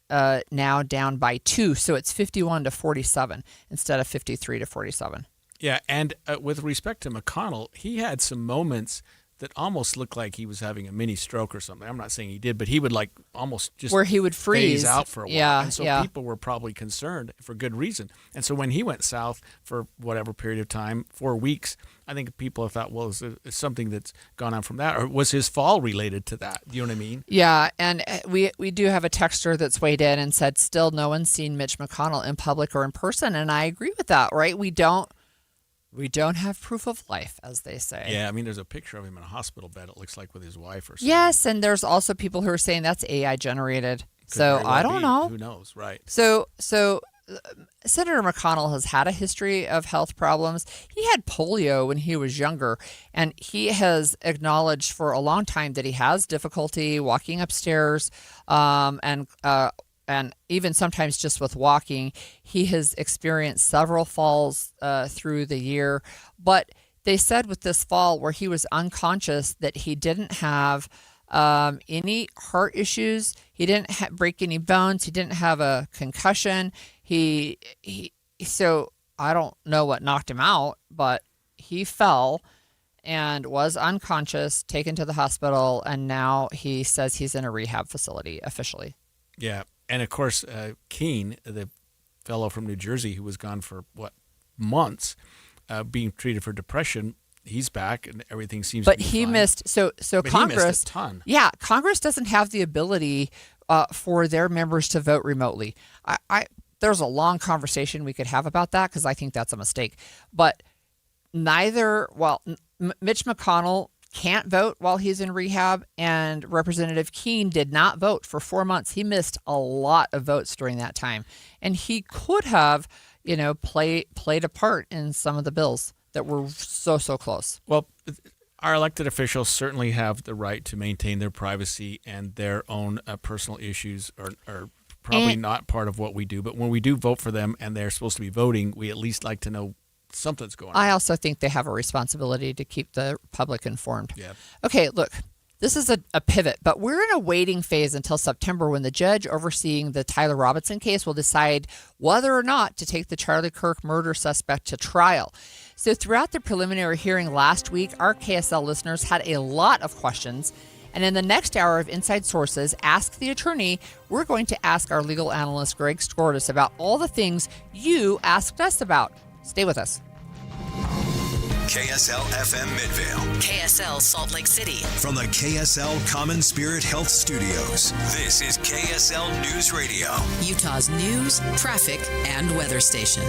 now down by 2, so it's 51 to 47 instead of 53 to 47. Yeah, and with respect to McConnell, he had some moments that almost looked like he was having a mini stroke or something. I'm not saying he did, but he would almost just where he would freeze phase out for a while. Yeah, and so people were probably concerned for good reason. And so when he went south for whatever period of time, 4 weeks, I think people have thought, well, is something that's gone on from that? Or was his fall related to that? Do you know what I mean? Yeah, and we do have a texter that's weighed in and said still no one's seen Mitch McConnell in public or in person. And I agree with that, right? We don't have proof of life, as they say. Yeah, I mean, there's a picture of him in a hospital bed, it looks like, with his wife or something. Yes, and there's also people who are saying that's AI generated. So I don't know. Who knows, right? So Senator McConnell has had a history of health problems. He had polio when he was younger, and he has acknowledged for a long time that he has difficulty walking upstairs, and even sometimes just with walking. He has experienced several falls through the year. But they said with this fall where he was unconscious that he didn't have any heart issues. He didn't break any bones. He didn't have a concussion. So I don't know what knocked him out, but he fell and was unconscious, taken to the hospital, and now he says he's in a rehab facility officially. Yeah. And of course, Keene, the fellow from New Jersey who was gone for months, being treated for depression, he's back and everything seems to be he fine. missed. So But Congress, he missed a ton. Yeah, Congress doesn't have the ability for their members to vote remotely. There's a long conversation we could have about that because I think that's a mistake. But Mitch McConnell can't vote while he's in rehab, and Representative Keene did not vote for 4 months. He missed a lot of votes during that time, and he could have, played a part in some of the bills that were so close. Well, our elected officials certainly have the right to maintain their privacy, and their own personal issues are probably not part of what we do. But when we do vote for them and they're supposed to be voting, we at least like to know something's going on. I also think they have a responsibility to keep the public informed. Yeah. Okay, look, this is a pivot, but we're in a waiting phase until September when the judge overseeing the Tyler Robinson case will decide whether or not to take the Charlie Kirk murder suspect to trial. So throughout the preliminary hearing last week, our KSL listeners had a lot of questions. And in the next hour of Inside Sources, Ask the Attorney, we're going to ask our legal analyst, Greg Skordas, about all the things you asked us about. Stay with us. KSL FM Midvale. KSL Salt Lake City. From the KSL Common Spirit Health Studios, this is KSL News Radio. Utah's news, traffic, and weather station.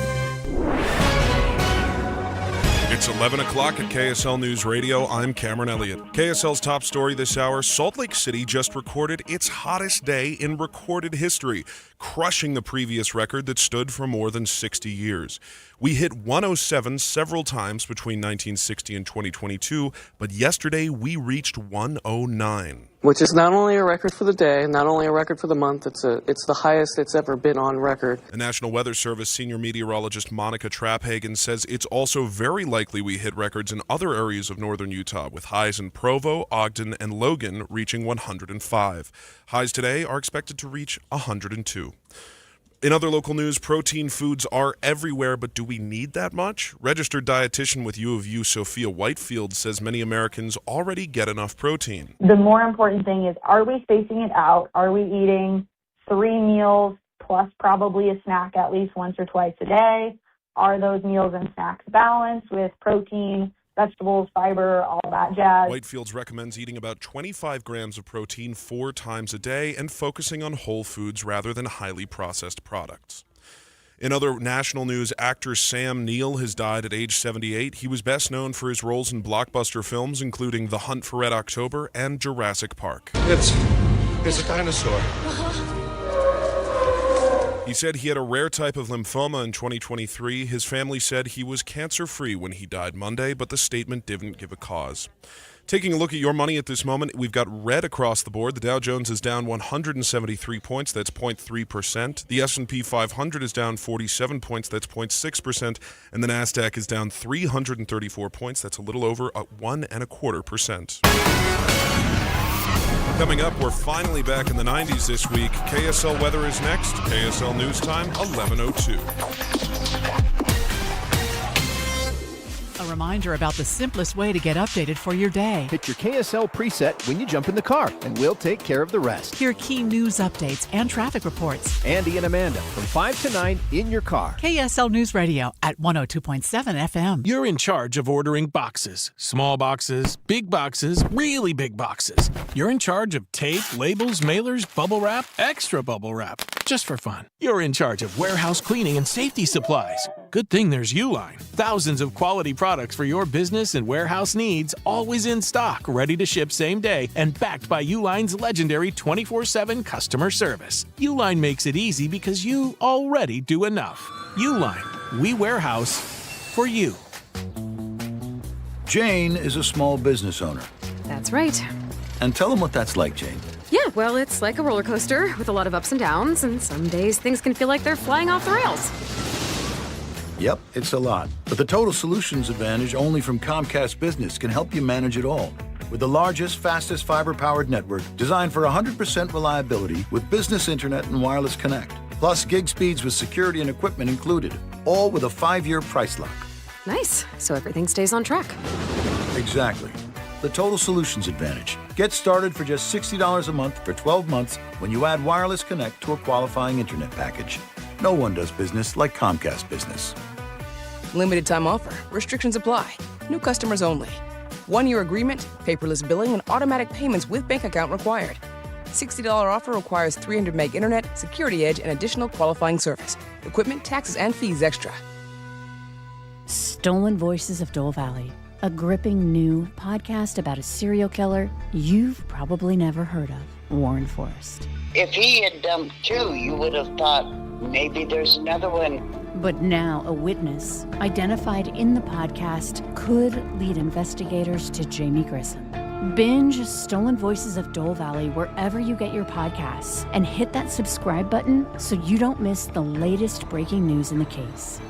It's 11 o'clock at KSL News Radio. I'm Cameron Elliott. KSL's top story this hour, Salt Lake City just recorded its hottest day in recorded history, crushing the previous record that stood for more than 60 years. We hit 107 several times between 1960 and 2022, but yesterday we reached 109. Which is not only a record for the day, not only a record for the month, it's the highest it's ever been on record. The National Weather Service senior meteorologist Monica Traphagen says it's also very likely we hit records in other areas of northern Utah, with highs in Provo, Ogden, and Logan reaching 105. Highs today are expected to reach 102. In other local news, protein foods are everywhere, but do we need that much? Registered dietitian with U of U, Sophia Whitefield, says many Americans already get enough protein. The more important thing is, are we spacing it out? Are we eating 3 meals plus probably a snack at least once or twice a day? Are those meals and snacks balanced with protein, vegetables, fiber, all that jazz? Whitefields recommends eating about 25 grams of protein 4 times a day and focusing on whole foods rather than highly processed products. In other national news, actor Sam Neill has died at age 78. He was best known for his roles in blockbuster films, including The Hunt for Red October and Jurassic Park. It's a dinosaur. He said he had a rare type of lymphoma in 2023. His family said he was cancer-free when he died Monday, but the statement didn't give a cause. Taking a look at your money at this moment, we've got red across the board. The Dow Jones is down 173 points, that's 0.3%. The S&P 500 is down 47 points, that's 0.6%. And the NASDAQ is down 334 points, that's a little over 1.25%. Coming up, we're finally back in the 90s this week. KSL weather is next. KSL News Time, 11:02. A reminder about the simplest way to get updated for your day. Hit your KSL preset when you jump in the car, and we'll take care of the rest. Hear key news updates and traffic reports. Andy and Amanda from 5 to 9 in your car. KSL News Radio at 102.7 FM. You're in charge of ordering boxes. Small boxes, big boxes, really big boxes. You're in charge of tape, labels, mailers, bubble wrap, extra bubble wrap. Just for fun. You're in charge of warehouse cleaning and safety supplies. Good thing there's Uline. Thousands of quality products for your business and warehouse needs, always in stock, ready to ship same day, and backed by Uline's legendary 24/7 customer service. Uline makes it easy because you already do enough. Uline. We warehouse for you. Jane is a small business owner. That's right. And tell them what that's like, Jane. Yeah, well, it's like a roller coaster with a lot of ups and downs, and some days things can feel like they're flying off the rails. Yep, it's a lot. But the Total Solutions Advantage only from Comcast Business can help you manage it all. With the largest, fastest fiber-powered network designed for 100% reliability with business internet and wireless connect. Plus gig speeds with security and equipment included. All with a 5-year price lock. Nice. So everything stays on track. Exactly. The Total Solutions Advantage. Get started for just $60 a month for 12 months when you add wireless connect to a qualifying internet package. No one does business like Comcast Business. Limited time offer. Restrictions apply. New customers only. 1-year agreement, paperless billing, and automatic payments with bank account required. $60 offer requires 300 meg internet, security edge, and additional qualifying service. Equipment, taxes, and fees extra. Stolen Voices of Dole Valley, a gripping new podcast about a serial killer you've probably never heard of, Warren Forrest. If he had dumped 2, you would have thought maybe there's another one. But now a witness, identified in the podcast, could lead investigators to Jamie Grissom. Binge Stolen Voices of Dole Valley wherever you get your podcasts and hit that subscribe button so you don't miss the latest breaking news in the case.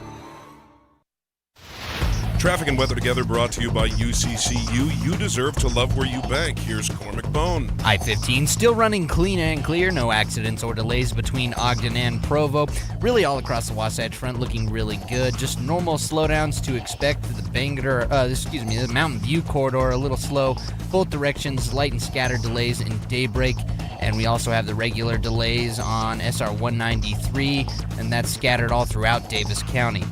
Traffic and weather together brought to you by UCCU. You deserve to love where you bank. Here's Cormac Bone. I-15 still running clean and clear. No accidents or delays between Ogden and Provo. Really all across the Wasatch Front looking really good. Just normal slowdowns to expect. The Mountain View corridor a little slow. Both directions, light and scattered delays in Daybreak. And we also have the regular delays on SR 193, and that's scattered all throughout Davis County.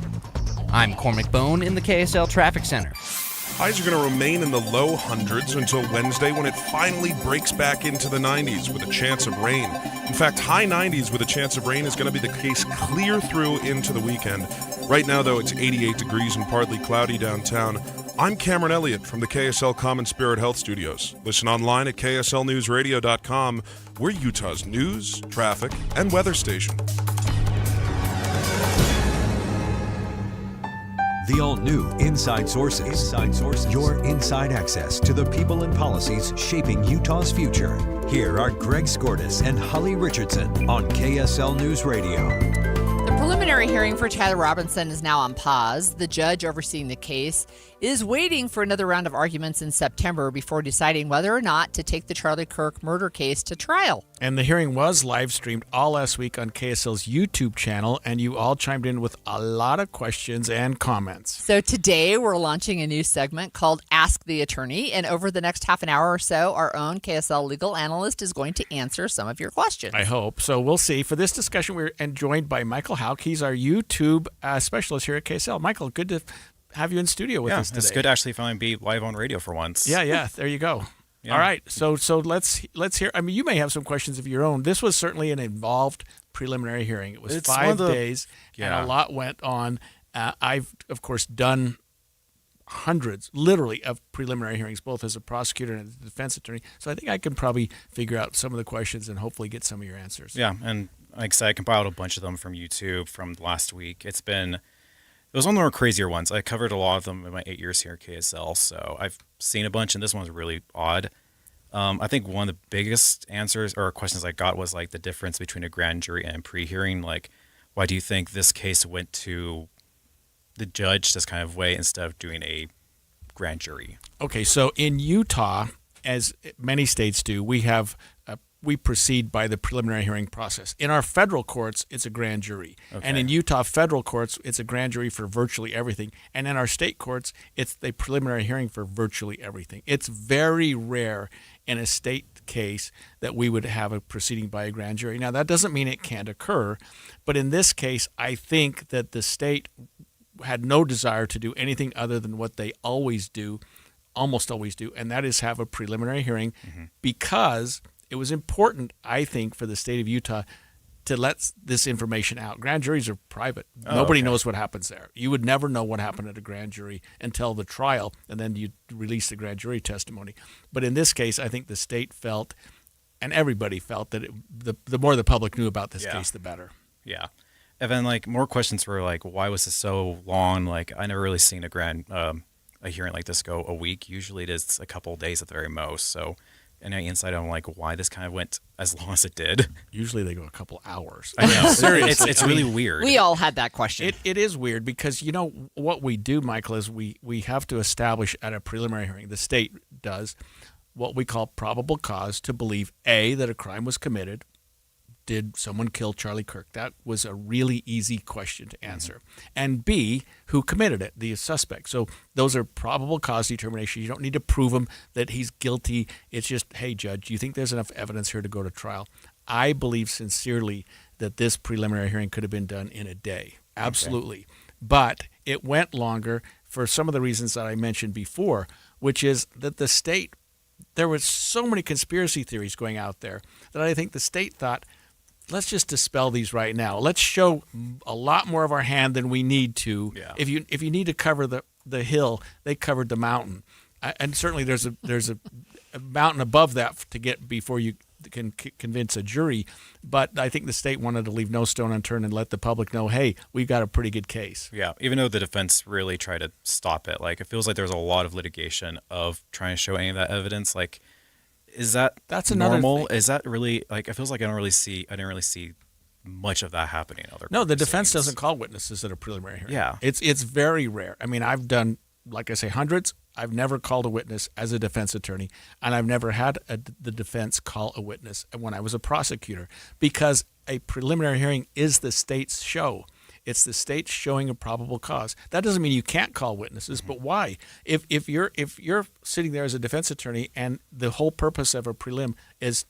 I'm Cormac Bone in the KSL Traffic Center. Highs are going to remain in the low hundreds until Wednesday when it finally breaks back into the 90s with a chance of rain. In fact, high 90s with a chance of rain is going to be the case clear through into the weekend. Right now, though, it's 88 degrees and partly cloudy downtown. I'm Cameron Elliott from the KSL Common Spirit Health Studios. Listen online at kslnewsradio.com. We're Utah's news, traffic, and weather station. The all-new Inside Sources. Inside Sources. Your inside access to the people and policies shaping Utah's future. Here are Greg Skordas and Holly Richardson on KSL News Radio. The preliminary preliminary hearing for Tyler Robinson is now on pause. The judge overseeing the case is waiting for another round of arguments in September before deciding whether or not to take the Charlie Kirk murder case to trial. And the hearing was live streamed all last week on KSL's YouTube channel, and you all chimed in with a lot of questions and comments. So today we're launching a new segment called Ask the Attorney, and over the next half an hour or so, our own KSL legal analyst is going to answer some of your questions. I hope. So we'll see. For this discussion, we're joined by Michael Hauk. He's our YouTube specialist here at KSL. Michael, good to have you in studio with us today. It's good to actually finally be live on radio for once. Yeah, there you go. Yeah. All right, so let's hear. I mean, you may have some questions of your own. This was certainly an involved preliminary hearing. It was 5 days, and a lot went on. I've, of course, done hundreds, literally, of preliminary hearings, both as a prosecutor and as a defense attorney. So I think I can probably figure out some of the questions and hopefully get some of your answers. Yeah, and like I said, I compiled a bunch of them from YouTube from last week. It was one of the more crazier ones. I covered a lot of them in my 8 years here at KSL, so I've seen a bunch, and this one's really odd. I think one of the biggest answers or questions I got was like the difference between a grand jury and pre-hearing. Like, why do you think this case went to the judge this kind of way instead of doing a grand jury? Okay, so in Utah, as many states do, we proceed by the preliminary hearing process. In our federal courts, it's a grand jury. Okay. And in Utah federal courts, it's a grand jury for virtually everything. And in our state courts, it's the preliminary hearing for virtually everything. It's very rare in a state case that we would have a proceeding by a grand jury. Now, that doesn't mean it can't occur, but in this case, I think that the state had no desire to do anything other than what they always do, almost always do, and that is have a preliminary hearing because it was important, I think, for the state of Utah to let this information out. Grand juries are private. Nobody knows what happens there. You would never know what happened at a grand jury until the trial, and then you release the grand jury testimony. But in this case, I think the state felt, and everybody felt, that the more the public knew about this case, the better. Yeah. And then, like, more questions were like, why was this so long? Like, I never really seen a hearing like this go a week. Usually it is a couple of days at the very most. So any insight on like why this kind of went as long as it did? Usually they go a couple hours. I know. Seriously. It's really weird. We all had that question. It is weird because, you know, what we do, Michael, is we have to establish at a preliminary hearing, the state does, what we call probable cause to believe, A, that a crime was committed. Did someone kill Charlie Kirk? That was a really easy question to answer. And B, who committed it, the suspect. So those are probable cause determination. You don't need to prove him that he's guilty. It's just, hey, judge, do you think there's enough evidence here to go to trial? I believe sincerely that this preliminary hearing could have been done in a day. Absolutely. Okay. But it went longer for some of the reasons that I mentioned before, which is that the state, there were so many conspiracy theories going out there that I think the state thought, let's just dispel these right now. Let's show a lot more of our hand than we need to. Yeah. If you need to cover the hill, they covered the mountain, and certainly there's a mountain above that to get before you can convince a jury. But I think the state wanted to leave no stone unturned and let the public know, hey, we've got a pretty good case. Yeah, even though the defense really tried to stop it, like it feels like there's a lot of litigation of trying to show any of that evidence, like. That's normal? Is that really like? It feels like I didn't really see much of that happening. No, the defense doesn't call witnesses at a preliminary hearing. Yeah, it's very rare. I mean, I've done, like I say, hundreds. I've never called a witness as a defense attorney, and I've never had the defense call a witness when I was a prosecutor, because a preliminary hearing is the state's show. It's the state showing a probable cause. That doesn't mean you can't call witnesses, but why? If you're sitting there as a defense attorney and the whole purpose of a prelim is,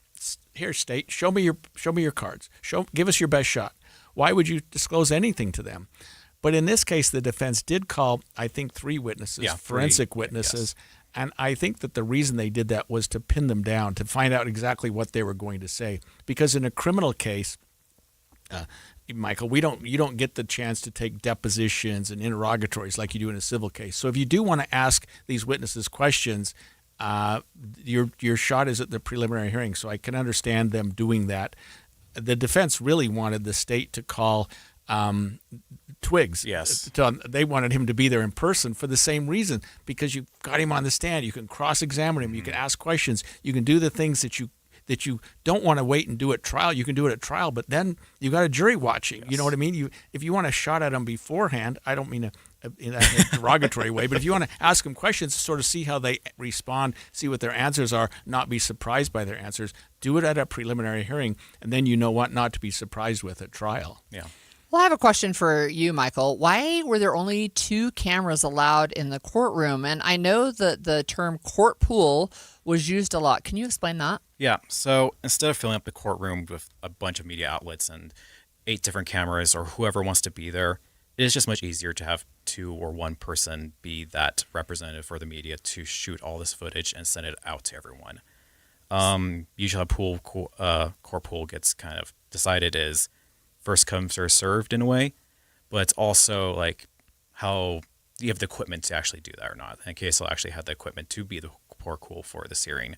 here, state, show me your cards. Give us your best shot. Why would you disclose anything to them? But in this case, the defense did call, I think, 3 witnesses, forensic witnesses. Yes. And I think that the reason they did that was to pin them down, to find out exactly what they were going to say. Because in a criminal case, Michael, you don't get the chance to take depositions and interrogatories like you do in a civil case. So if you do want to ask these witnesses questions, your shot is at the preliminary hearing. So I can understand them doing that. The defense really wanted the state to call Twiggs. Yes. They wanted him to be there in person for the same reason, because you've got him on the stand. You can cross-examine him. You can ask questions. You can do the things that you don't want to wait and do at trial. You can do it at trial, but then you got a jury watching. Yes. You know what I mean? If you want a shot at them beforehand, I don't mean in a derogatory way, but if you want to ask them questions, sort of see how they respond, see what their answers are, not be surprised by their answers, do it at a preliminary hearing, and then you know what not to be surprised with at trial. Yeah. Well, I have a question for you, Michael. Why were there only 2 cameras allowed in the courtroom? And I know that the term court pool was used a lot. Can you explain that? Yeah. So instead of filling up the courtroom with a bunch of media outlets and 8 different cameras or whoever wants to be there, it is just much easier to have 2 or 1 person be that representative for the media to shoot all this footage and send it out to everyone. Usually a court pool gets kind of decided is first come, first served in a way, but it's also like how you have the equipment to actually do that or not. And KSL actually had the equipment to be the court pool for this hearing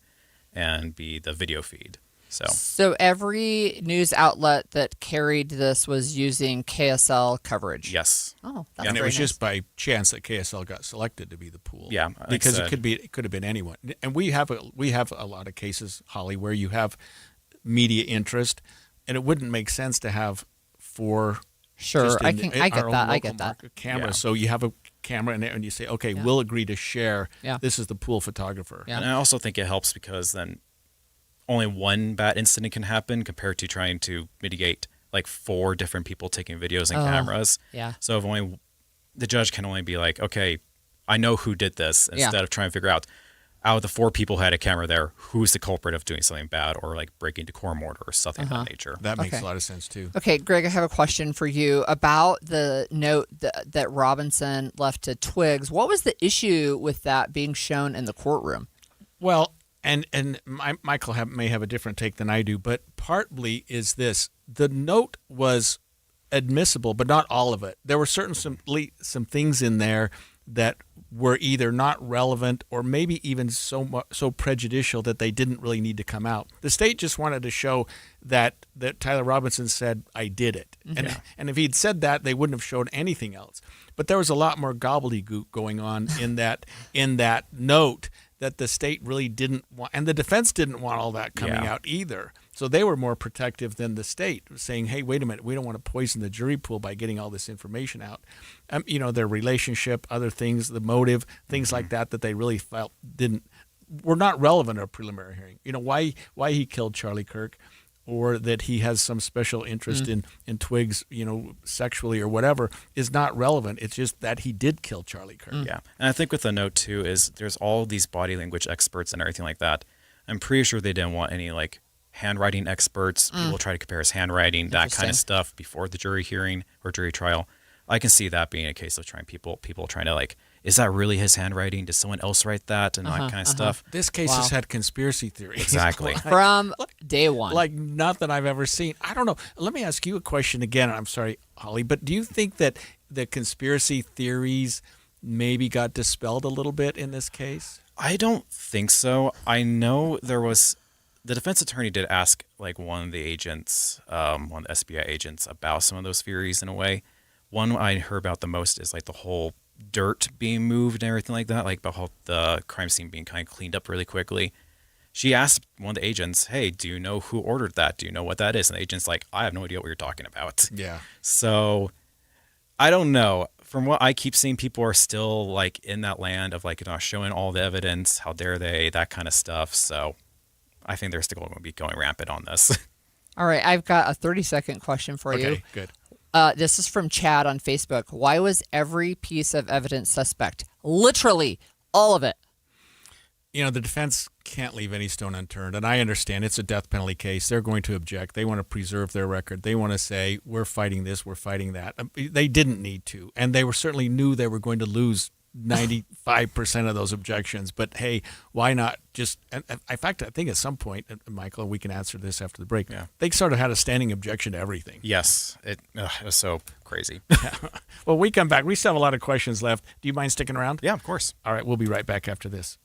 and be the video feed. So every news outlet that carried this was using KSL coverage. Yes. Oh, that's and it very was nice. just by chance that KSL got selected to be the pool. Yeah, because it could have been anyone. And we have a lot of cases, Holly, where you have media interest, and it wouldn't make sense to have 4. Sure, I get that. Cameras. Yeah. So you have a camera and you say, okay, we'll agree to share. Yeah. This is the pool photographer. Yeah. And I also think it helps because then only one bad incident can happen compared to trying to mitigate like 4 different people taking videos and cameras. Yeah. So if only the judge can only be like, okay, I know who did this, instead of trying to figure out of the 4 people who had a camera there, who's the culprit of doing something bad or like breaking decorum order or something of that nature. That makes a lot of sense too. Okay, Greg, I have a question for you about the note that Robinson left to Twiggs. What was the issue with that being shown in the courtroom? Well, and Michael may have a different take than I do, but partly is this. The note was admissible, but not all of it. There were some things in there that were either not relevant or maybe even so prejudicial that they didn't really need to come out. The state just wanted to show that Tyler Robinson said, I did it. Mm-hmm. And if he'd said that, they wouldn't have showed anything else. But there was a lot more gobbledygook going on in that note that the state really didn't want, and the defense didn't want all that coming out either. So they were more protective than the state, saying, hey, wait a minute, we don't want to poison the jury pool by getting all this information out. Their relationship, other things, the motive, things like that they really felt were not relevant at a preliminary hearing. Why he killed Charlie Kirk, or that he has some special interest in Twiggs, sexually or whatever, is not relevant. It's just that he did kill Charlie Kirk. Yeah. And I think with the note, too, is there's all these body language experts and everything like that. I'm pretty sure they didn't want any, like, handwriting experts. People try to compare his handwriting, that kind of stuff before the jury hearing or jury trial. I can see that being a case of people trying to, like, is that really his handwriting? Did someone else write that? And that kind of stuff. This case has had conspiracy theories. Exactly. From day one. Like nothing I've ever seen. I don't know. Let me ask you a question again. I'm sorry, Holly, but do you think that the conspiracy theories maybe got dispelled a little bit in this case? I don't think so. I know there was... The defense attorney did ask like one of the agents, one of the SBI agents, about some of those theories in a way. One I heard about the most is like the whole dirt being moved and everything like that, like about the crime scene being kind of cleaned up really quickly. She asked one of the agents, hey, do you know who ordered that? Do you know what that is? And the agent's like, I have no idea what you're talking about. Yeah. So I don't know. From what I keep seeing, people are still like in that land of like, showing all the evidence. How dare they? That kind of stuff. So I think they're still going to be going rampant on this. All right. I've got a 30-second question for you. Okay, good. This is from Chad on Facebook. Why was every piece of evidence suspect? Literally all of it. The defense can't leave any stone unturned, and I understand it's a death penalty case. They're going to object. They want to preserve their record. They want to say, we're fighting this, we're fighting that. They didn't need to, and they certainly knew they were going to lose 95% of those objections. But hey, why not just, in fact, I think at some point, Michael, we can answer this after the break. Yeah. They sort of had a standing objection to everything. Yes. It was so crazy. Well, we come back. We still have a lot of questions left. Do you mind sticking around? Yeah, of course. All right. We'll be right back after this.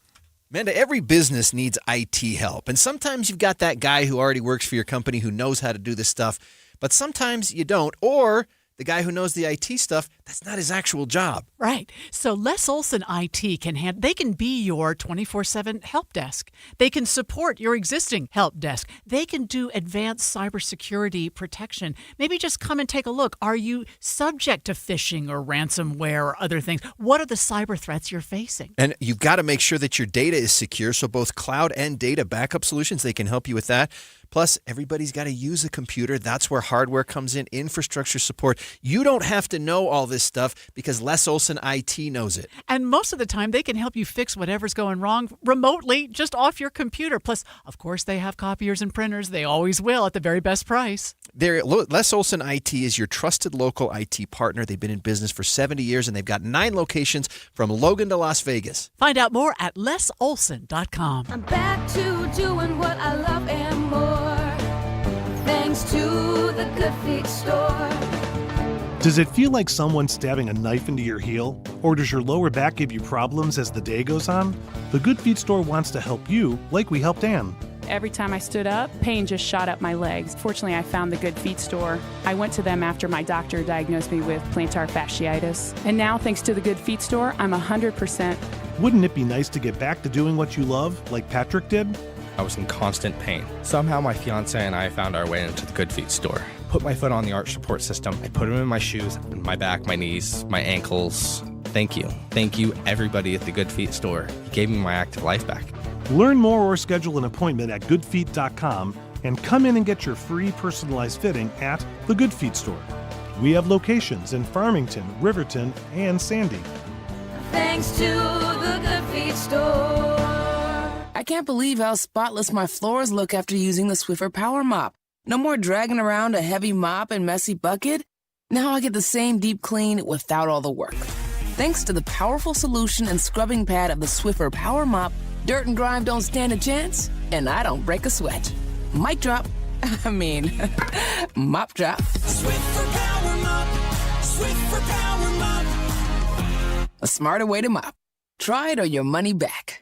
Amanda, every business needs IT help. And sometimes you've got that guy who already works for your company who knows how to do this stuff, but sometimes you don't. Or the guy who knows the IT stuff, That's not his actual job. Right. So Les Olson IT they can be your 24/7 help desk. They can support your existing help desk. They can do advanced cybersecurity protection. Maybe just come and take a look. Are you subject to phishing or ransomware or other things? What are the cyber threats you're facing? And you've got to make sure that your data is secure. So both cloud and data backup solutions, they can help you with that. Plus, everybody's got to use a computer. That's where hardware comes in, infrastructure support. You don't have to know all this stuff because Les Olson IT knows it. And most of the time, they can help you fix whatever's going wrong remotely, just off your computer. Plus, of course, they have copiers and printers. They always will at the very best price. Les Olson IT is your trusted local IT partner. They've been in business for 70 years, and they've got 9 locations from Logan to Las Vegas. Find out more at lesolson.com. I'm back to doing what I love and more. Thanks to the Good Feet store. Does it feel like someone's stabbing a knife into your heel? Or does your lower back give you problems as the day goes on? The Good Feet store wants to help you, like we helped Ann. Every time I stood up, pain just shot up my legs. Fortunately, I found the Good Feet store. I went to them after my doctor diagnosed me with plantar fasciitis. And now, thanks to the Good Feet store, I'm 100%. Wouldn't it be nice to get back to doing what you love, like Patrick did? I was in constant pain. Somehow my fiance and I found our way into the Good Feet store. Put my foot on the arch support system. I put them in my shoes, my back, my knees, my ankles. Thank you. Thank you, everybody at the Good Feet store. You gave me my active life back. Learn more or schedule an appointment at goodfeet.com and come in and get your free personalized fitting at the Good Feet store. We have locations in Farmington, Riverton, and Sandy. Thanks to the Good Feet store. I can't believe how spotless my floors look after using the Swiffer Power Mop. No more dragging around a heavy mop and messy bucket. Now I get the same deep clean without all the work. Thanks to the powerful solution and scrubbing pad of the Swiffer Power Mop, dirt and grime don't stand a chance, and I don't break a sweat. Mic drop. Mop drop. Swiffer Power Mop. Swiffer Power Mop. A smarter way to mop. Try it or your money back.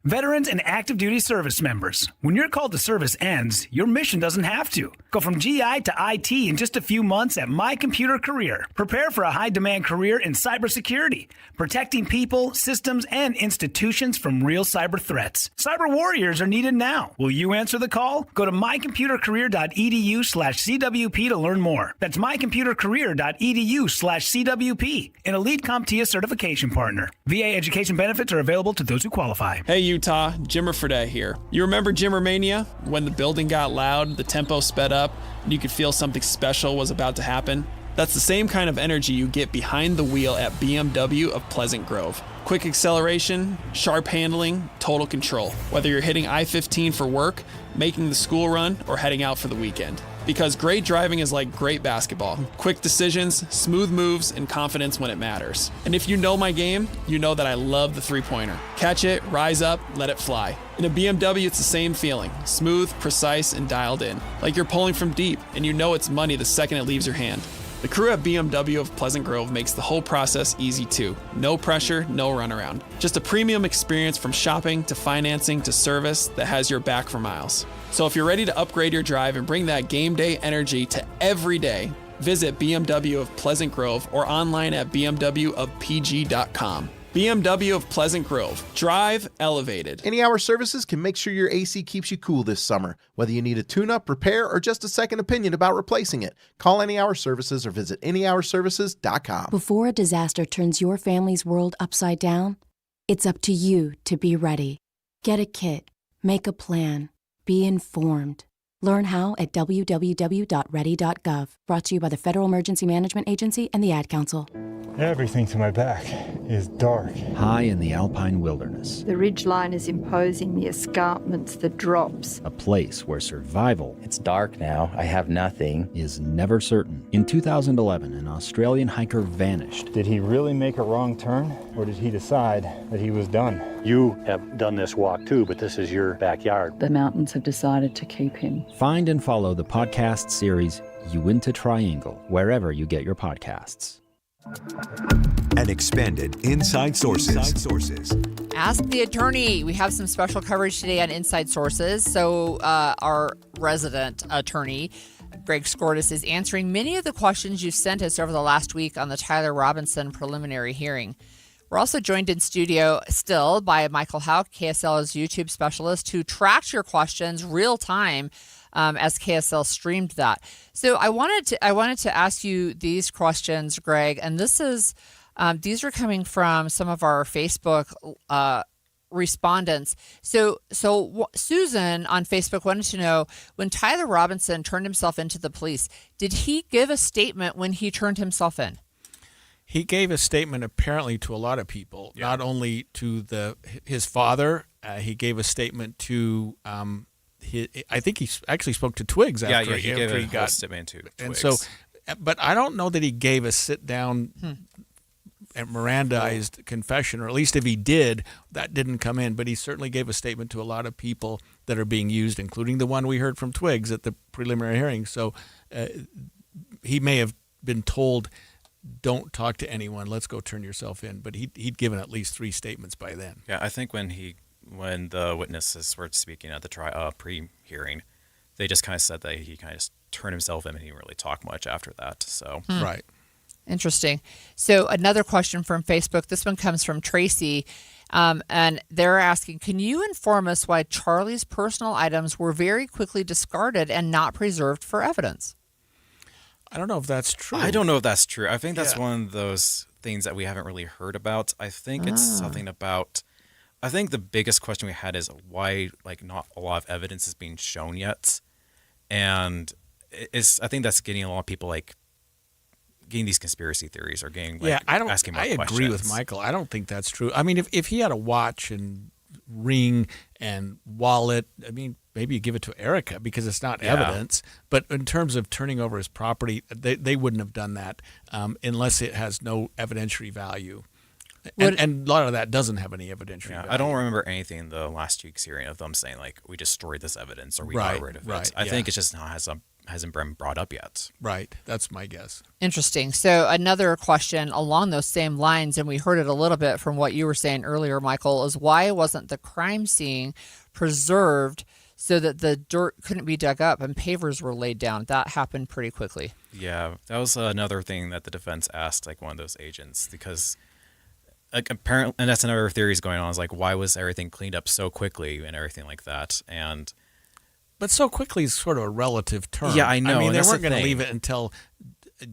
Veterans and active duty service members, when your call to service ends, your mission doesn't have to. Go from GI to IT in just a few months at My Computer Career. Prepare for a high-demand career in cybersecurity, protecting people, systems, and institutions from real cyber threats. Cyber warriors are needed now. Will you answer the call? Go to mycomputercareer.edu/CWP to learn more. That's mycomputercareer.edu/CWP, an elite CompTIA certification partner. VA education benefits are available to those who qualify. Hey Utah, Jimmer Fredette here. You remember Jimmermania? When the building got loud, the tempo sped up, and you could feel something special was about to happen? That's the same kind of energy you get behind the wheel at BMW of Pleasant Grove. Quick acceleration, sharp handling, total control. Whether you're hitting I-15 for work, making the school run, or heading out for the weekend. Because great driving is like great basketball. Quick decisions, smooth moves, and confidence when it matters. And if you know my game, you know that I love the three-pointer. Catch it, rise up, let it fly. In a BMW, it's the same feeling. Smooth, precise, and dialed in. Like you're pulling from deep, and you know it's money the second it leaves your hand. The crew at BMW of Pleasant Grove makes the whole process easy too. No pressure, no runaround. Just a premium experience from shopping to financing to service that has your back for miles. So if you're ready to upgrade your drive and bring that game day energy to every day, visit BMW of Pleasant Grove or online at bmwofpg.com. BMW of Pleasant Grove. Drive elevated. Any Hour Services can make sure your AC keeps you cool this summer. Whether you need a tune-up, repair, or just a second opinion about replacing it, call Any Hour Services or visit anyhourservices.com. Before a disaster turns your family's world upside down, it's up to you to be ready. Get a kit. Make a plan. Be informed. Learn how at www.ready.gov. Brought to you by the Federal Emergency Management Agency and the Ad Council. Everything to my back is dark. High in the alpine wilderness. The ridgeline is imposing, the escarpments, the drops. A place where survival, it's dark now, I have nothing, is never certain. In 2011, an Australian hiker vanished. Did he really make a wrong turn, or did he decide that he was done? You have done this walk too, but this is your backyard. The mountains have decided to keep him. Find and follow the podcast series Uinta Triangle, wherever you get your podcasts. And expanded Inside Sources. Ask the Attorney. We have some special coverage today on Inside Sources. So our resident attorney Greg Skordas is answering many of the questions you've sent us over the last week on the Tyler Robinson preliminary hearing. We're also joined in studio still by Michael Hauk, KSL's YouTube specialist, who tracked your questions real time as KSL streamed that. So I wanted to ask you these questions, Greg, and this is these are coming from some of our Facebook respondents. So Susan on Facebook wanted to know, when Tyler Robinson turned himself into the police, did he give a statement when he turned himself in? He gave a statement apparently to a lot of people, not only to his father. He gave a statement to I think he actually spoke to Twiggs after he gave a got statement to Twiggs. And so, but I don't know that he gave a sit down and Mirandized confession, or at least if he did, that didn't come in. But he certainly gave a statement to a lot of people that are being used, including the one we heard from Twiggs at the preliminary hearing. So he may have been told, don't talk to anyone, let's go turn yourself in. But he'd given at least 3 statements by then. Yeah, I think when the witnesses were speaking at the pre-hearing, they just kind of said that he kind of turned himself in and he didn't really talk much after that. So Right. Interesting. So another question from Facebook. This one comes from Tracy, and they're asking, can you inform us why Charlie's personal items were very quickly discarded and not preserved for evidence? I don't know if that's true. I don't know if that's true. I think that's one of those things that we haven't really heard about. I think it's something about, I think the biggest question we had is why not a lot of evidence is being shown yet. And I think that's getting a lot of people getting these conspiracy theories or getting asking more questions. I agree with Michael. I don't think that's true. I mean, if he had a watch and ring and wallet, I mean, maybe you give it to Erica because it's not evidence. But in terms of turning over his property, they wouldn't have done that unless it has no evidentiary value. And a lot of that doesn't have any evidentiary value. I don't remember anything in the last week's hearing of them saying we destroyed this evidence or we got rid of it. I think it's just hasn't been brought up yet. Right. That's my guess. Interesting. So another question along those same lines, and we heard it a little bit from what you were saying earlier, Michael, is why wasn't the crime scene preserved so that the dirt couldn't be dug up and pavers were laid down? That happened pretty quickly. Yeah, that was another thing that the defense asked one of those agents, because apparently, and that's another theory going on, is why was everything cleaned up so quickly and everything like that? But so quickly is sort of a relative term. Yeah, I know. I mean, and they weren't going to leave it until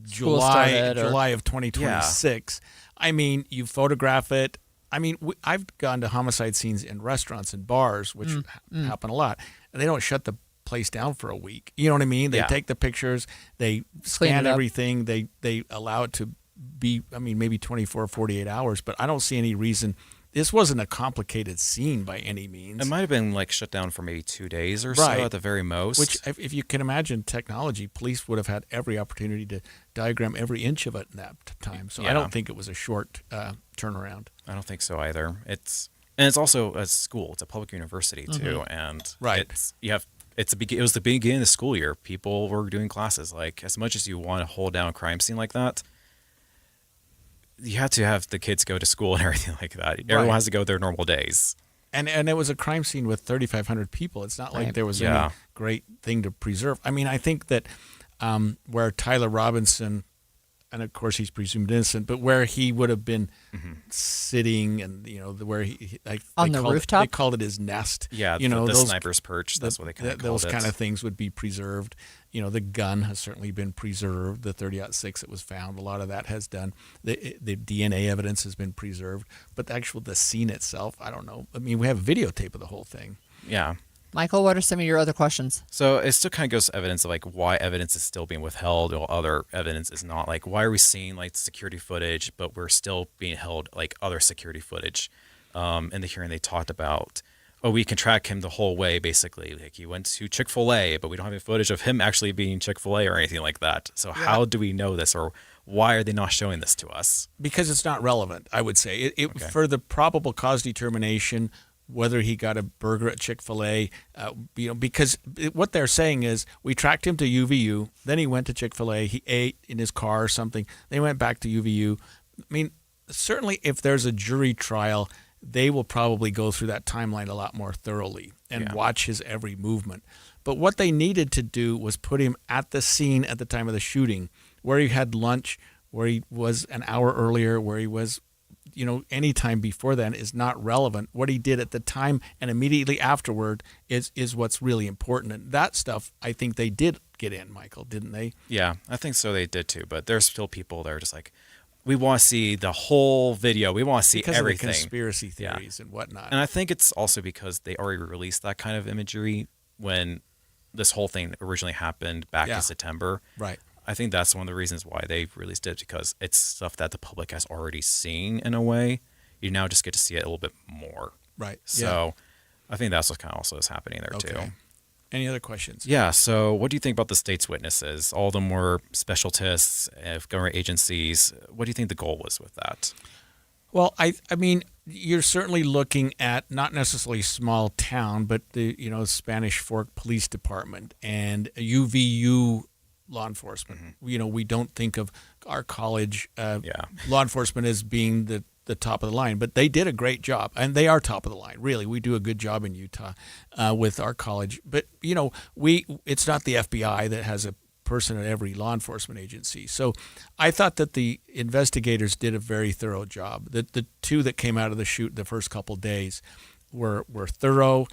July of 2026. I mean, you photograph it. I mean, I've gone to homicide scenes in restaurants and bars, which happen a lot, and they don't shut the place down for a week. You know what I mean? They take the pictures, they scan everything, they allow it to be, maybe 24 or 48 hours, but I don't see any reason. This wasn't a complicated scene by any means. It might have been shut down for maybe 2 days or so at the very most. Which, if you can imagine technology, police would have had every opportunity to diagram every inch of it in that time. So I don't think it was a short turnaround. I don't think so either. It's also a school. It's a public university too, and it was the beginning of the school year. People were doing classes. As much as you want to hold down a crime scene like that, you have to have the kids go to school and everything like that. Everyone has to go their normal days. And it was a crime scene with 3,500 people. It's not like there was any great thing to preserve. I mean, I think that where Tyler Robinson, and of course he's presumed innocent, but where he would have been sitting and, where on the rooftop? They called it his nest. Yeah, the sniper's perch, that's what they kind of called it. Those kind of things would be preserved. The gun has certainly been preserved. The .30-06 that was found, a lot of that has done. The DNA evidence has been preserved, but the scene itself, I don't know. I mean, we have videotape of the whole thing. Yeah. Michael, what are some of your other questions? So it still kind of goes to evidence of why evidence is still being withheld while other evidence is not. Why are we seeing security footage, but we're still being held other security footage? In the hearing, they talked about, we can track him the whole way, basically. He went to Chick-fil-A, but we don't have any footage of him actually being Chick-fil-A or anything like that. So how do we know this, or why are they not showing this to us? Because it's not relevant, I would say. For the probable cause determination, whether he got a burger at Chick-fil-A, because what they're saying is we tracked him to UVU, then he went to Chick-fil-A, he ate in his car or something, then he went back to UVU. I mean, certainly if there's a jury trial, they will probably go through that timeline a lot more thoroughly and watch his every movement. But what they needed to do was put him at the scene at the time of the shooting, where he had lunch, where he was an hour earlier, where he was, any time before then is not relevant. What he did at the time and immediately afterward is what's really important. And that stuff, I think they did get in, Michael, didn't they? Yeah, I think so. They did too. But there's still people that are just like, we want to see the whole video. We want to see because everything. Of the conspiracy theories and whatnot. And I think it's also because they already released that kind of imagery when this whole thing originally happened back in September. Right. I think that's one of the reasons why they released it, because it's stuff that the public has already seen in a way. You now just get to see it a little bit more. Right. So I think that's what kind of also is happening there too. Any other questions? Yeah. So what do you think about the state's witnesses? All of them were specialists, government agencies. What do you think the goal was with that? Well, I mean, you're certainly looking at not necessarily small town, but the Spanish Fork Police Department and UVU law enforcement. Mm-hmm. We don't think of our college law enforcement as being the top of the line, but they did a great job, and they are top of the line. Really, we do a good job in Utah with our college. But it's not the FBI that has a person at every law enforcement agency. So I thought that the investigators did a very thorough job. The two that came out of the shoot the first couple of days were thorough.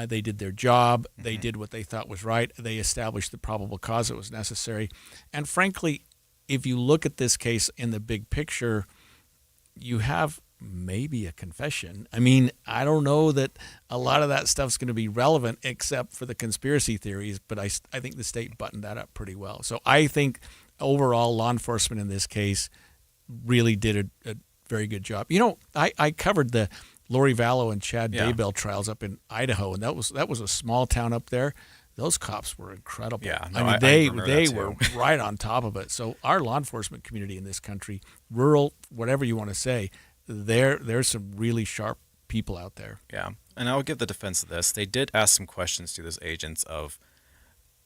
They did their job. They did what they thought was right. They established the probable cause that was necessary. And frankly, if you look at this case in the big picture, you have maybe a confession. I mean, I don't know that a lot of that stuff's going to be relevant except for the conspiracy theories, but I think the state buttoned that up pretty well. So I think overall law enforcement in this case really did a very good job. I covered the Lori Vallow and Chad Daybell trials up in Idaho, and that was a small town up there. Those cops were incredible. Yeah, they were right on top of it. So our law enforcement community in this country, rural, whatever you want to say, there's some really sharp people out there. Yeah, and I'll give the defense of this. They did ask some questions to those agents of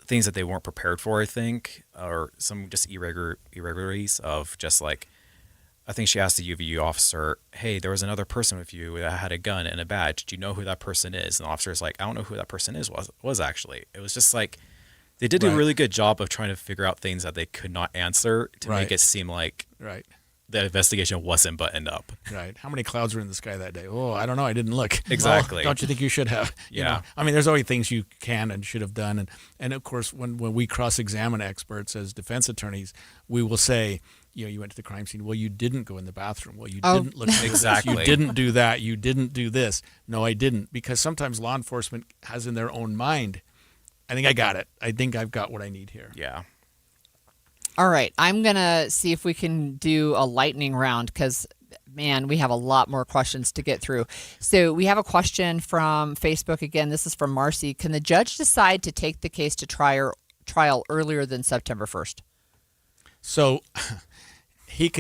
things that they weren't prepared for, I think, or some just irregularities of just like, I think she asked the UVU officer, hey, there was another person with you that had a gun and a badge. Do you know who that person is? And the officer's like, I don't know who that person was actually. It was just like, they did a really good job of trying to figure out things that they could not answer to make it seem like the investigation wasn't buttoned up. Right. How many clouds were in the sky that day? Oh, I don't know. I didn't look. Exactly. Well, don't you think you should have? I mean, there's always things you can and should have done. And of course, when we cross-examine experts as defense attorneys, we will say, you went to the crime scene. Well, you didn't go in the bathroom. Well, you didn't look at exactly. This. You didn't do that. You didn't do this. No, I didn't. Because sometimes law enforcement has in their own mind, I think I got it. I think I've got what I need here. Yeah. All right. I'm going to see if we can do a lightning round because, man, we have a lot more questions to get through. So we have a question from Facebook. Again, this is from Marcy. Can the judge decide to take the case to trial earlier than September 1st? So he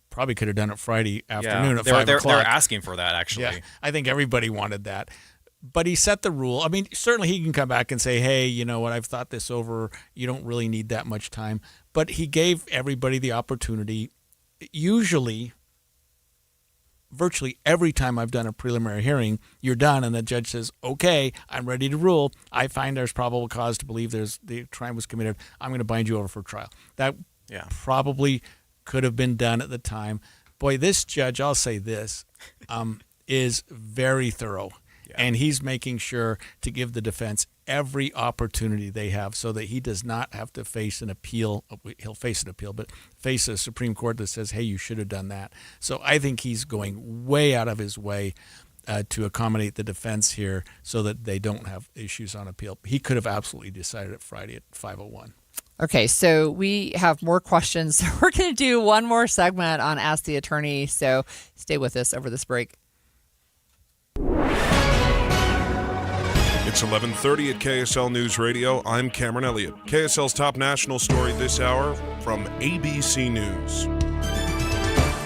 probably could have done it Friday afternoon at 5 o'clock. They were asking for that, actually. Yeah, I think everybody wanted that. But he set the rule. I mean, certainly he can come back and say, hey, you know what, I've thought this over. You don't really need that much time. But he gave everybody the opportunity. Usually, virtually every time I've done a preliminary hearing, you're done, and the judge says, okay, I'm ready to rule. I find there's probable cause to believe the crime was committed. I'm going to bind you over for trial. That probably could have been done at the time. Boy, this judge, I'll say this, is very thorough. And he's making sure to give the defense every opportunity they have so that he does not have to face an appeal. He'll face an appeal, but face a Supreme Court that says, hey, you should have done that. So I think he's going way out of his way to accommodate the defense here so that they don't have issues on appeal. He could have absolutely decided it Friday at 5:01. Okay, so we have more questions. We're going to do one more segment on Ask the Attorney, so stay with us over this break. It's 11:30 at KSL News Radio. I'm Cameron Elliott. KSL's top national story this hour from ABC News.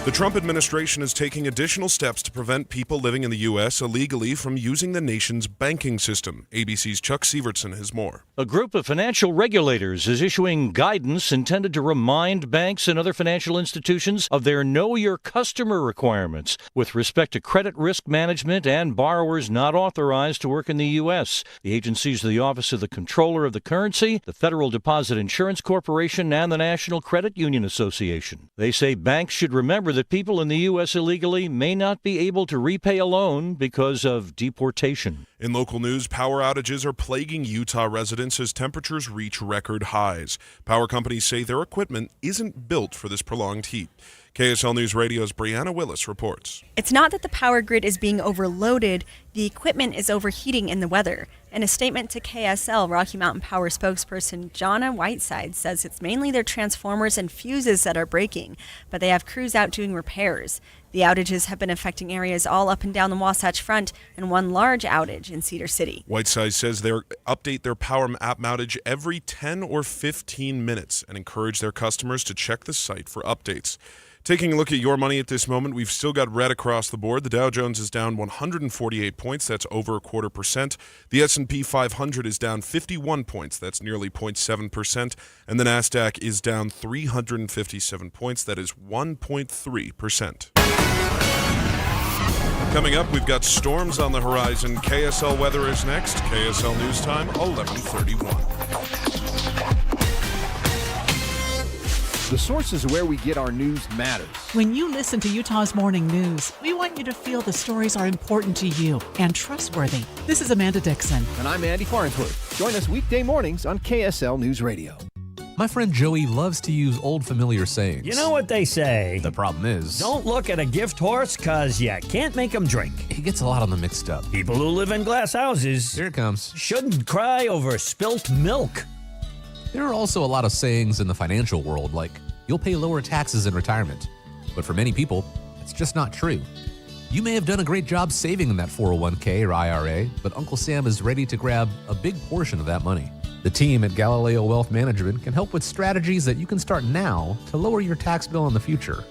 The Trump administration is taking additional steps to prevent people living in the U.S. illegally from using the nation's banking system. ABC's Chuck Sievertson has more. A group of financial regulators is issuing guidance intended to remind banks and other financial institutions of their Know Your Customer requirements with respect to credit risk management and borrowers not authorized to work in the U.S. The agencies are the Office of the Comptroller of the Currency, the Federal Deposit Insurance Corporation, and the National Credit Union Association. They say banks should remember that people in the U.S. illegally may not be able to repay a loan because of deportation. In local news, power outages are plaguing Utah residents as temperatures reach record highs. Power companies say their equipment isn't built for this prolonged heat. KSL News Radio's Brianna Willis reports. It's not that the power grid is being overloaded, the equipment is overheating in the weather. In a statement to KSL, Rocky Mountain Power spokesperson Jonna Whiteside says it's mainly their transformers and fuses that are breaking, but they have crews out doing repairs. The outages have been affecting areas all up and down the Wasatch Front and one large outage in Cedar City. Whiteside says they update their power app outage every 10 or 15 minutes and encourage their customers to check the site for updates. Taking a look at your money at this moment, we've still got red across the board. The Dow Jones is down 148 points. That's over 0.25%. The S&P 500 is down 51 points. That's nearly 0.7%. And the Nasdaq is down 357 points. That is 1.3%. Coming up, we've got storms on the horizon. KSL weather is next. KSL News Time, 11:31. The sources where we get our news matters. When you listen to Utah's Morning News, we want you to feel the stories are important to you and trustworthy. This is Amanda Dixon. And I'm Andy Farnsworth. Join us weekday mornings on KSL News Radio. My friend Joey loves to use old familiar sayings. You know what they say? The problem is, don't look at a gift horse because you can't make them drink. He gets a lot of them mixed up. People who live in glass houses, here it comes, shouldn't cry over spilt milk. There are also a lot of sayings in the financial world, like, you'll pay lower taxes in retirement. But for many people, it's just not true. You may have done a great job saving in that 401k or IRA, but Uncle Sam is ready to grab a big portion of that money. The team at Galileo Wealth Management can help with strategies that you can start now to lower your tax bill in the future.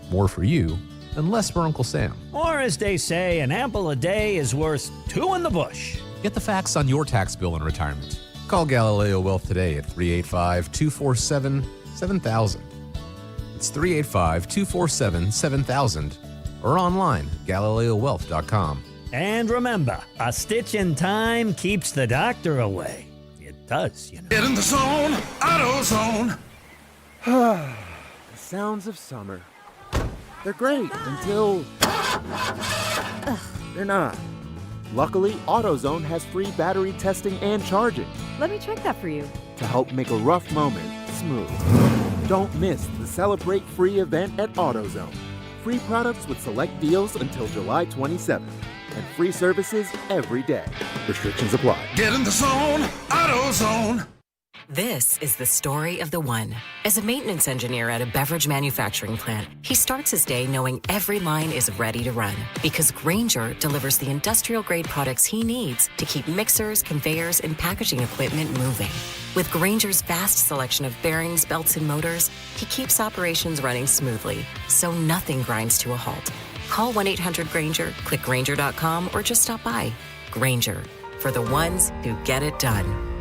More for you and less for Uncle Sam. Or as they say, an apple a day is worth two in the bush. Get the facts on your tax bill in retirement. Call Galileo Wealth today at 385-247-7000. It's 385-247-7000 or online at GalileoWealth.com. And remember, a stitch in time keeps the doctor away. It does, you know. Get in the zone, AutoZone. The sounds of summer. They're great until they're not. Luckily, AutoZone has free battery testing and charging. Let me check that for you. To help make a rough moment smooth. Don't miss the Celebrate Free event at AutoZone. Free products with select deals until July 27th. And free services every day. Restrictions apply. Get in the zone, AutoZone. This is the story of the one. As a maintenance engineer at a beverage manufacturing plant, he starts his day knowing every line is ready to run because Grainger delivers the industrial-grade products he needs to keep mixers, conveyors, and packaging equipment moving. With Grainger's vast selection of bearings, belts, and motors, he keeps operations running smoothly, so nothing grinds to a halt. Call 1-800-GRAINGER, click Grainger.com, or just stop by. Grainger, for the ones who get it done.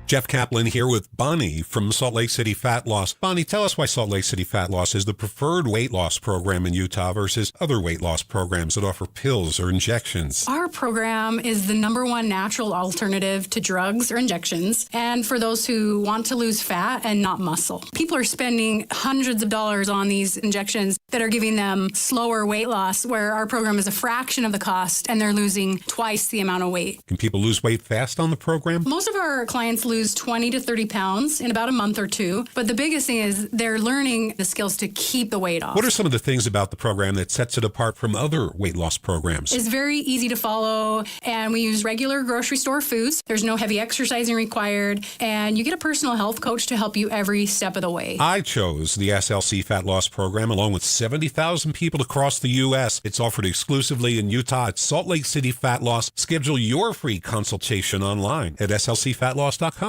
Jeff Kaplan here with Bonnie from Salt Lake City Fat Loss. Bonnie, tell us why Salt Lake City Fat Loss is the preferred weight loss program in Utah versus other weight loss programs that offer pills or injections. Our program is the #1 natural alternative to drugs or injections, and for those who want to lose fat and not muscle. People are spending hundreds of dollars on these injections that are giving them slower weight loss, where our program is a fraction of the cost, and they're losing twice the amount of weight. Can people lose weight fast on the program? Most of our clients lose 20 to 30 pounds in about a month or two. But the biggest thing is they're learning the skills to keep the weight off. What are some of the things about the program that sets it apart from other weight loss programs? It's very easy to follow, and we use regular grocery store foods. There's no heavy exercising required, and you get a personal health coach to help you every step of the way. I chose the SLC Fat Loss Program along with 70,000 people across the U.S. It's offered exclusively in Utah at Salt Lake City Fat Loss. Schedule your free consultation online at slcfatloss.com.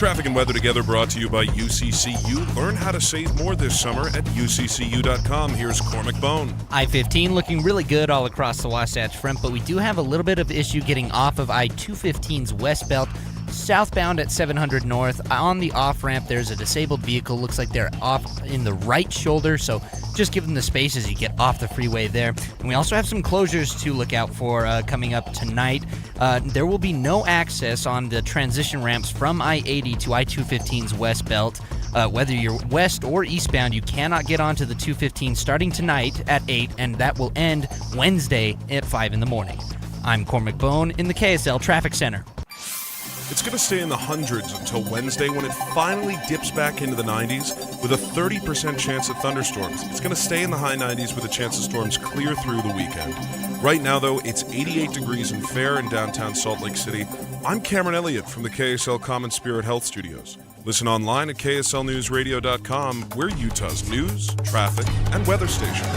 Traffic and weather together brought to you by UCCU. Learn how to save more this summer at UCCU.com. Here's Cormac Bone. I-15 looking really good all across the Wasatch Front, but we do have a little bit of issue getting off of I-215's west belt. Southbound at 700 North. On the off-ramp, there's a disabled vehicle. Looks like they're off in the right shoulder, so just give them the space as you get off the freeway there. And we also have some closures to look out for coming up tonight. There will be no access on the transition ramps from I-80 to I-215's west belt. Whether you're west or eastbound, you cannot get onto the 215 starting tonight at 8, and that will end Wednesday at 5 in the morning. I'm Cormac Bone in the KSL Traffic Center. It's going to stay in the hundreds until Wednesday when it finally dips back into the 90s with a 30% chance of thunderstorms. It's going to stay in the high 90s with a chance of storms clear through the weekend. Right now, though, it's 88 degrees and fair in downtown Salt Lake City. I'm Cameron Elliott from the KSL Common Spirit Health Studios. Listen online at KSLNewsRadio.com. We're Utah's news, traffic, and weather station.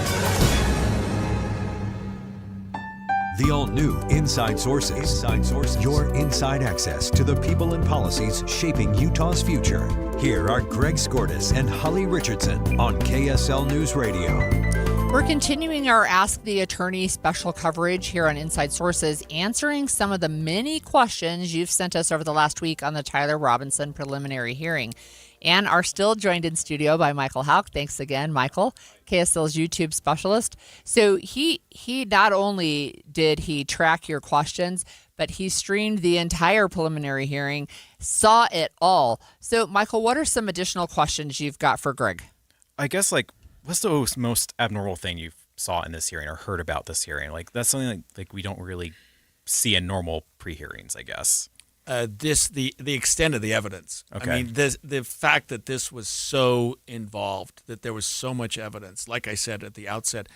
The all-new Inside Sources. Inside Sources. Your inside access to the people and policies shaping Utah's future. Here are Greg Skordas and Holly Richardson on KSL News Radio. We're continuing our Ask the Attorney special coverage here on Inside Sources, answering some of the many questions you've sent us over the last week on the Tyler Robinson preliminary hearing. And are still joined in studio by Michael Houck. Thanks again, Michael, KSL's YouTube specialist. So he not only did he track your questions, but he streamed the entire preliminary hearing, saw it all. So, Michael, what are some additional questions you've got for Greg? I guess, what's the most abnormal thing you saw in this hearing or heard about this hearing? That's something like we don't really see in normal pre-hearings, I guess. The extent of the evidence. Okay. I mean, the fact that this was so involved, that there was so much evidence. Like I said at the outset,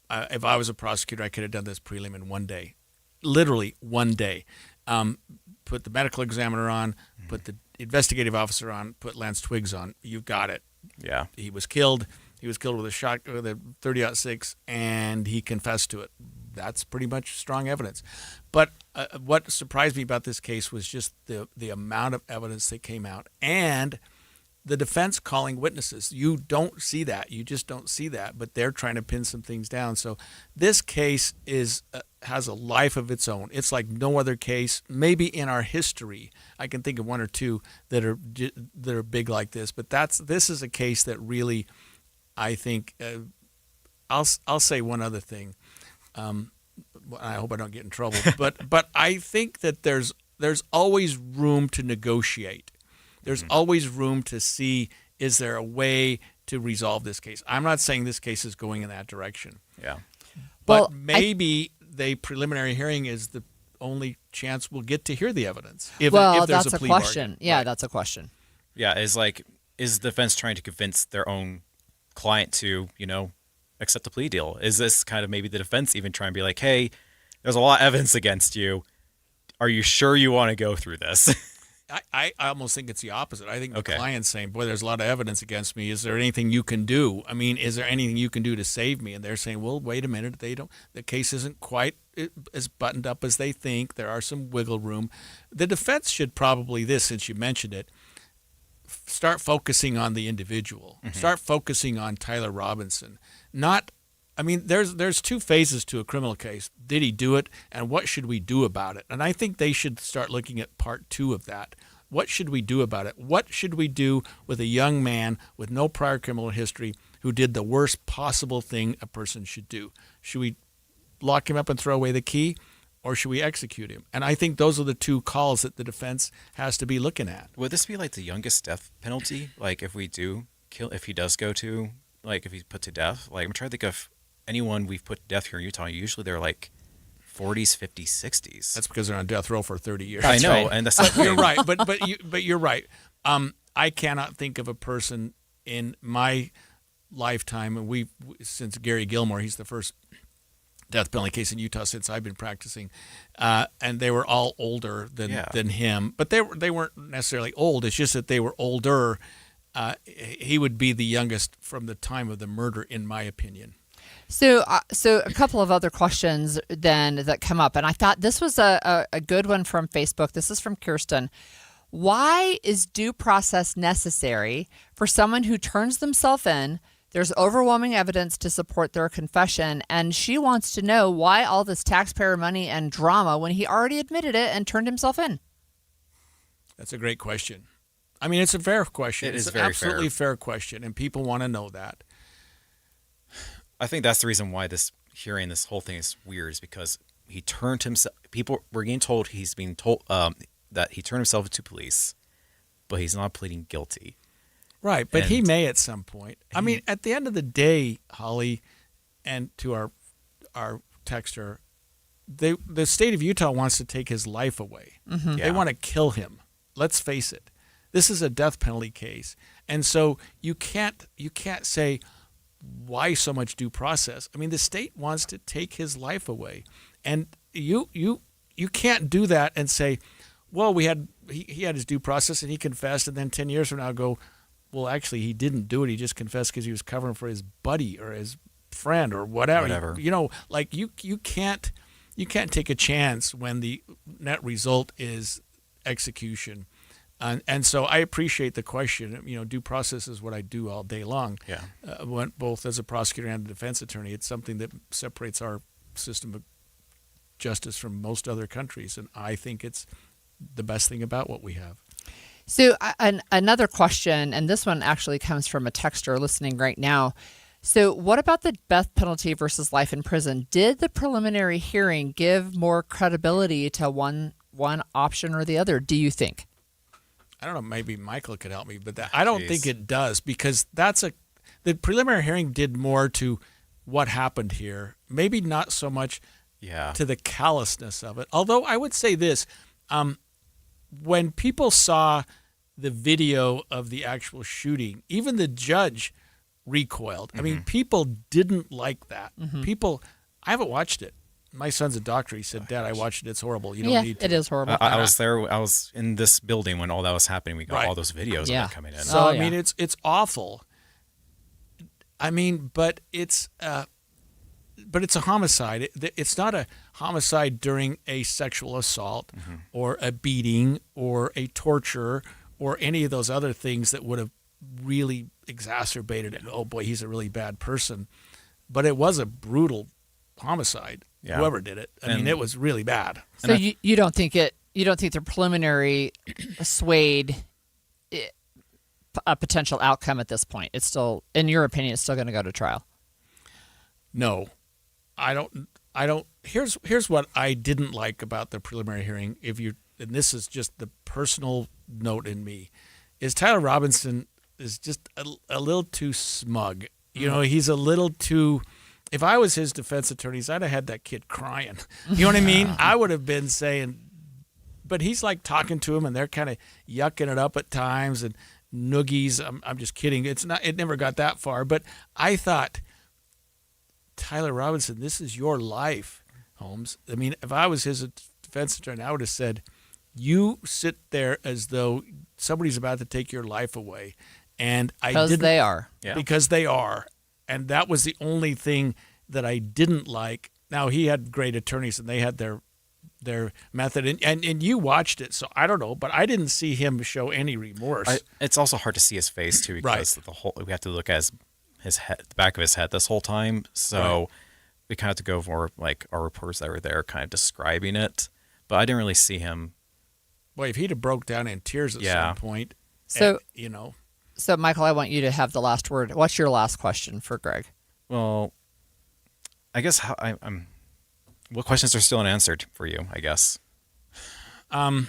if I was a prosecutor, I could have done this prelim in one day, literally one day. Put the medical examiner on, put the investigative officer on, put Lance Twiggs on. You've got it. Yeah. He was killed. He was killed with a .30-06, and he confessed to it. That's pretty much strong evidence. But what surprised me about this case was just the amount of evidence that came out and the defense calling witnesses. You don't see that. You just don't see that. But they're trying to pin some things down. So this case has a life of its own. It's like no other case, maybe in our history. I can think of one or two that are big like this. But this is a case that really, I think, I'll say one other thing. I hope I don't get in trouble, but I think that there's always room to negotiate. There's always room to see, is there a way to resolve this case? I'm not saying this case is going in that direction. Yeah. But maybe the preliminary hearing is the only chance we'll get to hear the evidence. If there's that's a plea question. bargain. Yeah, Right. that's a question. Yeah, is the defense trying to convince their own client to, accept a plea deal? Is this kind of maybe the defense even trying to be like, hey, there's a lot of evidence against you. Are you sure you want to go through this? I almost think it's the opposite. I think the client's saying, boy, there's a lot of evidence against me. Is there anything you can do? I mean, is there anything you can do to save me? And they're saying, well, wait a minute. The case isn't quite as buttoned up as they think. There are some wiggle room. The defense should probably, since you mentioned it, start focusing on the individual. Mm-hmm. Start focusing on Tyler Robinson. There's two phases to a criminal case. Did he do it, and what should we do about it? And I think they should start looking at part two of that. What should we do about it? What should we do with a young man with no prior criminal history who did the worst possible thing a person should do? Should we lock him up and throw away the key, or should we execute him? And I think those are the two calls that the defense has to be looking at. Would this be like the youngest death penalty? Like if we do kill, if he does go to, if he's put to death? Like I'm trying to think of anyone we've put to death here in Utah. Usually they're like 40s, 50s, 60s. That's because they're on death row for 30 years. I know, right. And that's you're right. But you're right. I cannot think of a person in my lifetime, and since Gary Gilmore, he's the first death penalty case in Utah since I've been practicing, and they were all older than him. But they weren't necessarily old. It's just that they were older. He would be the youngest from the time of the murder, in my opinion. So a couple of other questions then that come up, and I thought this was a good one from Facebook. This is from Kirsten. Why is due process necessary for someone who turns themselves in? There's overwhelming evidence to support their confession, and she wants to know why all this taxpayer money and drama when he already admitted it and turned himself in. That's a great question. I mean, it's a fair question. It is it's very an absolutely fair question, and people want to know that. I think that's the reason why this whole thing is weird, is because he turned himself. People were getting told he's being told that he turned himself into police, but he's not pleading guilty. Right, but he may at some point. I mean, at the end of the day, Holly, and to our texter, the state of Utah wants to take his life away. Mm-hmm. They want to kill him. Let's face it. This is a death penalty case, and so you can't say why so much due process. I mean, the state wants to take his life away, and you can't do that and say, well, he had his due process and he confessed, and then 10 years from now go, well, actually, he didn't do it. He just confessed because he was covering for his buddy or his friend or whatever. You know, like you can't take a chance when the net result is execution. And so I appreciate the question. You know, due process is what I do all day long. Yeah. Both as a prosecutor and a defense attorney, it's something that separates our system of justice from most other countries, and I think it's the best thing about what we have. So another question, and this one actually comes from a texter listening right now. So what about the death penalty versus life in prison? Did the preliminary hearing give more credibility to one option or the other, do you think? I don't know, maybe Michael could help me, but I don't think it does, because the preliminary hearing did more to what happened here. Maybe not so much to the callousness of it. Although I would say this, when people saw the video of the actual shooting, even the judge recoiled. I mean, people didn't like that. I haven't watched it. My son's a doctor. He said, Dad, I watched it. It's horrible. You don't need to. It is horrible. I was there. I was in this building when all that was happening. We got all those videos of it coming in. So, I mean, it's awful. I mean, but it's a homicide. It's not a homicide during a sexual assault or a beating or a torture or any of those other things that would have really exacerbated it. Oh, boy, he's a really bad person. But it was a brutal homicide. Yeah. Whoever did it. I mean, it was really bad. So you don't think the preliminary swayed a potential outcome at this point? It's still, in your opinion, it's still going to go to trial? No, I don't. Here's what I didn't like about the preliminary hearing. And this is just the personal note in me, is Tyler Robinson is just a little too smug. You know, he's a little too. If I was his defense attorneys, I'd have had that kid crying. You know what I mean? I would have been saying, but he's like talking to him, and they're kind of yucking it up at times and noogies. I'm just kidding. It never got that far. But I thought, Tyler Robinson, this is your life, Holmes. I mean, if I was his defense attorney, I would have said, you sit there as though somebody's about to take your life away. And because they are. Yeah. Because they are. And that was the only thing that I didn't like. Now, he had great attorneys, and they had their method. And you watched it, so I don't know. But I didn't see him show any remorse. It's also hard to see his face, too, because we have to look at his head, the back of his head this whole time. So we kind of have to go for like our reporters that were there kind of describing it. But I didn't really see him. Boy, if he'd have broke down in tears at some point, so you know. So, Michael, I want you to have the last word. What's your last question for Greg? Well, I guess what questions are still unanswered for you, I guess? Who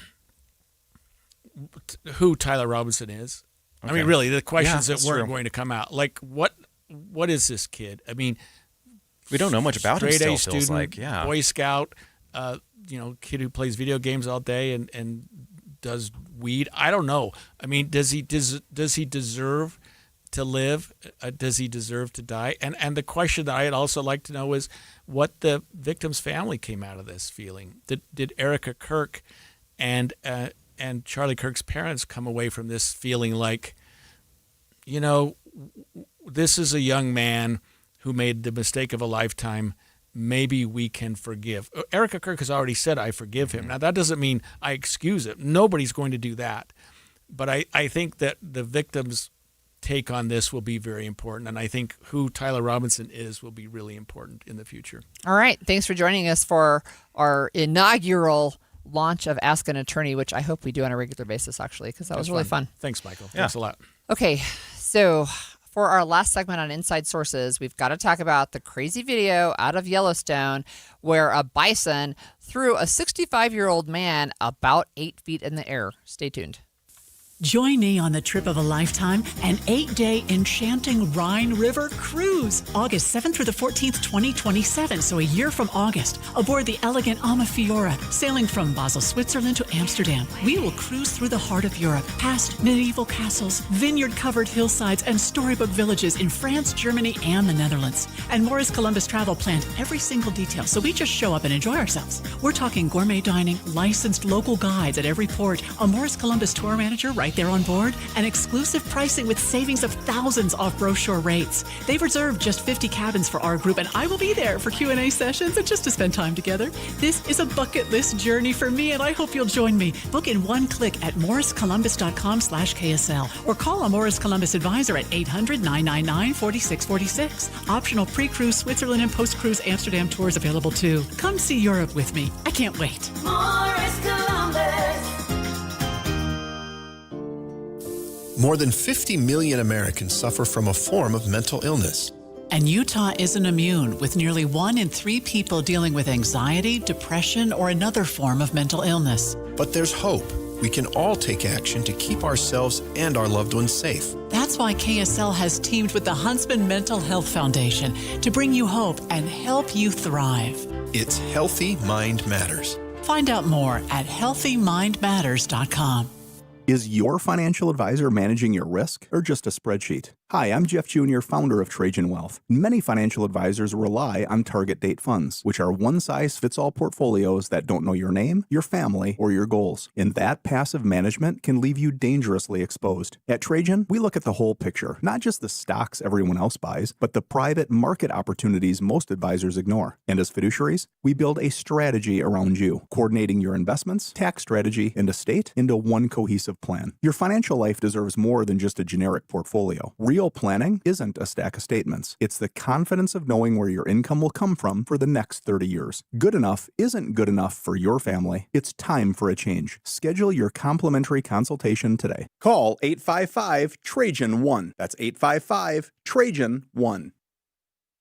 Tyler Robinson is. Okay. I mean, really, the questions that weren't going to come out. Like, what is this kid? I mean, we don't know much about him still, straight A feels student, like, Boy Scout, kid who plays video games all day and does weed. I don't know. I mean, does he deserve to live? Does he deserve to die? And the question that I'd also like to know is what the victim's family came out of this feeling. Did Erica Kirk and Charlie Kirk's parents come away from this feeling like, this is a young man who made the mistake of a lifetime, maybe we can forgive. Erica Kirk has already said, I forgive him. Now, that doesn't mean I excuse it. Nobody's going to do that. But I think that the victims' take on this will be very important. And I think who Tyler Robinson is will be really important in the future. All right. Thanks for joining us for our inaugural launch of Ask an Attorney, which I hope we do on a regular basis, actually, because that was really fun. Thanks, Michael. Thanks a lot. Okay. So for our last segment on Inside Sources, we've got to talk about the crazy video out of Yellowstone where a bison threw a 65-year-old man about 8 feet in the air. Stay tuned. Join me on the trip of a lifetime, an 8-day enchanting Rhine River cruise, August 7th through the 14th, 2027, so a year from August, aboard the elegant Amafiora, sailing from Basel, Switzerland to Amsterdam. We will cruise through the heart of Europe, past medieval castles, vineyard-covered hillsides, and storybook villages in France, Germany, and the Netherlands. And Morris Columbus Travel planned every single detail, so we just show up and enjoy ourselves. We're talking gourmet dining, licensed local guides at every port, a Morris Columbus tour manager right there on board, and exclusive pricing with savings of thousands off brochure rates. They've reserved just 50 cabins for our group, and I will be there for Q&A sessions and just to spend time together. This is a bucket list journey for me, and I hope you'll join me. Book in one click at morriscolumbus.com/KSL or call a Morris Columbus advisor at 800-999-4646. Optional pre-cruise Switzerland and post-cruise Amsterdam tours available too. Come see Europe with me. I can't wait. Morris Columbus. More than 50 million Americans suffer from a form of mental illness. And Utah isn't immune, with nearly 1 in 3 people dealing with anxiety, depression, or another form of mental illness. But there's hope. We can all take action to keep ourselves and our loved ones safe. That's why KSL has teamed with the Huntsman Mental Health Foundation to bring you hope and help you thrive. It's Healthy Mind Matters. Find out more at healthymindmatters.com. Is your financial advisor managing your risk or just a spreadsheet? Hi, I'm Jeff Jr., founder of Trajan Wealth. Many financial advisors rely on target date funds, which are one-size-fits-all portfolios that don't know your name, your family, or your goals. And that passive management can leave you dangerously exposed. At Trajan, we look at the whole picture, not just the stocks everyone else buys, but the private market opportunities most advisors ignore. And as fiduciaries, we build a strategy around you, coordinating your investments, tax strategy, and estate into one cohesive plan. Your financial life deserves more than just a generic portfolio. Real planning isn't a stack of statements. It's the confidence of knowing where your income will come from for the next 30 years. Good enough isn't good enough for your family. It's time for a change. Schedule your complimentary consultation today. Call 855-TRAJAN-1. That's 855-TRAJAN-1.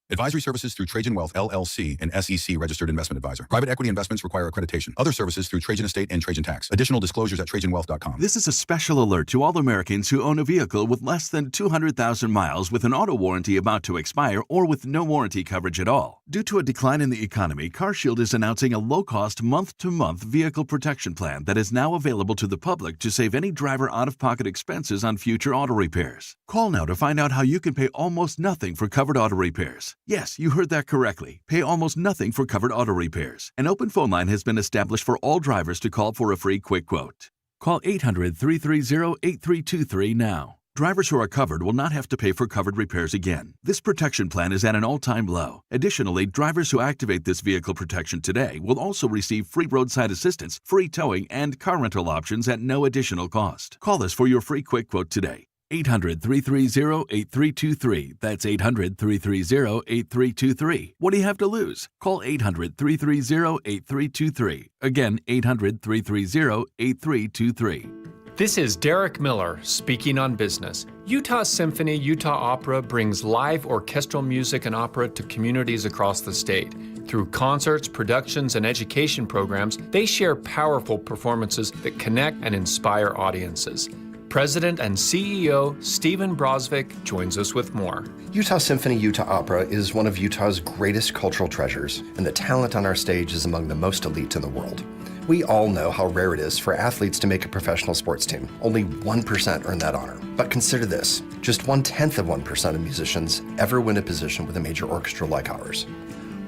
Advisory services through Trajan Wealth, LLC, an SEC registered investment advisor. Private equity investments require accreditation. Other services through Trajan Estate and Trajan Tax. Additional disclosures at TrajanWealth.com. This is a special alert to all Americans who own a vehicle with less than 200,000 miles with an auto warranty about to expire or with no warranty coverage at all. Due to a decline in the economy, CarShield is announcing a low-cost month-to-month vehicle protection plan that is now available to the public to save any driver out-of-pocket expenses on future auto repairs. Call now to find out how you can pay almost nothing for covered auto repairs. Yes, you heard that correctly. Pay almost nothing for covered auto repairs. An open phone line has been established for all drivers to call for a free quick quote. Call 800-330-8323 now. Drivers who are covered will not have to pay for covered repairs again. This protection plan is at an all-time low. Additionally, drivers who activate this vehicle protection today will also receive free roadside assistance, free towing, and car rental options at no additional cost. Call us for your free quick quote today. 800-330-8323. That's 800-330-8323. What do you have to lose? Call 800-330-8323. Again, 800-330-8323. This is Derek Miller speaking on business. Utah Symphony Utah Opera brings live orchestral music and opera to communities across the state. Through concerts, productions, and education programs, they share powerful performances that connect and inspire audiences. President and CEO Stephen Brozvik joins us with more. Utah Symphony Utah Opera is one of Utah's greatest cultural treasures, and the talent on our stage is among the most elite in the world. We all know how rare it is for athletes to make a professional sports team. Only 1% earn that honor. But consider this, just 0.1% of musicians ever win a position with a major orchestra like ours.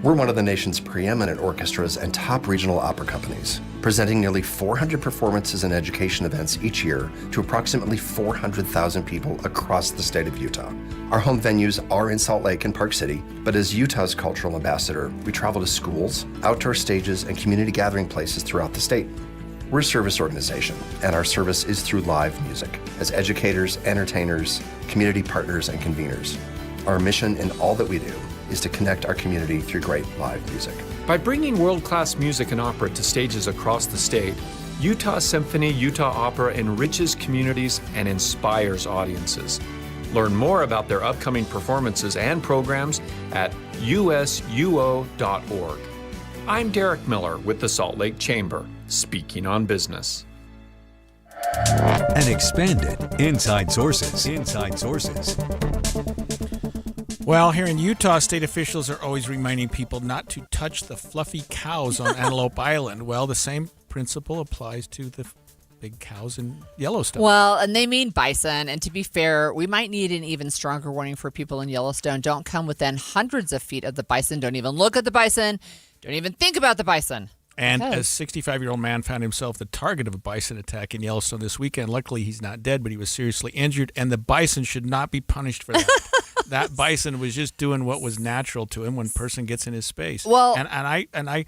We're one of the nation's preeminent orchestras and top regional opera companies, presenting nearly 400 performances and education events each year to approximately 400,000 people across the state of Utah. Our home venues are in Salt Lake and Park City, but as Utah's cultural ambassador, we travel to schools, outdoor stages, and community gathering places throughout the state. We're a service organization, and our service is through live music, as educators, entertainers, community partners, and conveners. Our mission in all that we do is to connect our community through great live music. By bringing world-class music and opera to stages across the state, Utah Symphony Utah Opera enriches communities and inspires audiences. Learn more about their upcoming performances and programs at usuo.org. I'm Derek Miller with the Salt Lake Chamber, speaking on business. And expanded Inside Sources. Inside Sources. Well, here in Utah, state officials are always reminding people not to touch the fluffy cows on Antelope Island. Well, the same principle applies to the big cows in Yellowstone. Well, and they mean bison. And to be fair, we might need an even stronger warning for people in Yellowstone. Don't come within hundreds of feet of the bison. Don't even look at the bison. Don't even think about the bison. And Okay. a 65-year-old man found himself the target of a bison attack in Yellowstone this weekend. Luckily, he's not dead, but he was seriously injured, and the bison should not be punished for that. That bison was just doing what was natural to him when a person gets in his space. Well- and I,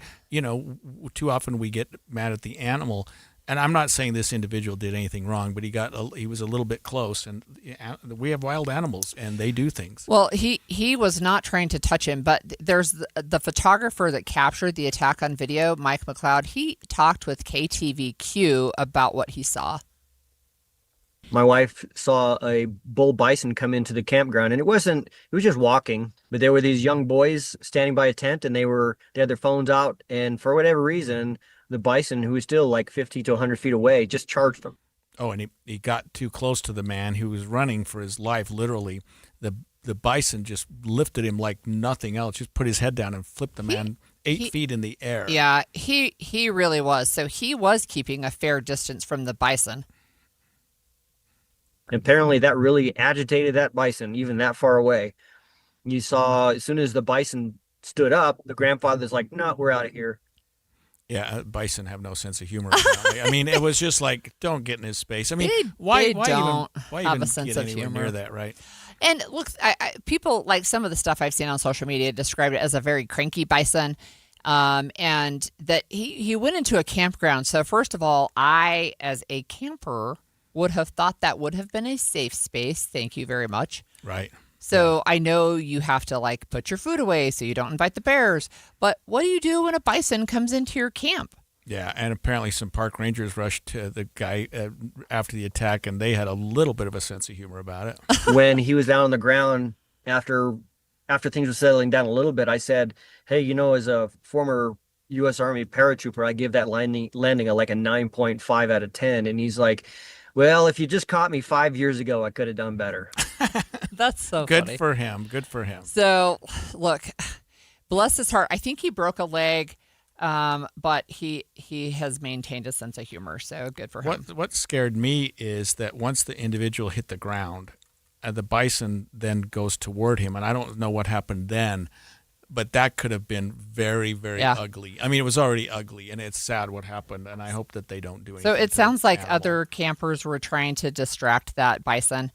too often we get mad at the animal. And I'm not saying this individual did anything wrong, but he was a little bit close. And we have wild animals, and they do things. Well, he was not trying to touch him, but there's the photographer that captured the attack on video, Mike McLeod. He talked with KTVQ about what he saw. My wife saw a bull bison come into the campground, and it was just walking, but there were these young boys standing by a tent, and they had their phones out, and for whatever reason, the bison, who was still like 50 to 100 feet away, just charged them. Oh, and he got too close to the man who was running for his life, literally. The bison just lifted him like nothing else, just put his head down and flipped the man 8 feet in the air. Yeah, he really was. So he was keeping a fair distance from the bison. Apparently, that really agitated that bison, even that far away. You saw, as soon as the bison stood up, the grandfather's like, no, we're out of here. Yeah, bison have no sense of humor. Apparently. I mean, it was just like, don't get in his space. I mean, They why don't even have a sense get of anywhere humor. near that, right? And look, people, like some of the stuff I've seen on social media, described it as a very cranky bison. And that he went into a campground. So first of all, I, as a camper, would have thought that would have been a safe space. Thank you very much. Right. So I know you have to like put your food away so you don't invite the bears. But what do you do when a bison comes into your camp? Yeah, and apparently some park rangers rushed to the guy after the attack, and they had a little bit of a sense of humor about it. When he was down on the ground after things were settling down a little bit, I said, hey, as a former U.S. Army paratrooper, I give that landing a like a 9.5 out of 10. And he's like, well, if you just caught me 5 years ago, I could have done better. That's so Good funny. for him. Good for him. So, look, bless his heart. I think he broke a leg, but he has maintained a sense of humor. So good for him. What scared me is that once the individual hit the ground, the bison then goes toward him, and I don't know what happened then, but that could have been very, very ugly. I mean, it was already ugly, and it's sad what happened, and I hope that they don't do anything. So it to sounds the like animal. other campers were trying to distract that bison.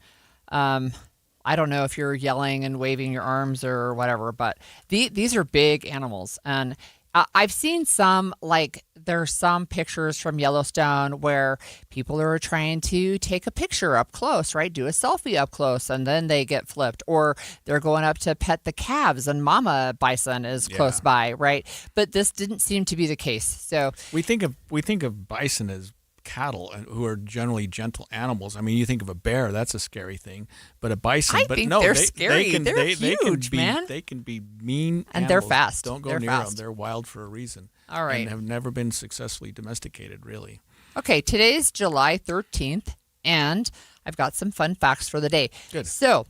I don't know if you're yelling and waving your arms or whatever, but these are big animals. And I've seen some, like there's some pictures from Yellowstone where people are trying to take a picture up close, right? Do a selfie up close, and then they get flipped. Or they're going up to pet the calves, and mama bison is close by, right? But this didn't seem to be the case. So we think of bison as cattle, who are generally gentle animals. I mean, you think of a bear, that's a scary thing, but a bison. I but think no, they're they, scary. They can, They're huge, man. They can be mean, And they're animals. fast. Don't go They're near fast. them. They're wild for a reason. All right. And have never been successfully domesticated, really. Okay, today's July 13th, and I've got some fun facts for the day. Good. So,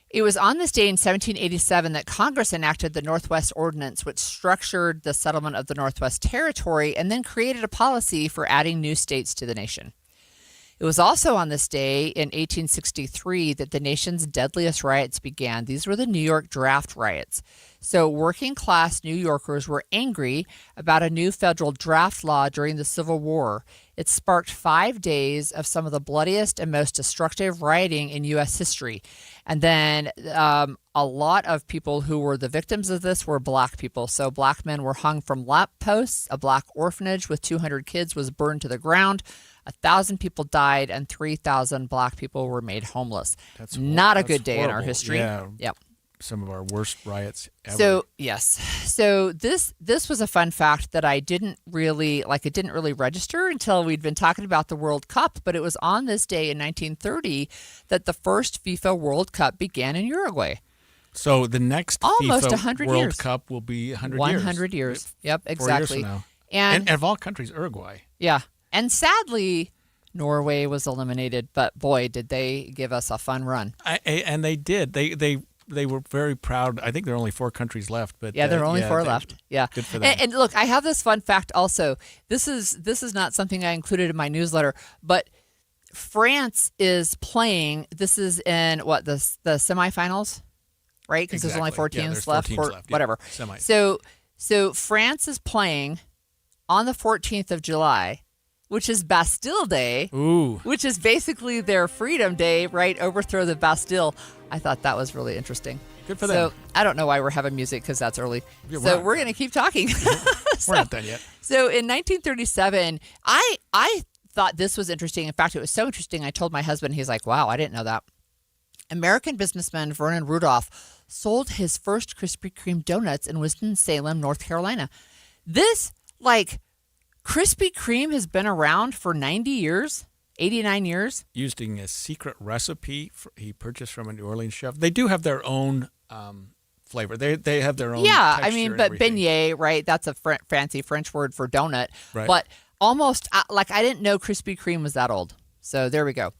it was on this day in 1787 that Congress enacted the Northwest Ordinance, which structured the settlement of the Northwest Territory and then created a policy for adding new states to the nation. It was also on this day in 1863 that the nation's deadliest riots began. These were the New York draft riots. So working class New Yorkers were angry about a new federal draft law during the Civil War. It sparked 5 days of some of the bloodiest and most destructive rioting in U.S. history. And then a lot of people who were the victims of this were black people. So black men were hung from lamp posts. A black orphanage with 200 kids was burned to the ground. 1,000 people died and 3,000 black people were made homeless. That's not a that's good day in our horrible. history. Yeah. Yep. Some of our worst riots ever. So yes, so this was a fun fact that I didn't really like. It didn't really register until we'd been talking about the World Cup. But it was on this day in 1930 that the first FIFA World Cup began in Uruguay. So the next Almost FIFA 100 World years. Cup will be 100 years. 100 years. Yep, 4 years exactly. from now. And of all countries, Uruguay. yeah, and sadly, Norway was eliminated. But boy, did they give us a fun run. And they did. They were very proud. I think there are only 4 countries left, but yeah, there are only 4 left. Yeah, good for them. And look, I have this fun fact also. This is not something I included in my newsletter, but France is playing. This is in what the semifinals, right? Because there's only 4 Yeah, teams there's 4 left, teams or left. Yeah, whatever. semis. So France is playing on the 14th of July, which is Bastille Day. Ooh. Which is basically their Freedom Day, right? Overthrow the Bastille. I thought that was really interesting. Good for them. So I don't know why we're having music because that's early. Yeah, So we're going to keep talking. We're not done yet. So in 1937, I thought this was interesting. In fact, it was so interesting. I told my husband, he's like, wow, I didn't know that. American businessman Vernon Rudolph sold his first Krispy Kreme donuts in Winston-Salem, North Carolina. This, Krispy Kreme has been around for 90 years, 89 years. Using a secret recipe he purchased from a New Orleans chef. They do have their own flavor. They have their own Yeah, I texture mean, and but everything. beignet, right? That's a fancy French word for donut. Right. But almost, I didn't know Krispy Kreme was that old. So there we go.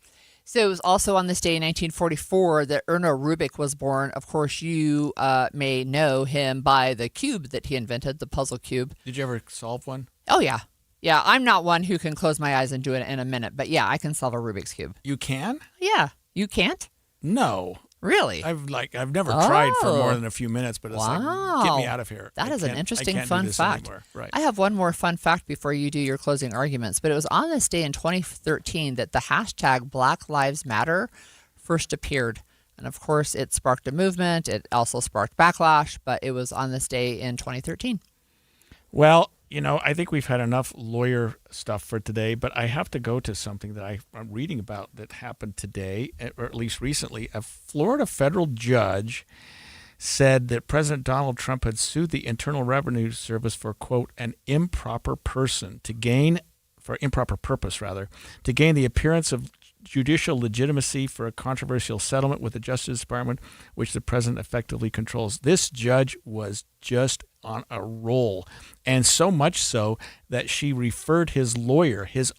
So it was also on this day in 1944 that Erno Rubik was born. Of course, you may know him by the cube that he invented, the puzzle cube. Did you ever solve one? Oh, yeah. Yeah, I'm not one who can close my eyes and do it in a minute. But yeah, I can solve a Rubik's Cube. You can? Yeah. You can't? No. Really? I've never tried for more Oh. than a few minutes, but it's Wow. like, get me out of here. That I is an can't- interesting I can't do fun this fact. anymore. Right. I have one more fun fact before you do your closing arguments, but it was on this day in 2013 that the hashtag Black Lives Matter first appeared. And of course, it sparked a movement. It also sparked backlash, but it was on this day in 2013. Well, I think we've had enough lawyer stuff for today, but I have to go to something that I'm reading about that happened today, or at least recently. A Florida federal judge said that President Donald Trump had sued the Internal Revenue Service for, quote, an improper purpose, to gain the appearance of judicial legitimacy for a controversial settlement with the Justice Department, which the president effectively controls. This judge was just on a roll, and so much so that she referred his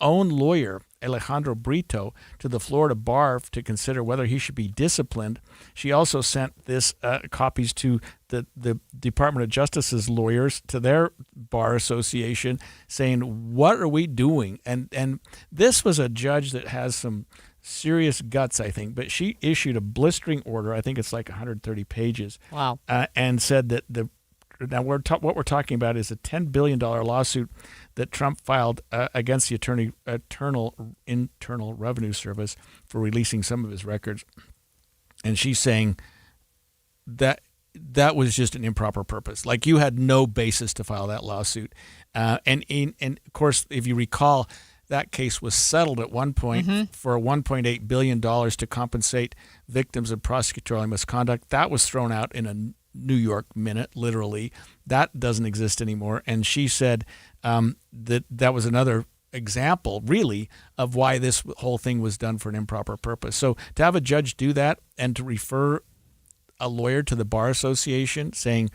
own lawyer, Alejandro Brito, to the Florida bar to consider whether he should be disciplined. She also sent this copies to the Department of Justice's lawyers, to their bar association, saying, what are we doing? And this was a judge that has some serious guts, I think, but she issued a blistering order. I think it's like 130 pages. Wow. And said that what we're talking about is a $10 billion lawsuit that Trump filed against the Internal Revenue Service for releasing some of his records. And she's saying that was just an improper purpose. Like, you had no basis to file that lawsuit. And of course, if you recall, that case was settled at one point for $1.8 billion to compensate victims of prosecutorial misconduct. That was thrown out in a New York minute, literally. That doesn't exist anymore. And she said that was another example, really, of why this whole thing was done for an improper purpose. So to have a judge do that and to refer a lawyer to the Bar Association saying,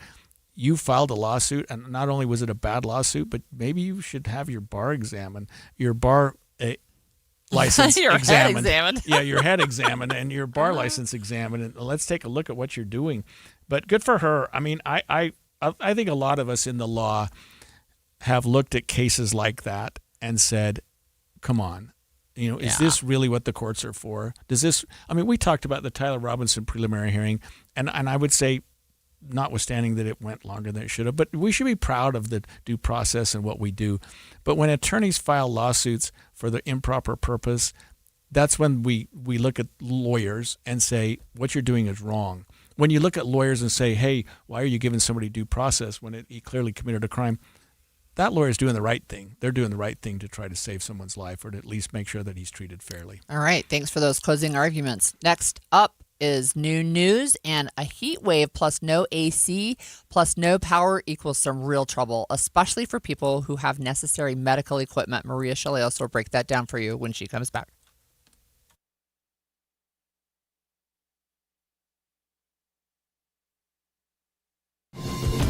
you filed a lawsuit, and not only was it a bad lawsuit, but maybe you should have your bar examined, your bar license Your head examined. examined. Yeah, your head examined and your bar license examined, and let's take a look at what you're doing. But good for her. I mean, I think a lot of us in the law have looked at cases like that and said, come on, is this really what the courts are for? We talked about the Tyler Robinson preliminary hearing, and I would say notwithstanding that it went longer than it should have. But we should be proud of the due process and what we do. But when attorneys file lawsuits for the improper purpose, that's when we look at lawyers and say, what you're doing is wrong. When you look at lawyers and say, hey, why are you giving somebody due process when he clearly committed a crime? That lawyer's doing the right thing. They're doing the right thing to try to save someone's life or to at least make sure that he's treated fairly. All right. Thanks for those closing arguments. Next up is Noon News, and a heat wave plus no AC plus no power equals some real trouble, especially for people who have necessary medical equipment. Maria Chaleos will break that down for you when she comes back.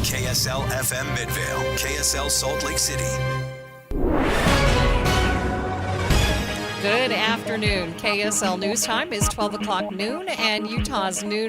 KSL FM Midvale, KSL Salt Lake City. Good afternoon. KSL News Time is 12 o'clock noon, and Utah's noon